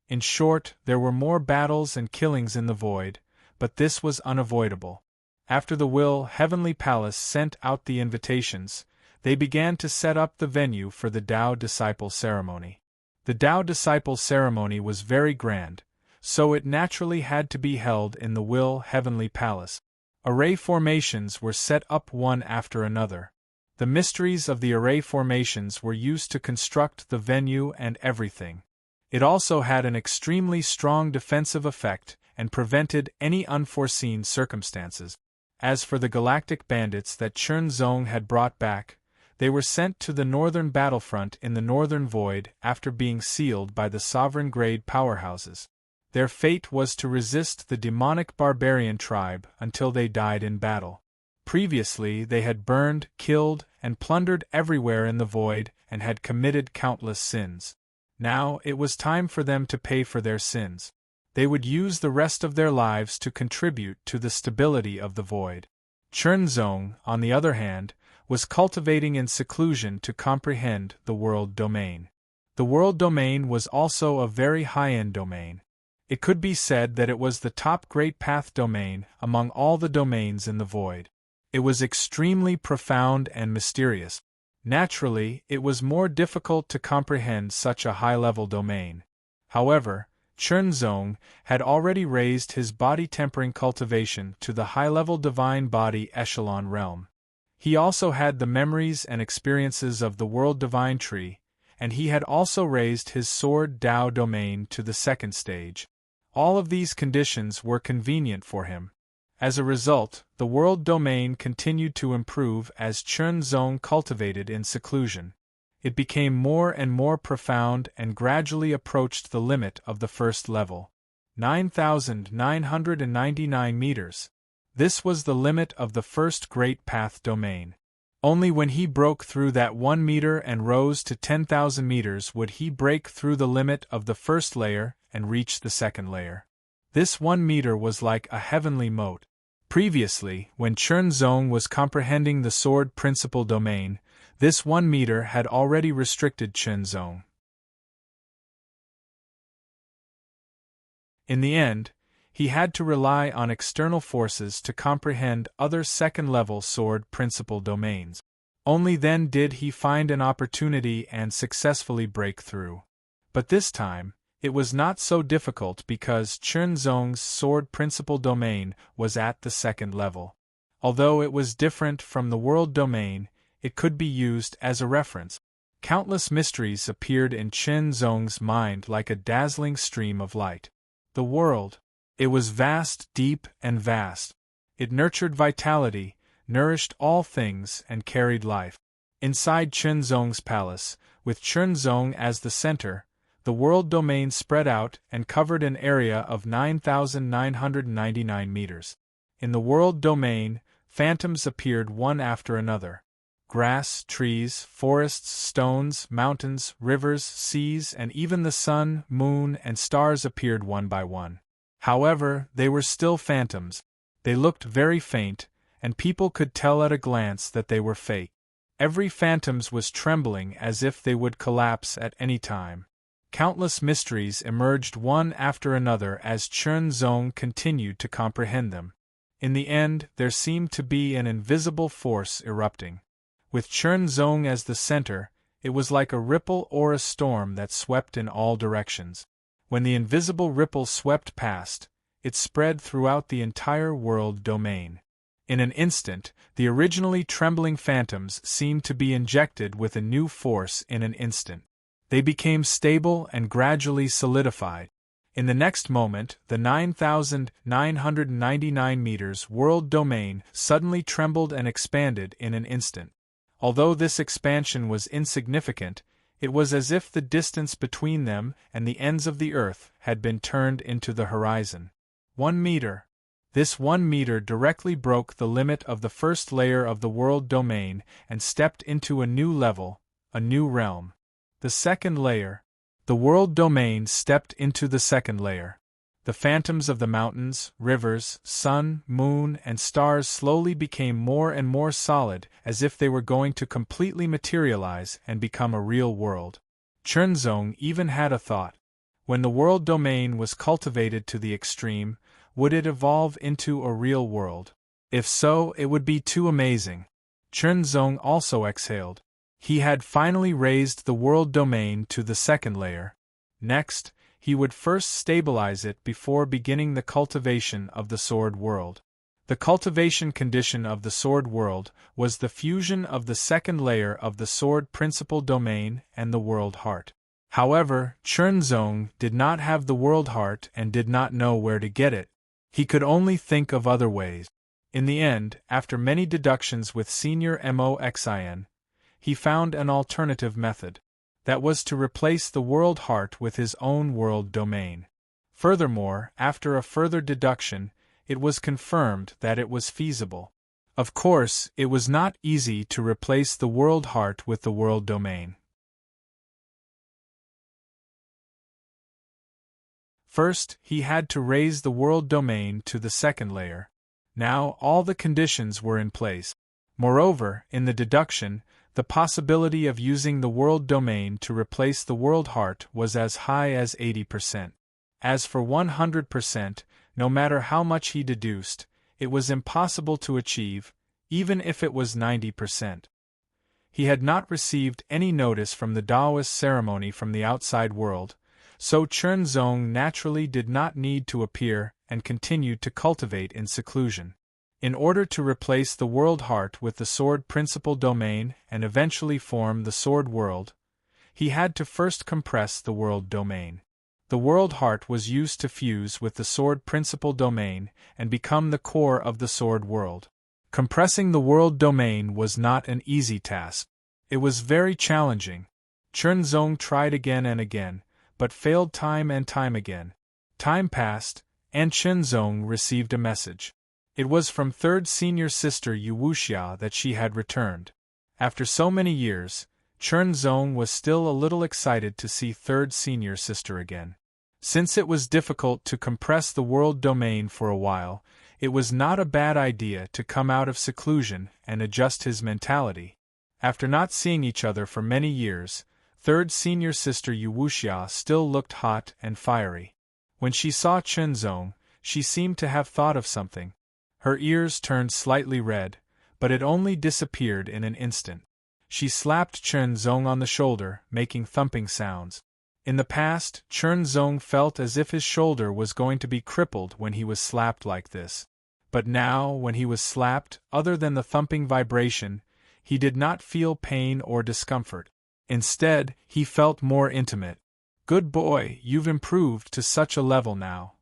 In short, there were more battles and killings in the void, but this was unavoidable. After the Heavenly Palace sent out the invitations, they began to set up the venue for the Tao Disciple ceremony. The Tao Disciple ceremony was very grand, so it naturally had to be held in the Heavenly Palace. Array formations were set up one after another. The mysteries of the array formations were used to construct the venue and everything. It also had an extremely strong defensive effect and prevented any unforeseen circumstances. As for the galactic bandits that Chen Zong had brought back, they were sent to the northern battlefront in the northern void after being sealed by the sovereign-grade powerhouses. Their fate was to resist the demonic barbarian tribe until they died in battle. Previously they had burned, killed, and plundered everywhere in the void and had committed countless sins. Now it was time for them to pay for their sins. They would use the rest of their lives to contribute to the stability of the void. Chen Zong, on the other hand, was cultivating in seclusion to comprehend the world domain. The world domain was also a very high-end domain. It could be said that it was the top great path domain among all the domains in the void. It was extremely profound and mysterious. Naturally, it was more difficult to comprehend such a high-level domain. However, Chen Zong had already raised his body-tempering cultivation to the high-level divine body echelon realm. He also had the memories and experiences of the world divine tree, and he had also raised his sword Tao domain to the second stage. All of these conditions were convenient for him. As a result, the world domain continued to improve as Chen Zong cultivated in seclusion. It became more and more profound and gradually approached the limit of the first level. 9,999 meters. This was the limit of the first great path domain. Only when he broke through that 1 meter and rose to 10,000 meters would he break through the limit of the first layer and reach the second layer. This 1 meter was like a heavenly moat. Previously, when Chen Zong was comprehending the sword principal domain, this 1 meter had already restricted Chen Zong. In the end, he had to rely on external forces to comprehend other second-level sword principal domains. Only then did he find an opportunity and successfully break through. But this time, it was not so difficult because Chen Zong's sword principal domain was at the second level. Although it was different from the world domain, it could be used as a reference. Countless mysteries appeared in Chen Zong's mind like a dazzling stream of light. The world. It was vast, deep, and vast. It nurtured vitality, nourished all things, and carried life. Inside Chen Zong's palace, with Chen Zong as the center, the world domain spread out and covered an area of 9,999 meters. In the world domain, phantoms appeared one after another. Grass, trees, forests, stones, mountains, rivers, seas, and even the sun, moon, and stars appeared one by one. However, they were still phantoms. They looked very faint, and people could tell at a glance that they were fake. Every phantom was trembling as if they would collapse at any time. Countless mysteries emerged one after another as Chen Zong continued to comprehend them. In the end, there seemed to be an invisible force erupting. With Chen Zong as the center, it was like a ripple or a storm that swept in all directions. When the invisible ripple swept past, it spread throughout the entire world domain. In an instant, the originally trembling phantoms seemed to be injected with a new force in an instant. They became stable and gradually solidified. In the next moment, the 9,999 meters world domain suddenly trembled and expanded in an instant. Although this expansion was insignificant, it was as if the distance between them and the ends of the earth had been turned into the horizon. 1 meter. This 1 meter directly broke the limit of the first layer of the world domain and stepped into a new level, a new realm. The second layer. The world domain stepped into the second layer. The phantoms of the mountains, rivers, sun, moon, and stars slowly became more and more solid, as if they were going to completely materialize and become a real world. Chunzong even had a thought. When the world domain was cultivated to the extreme, would it evolve into a real world? If so, it would be too amazing. Chunzong also exhaled. He had finally raised the world domain to the second layer. Next, he would first stabilize it before beginning the cultivation of the sword world. The cultivation condition of the sword world was the fusion of the second layer of the sword principal domain and the world heart. However, Chunzong did not have the world heart and did not know where to get it. He could only think of other ways. In the end, after many deductions with Senior Moxin, he found an alternative method. That was to replace the world heart with his own world domain. Furthermore, after a further deduction, it was confirmed that it was feasible. Of course, it was not easy to replace the world heart with the world domain. First, he had to raise the world domain to the second layer. Now, all the conditions were in place. Moreover, in the deduction, the possibility of using the world domain to replace the world heart was as high as 80%. As for 100%, no matter how much he deduced, it was impossible to achieve, even if it was 90%. He had not received any notice from the Taoist ceremony from the outside world, so Chunzong naturally did not need to appear and continued to cultivate in seclusion. In order to replace the world heart with the sword principal domain and eventually form the sword world, he had to first compress the world domain. The world heart was used to fuse with the sword principal domain and become the core of the sword world. Compressing the world domain was not an easy task. It was very challenging. Chunzong tried again and again, but failed time and time again. Time passed, and Chunzong received a message. It was from third senior sister Yuwuxia that she had returned. After so many years, Chunzong was still a little excited to see third senior sister again. Since it was difficult to compress the world domain for a while, it was not a bad idea to come out of seclusion and adjust his mentality. After not seeing each other for many years, third senior sister Yuwuxia still looked hot and fiery. When she saw Chunzong, she seemed to have thought of something. Her ears turned slightly red, but it only disappeared in an instant. She slapped Chunzong on the shoulder, making thumping sounds. In the past, Chunzong felt as if his shoulder was going to be crippled when he was slapped like this. But now, when he was slapped, other than the thumping vibration, he did not feel pain or discomfort. Instead, he felt more intimate. "Good boy, you've improved to such a level now."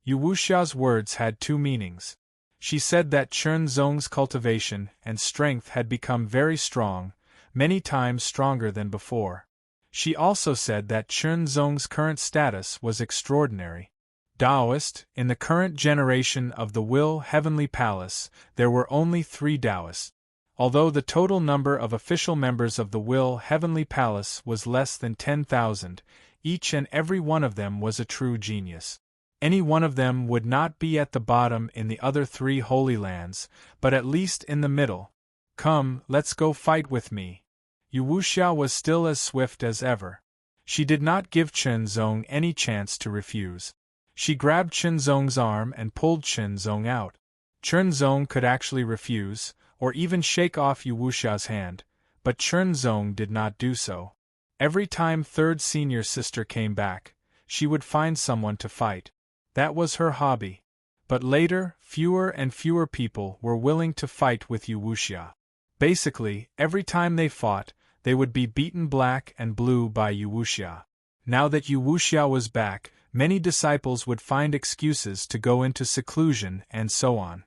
Yuwuxia's words had two meanings. She said that Chunzong's cultivation and strength had become very strong, many times stronger than before. She also said that Chunzong's current status was extraordinary. Taoist, in the current generation of the Will Heavenly Palace, there were only 3 Taoists. Although the total number of official members of the Will Heavenly Palace was less than 10,000, each and every one of them was a true genius. Any one of them would not be at the bottom in the other 3 Holy Lands, but at least in the middle. "Come, let's go fight with me." Yuwuxia was still as swift as ever. She did not give Chunzong any chance to refuse. She grabbed Chunzong's arm and pulled Chunzong out. Chunzong could actually refuse, or even shake off Yuwuxia's hand, but Chunzong did not do so. Every time third senior sister came back, she would find someone to fight. That was her hobby. But later, fewer and fewer people were willing to fight with Yuwuxia. Basically, every time they fought, they would be beaten black and blue by Yuwuxia. Now that Yuwuxia was back, many disciples would find excuses to go into seclusion and so on.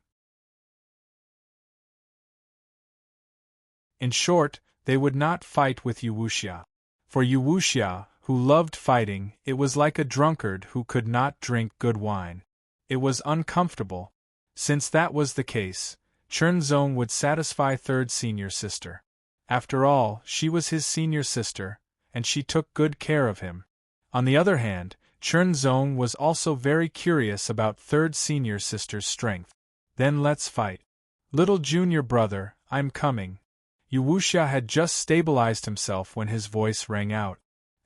In short, they would not fight with Yuwuxia. For Yuwuxia, who loved fighting, it was like a drunkard who could not drink good wine. It was uncomfortable. Since that was the case, Chunzong would satisfy third senior sister. After all, she was his senior sister, and she took good care of him. On the other hand, Chen Zong was also very curious about third senior sister's strength. Then let's fight. Little junior brother, I'm coming. Yu Wuxia had just stabilized himself when his voice rang out.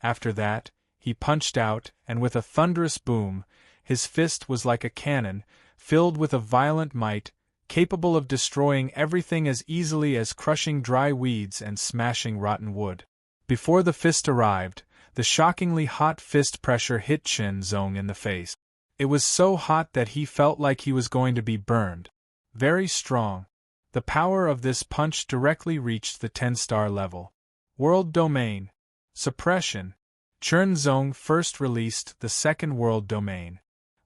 After that, he punched out, and with a thunderous boom, his fist was like a cannon, filled with a violent might, capable of destroying everything as easily as crushing dry weeds and smashing rotten wood. Before the fist arrived, the shockingly hot fist pressure hit Chen Zong in the face. It was so hot that he felt like he was going to be burned. Very strong. The power of this punch directly reached the 10-star level. World Domain. Suppression. Chen Zong first released the second world domain.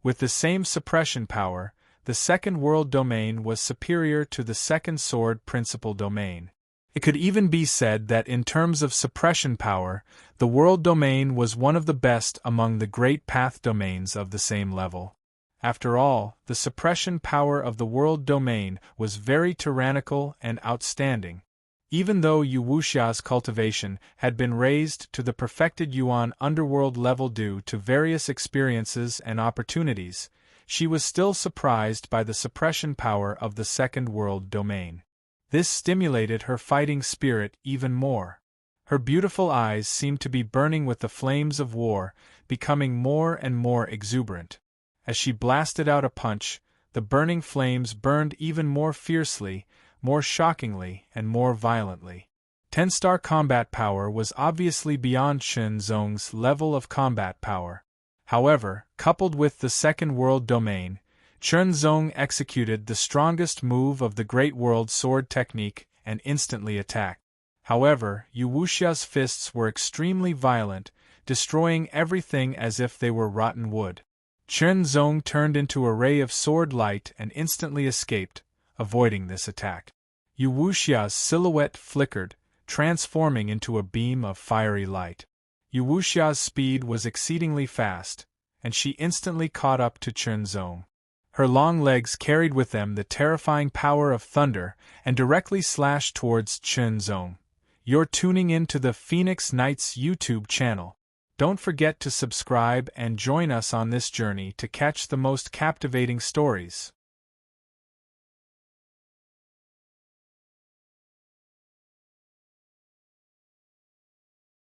With the same suppression power, the second world domain was superior to the second sword principal domain. It could even be said that in terms of suppression power, the world domain was one of the best among the great path domains of the same level. After all, the suppression power of the world domain was very tyrannical and outstanding. Even though Yu Wuxia's cultivation had been raised to the perfected Yuan underworld level due to various experiences and opportunities, she was still surprised by the suppression power of the second world domain. This stimulated her fighting spirit even more. Her beautiful eyes seemed to be burning with the flames of war, becoming more and more exuberant. As she blasted out a punch, the burning flames burned even more fiercely, more shockingly, and more violently. 10-star combat power was obviously beyond Chen Zong's level of combat power. However, coupled with the second world domain, Chen Zong executed the strongest move of the Great World Sword technique and instantly attacked. However, Yu Wuxia's fists were extremely violent, destroying everything as if they were rotten wood. Chen Zong turned into a ray of sword light and instantly escaped, avoiding this attack. Yu Wuxia's silhouette flickered, transforming into a beam of fiery light. Yu Wuxia's speed was exceedingly fast, and she instantly caught up to Chen Zong. Her long legs carried with them the terrifying power of thunder and directly slashed towards Chen Zong. You're tuning in to the Phoenix Knights YouTube channel. Don't forget to subscribe and join us on this journey to catch the most captivating stories.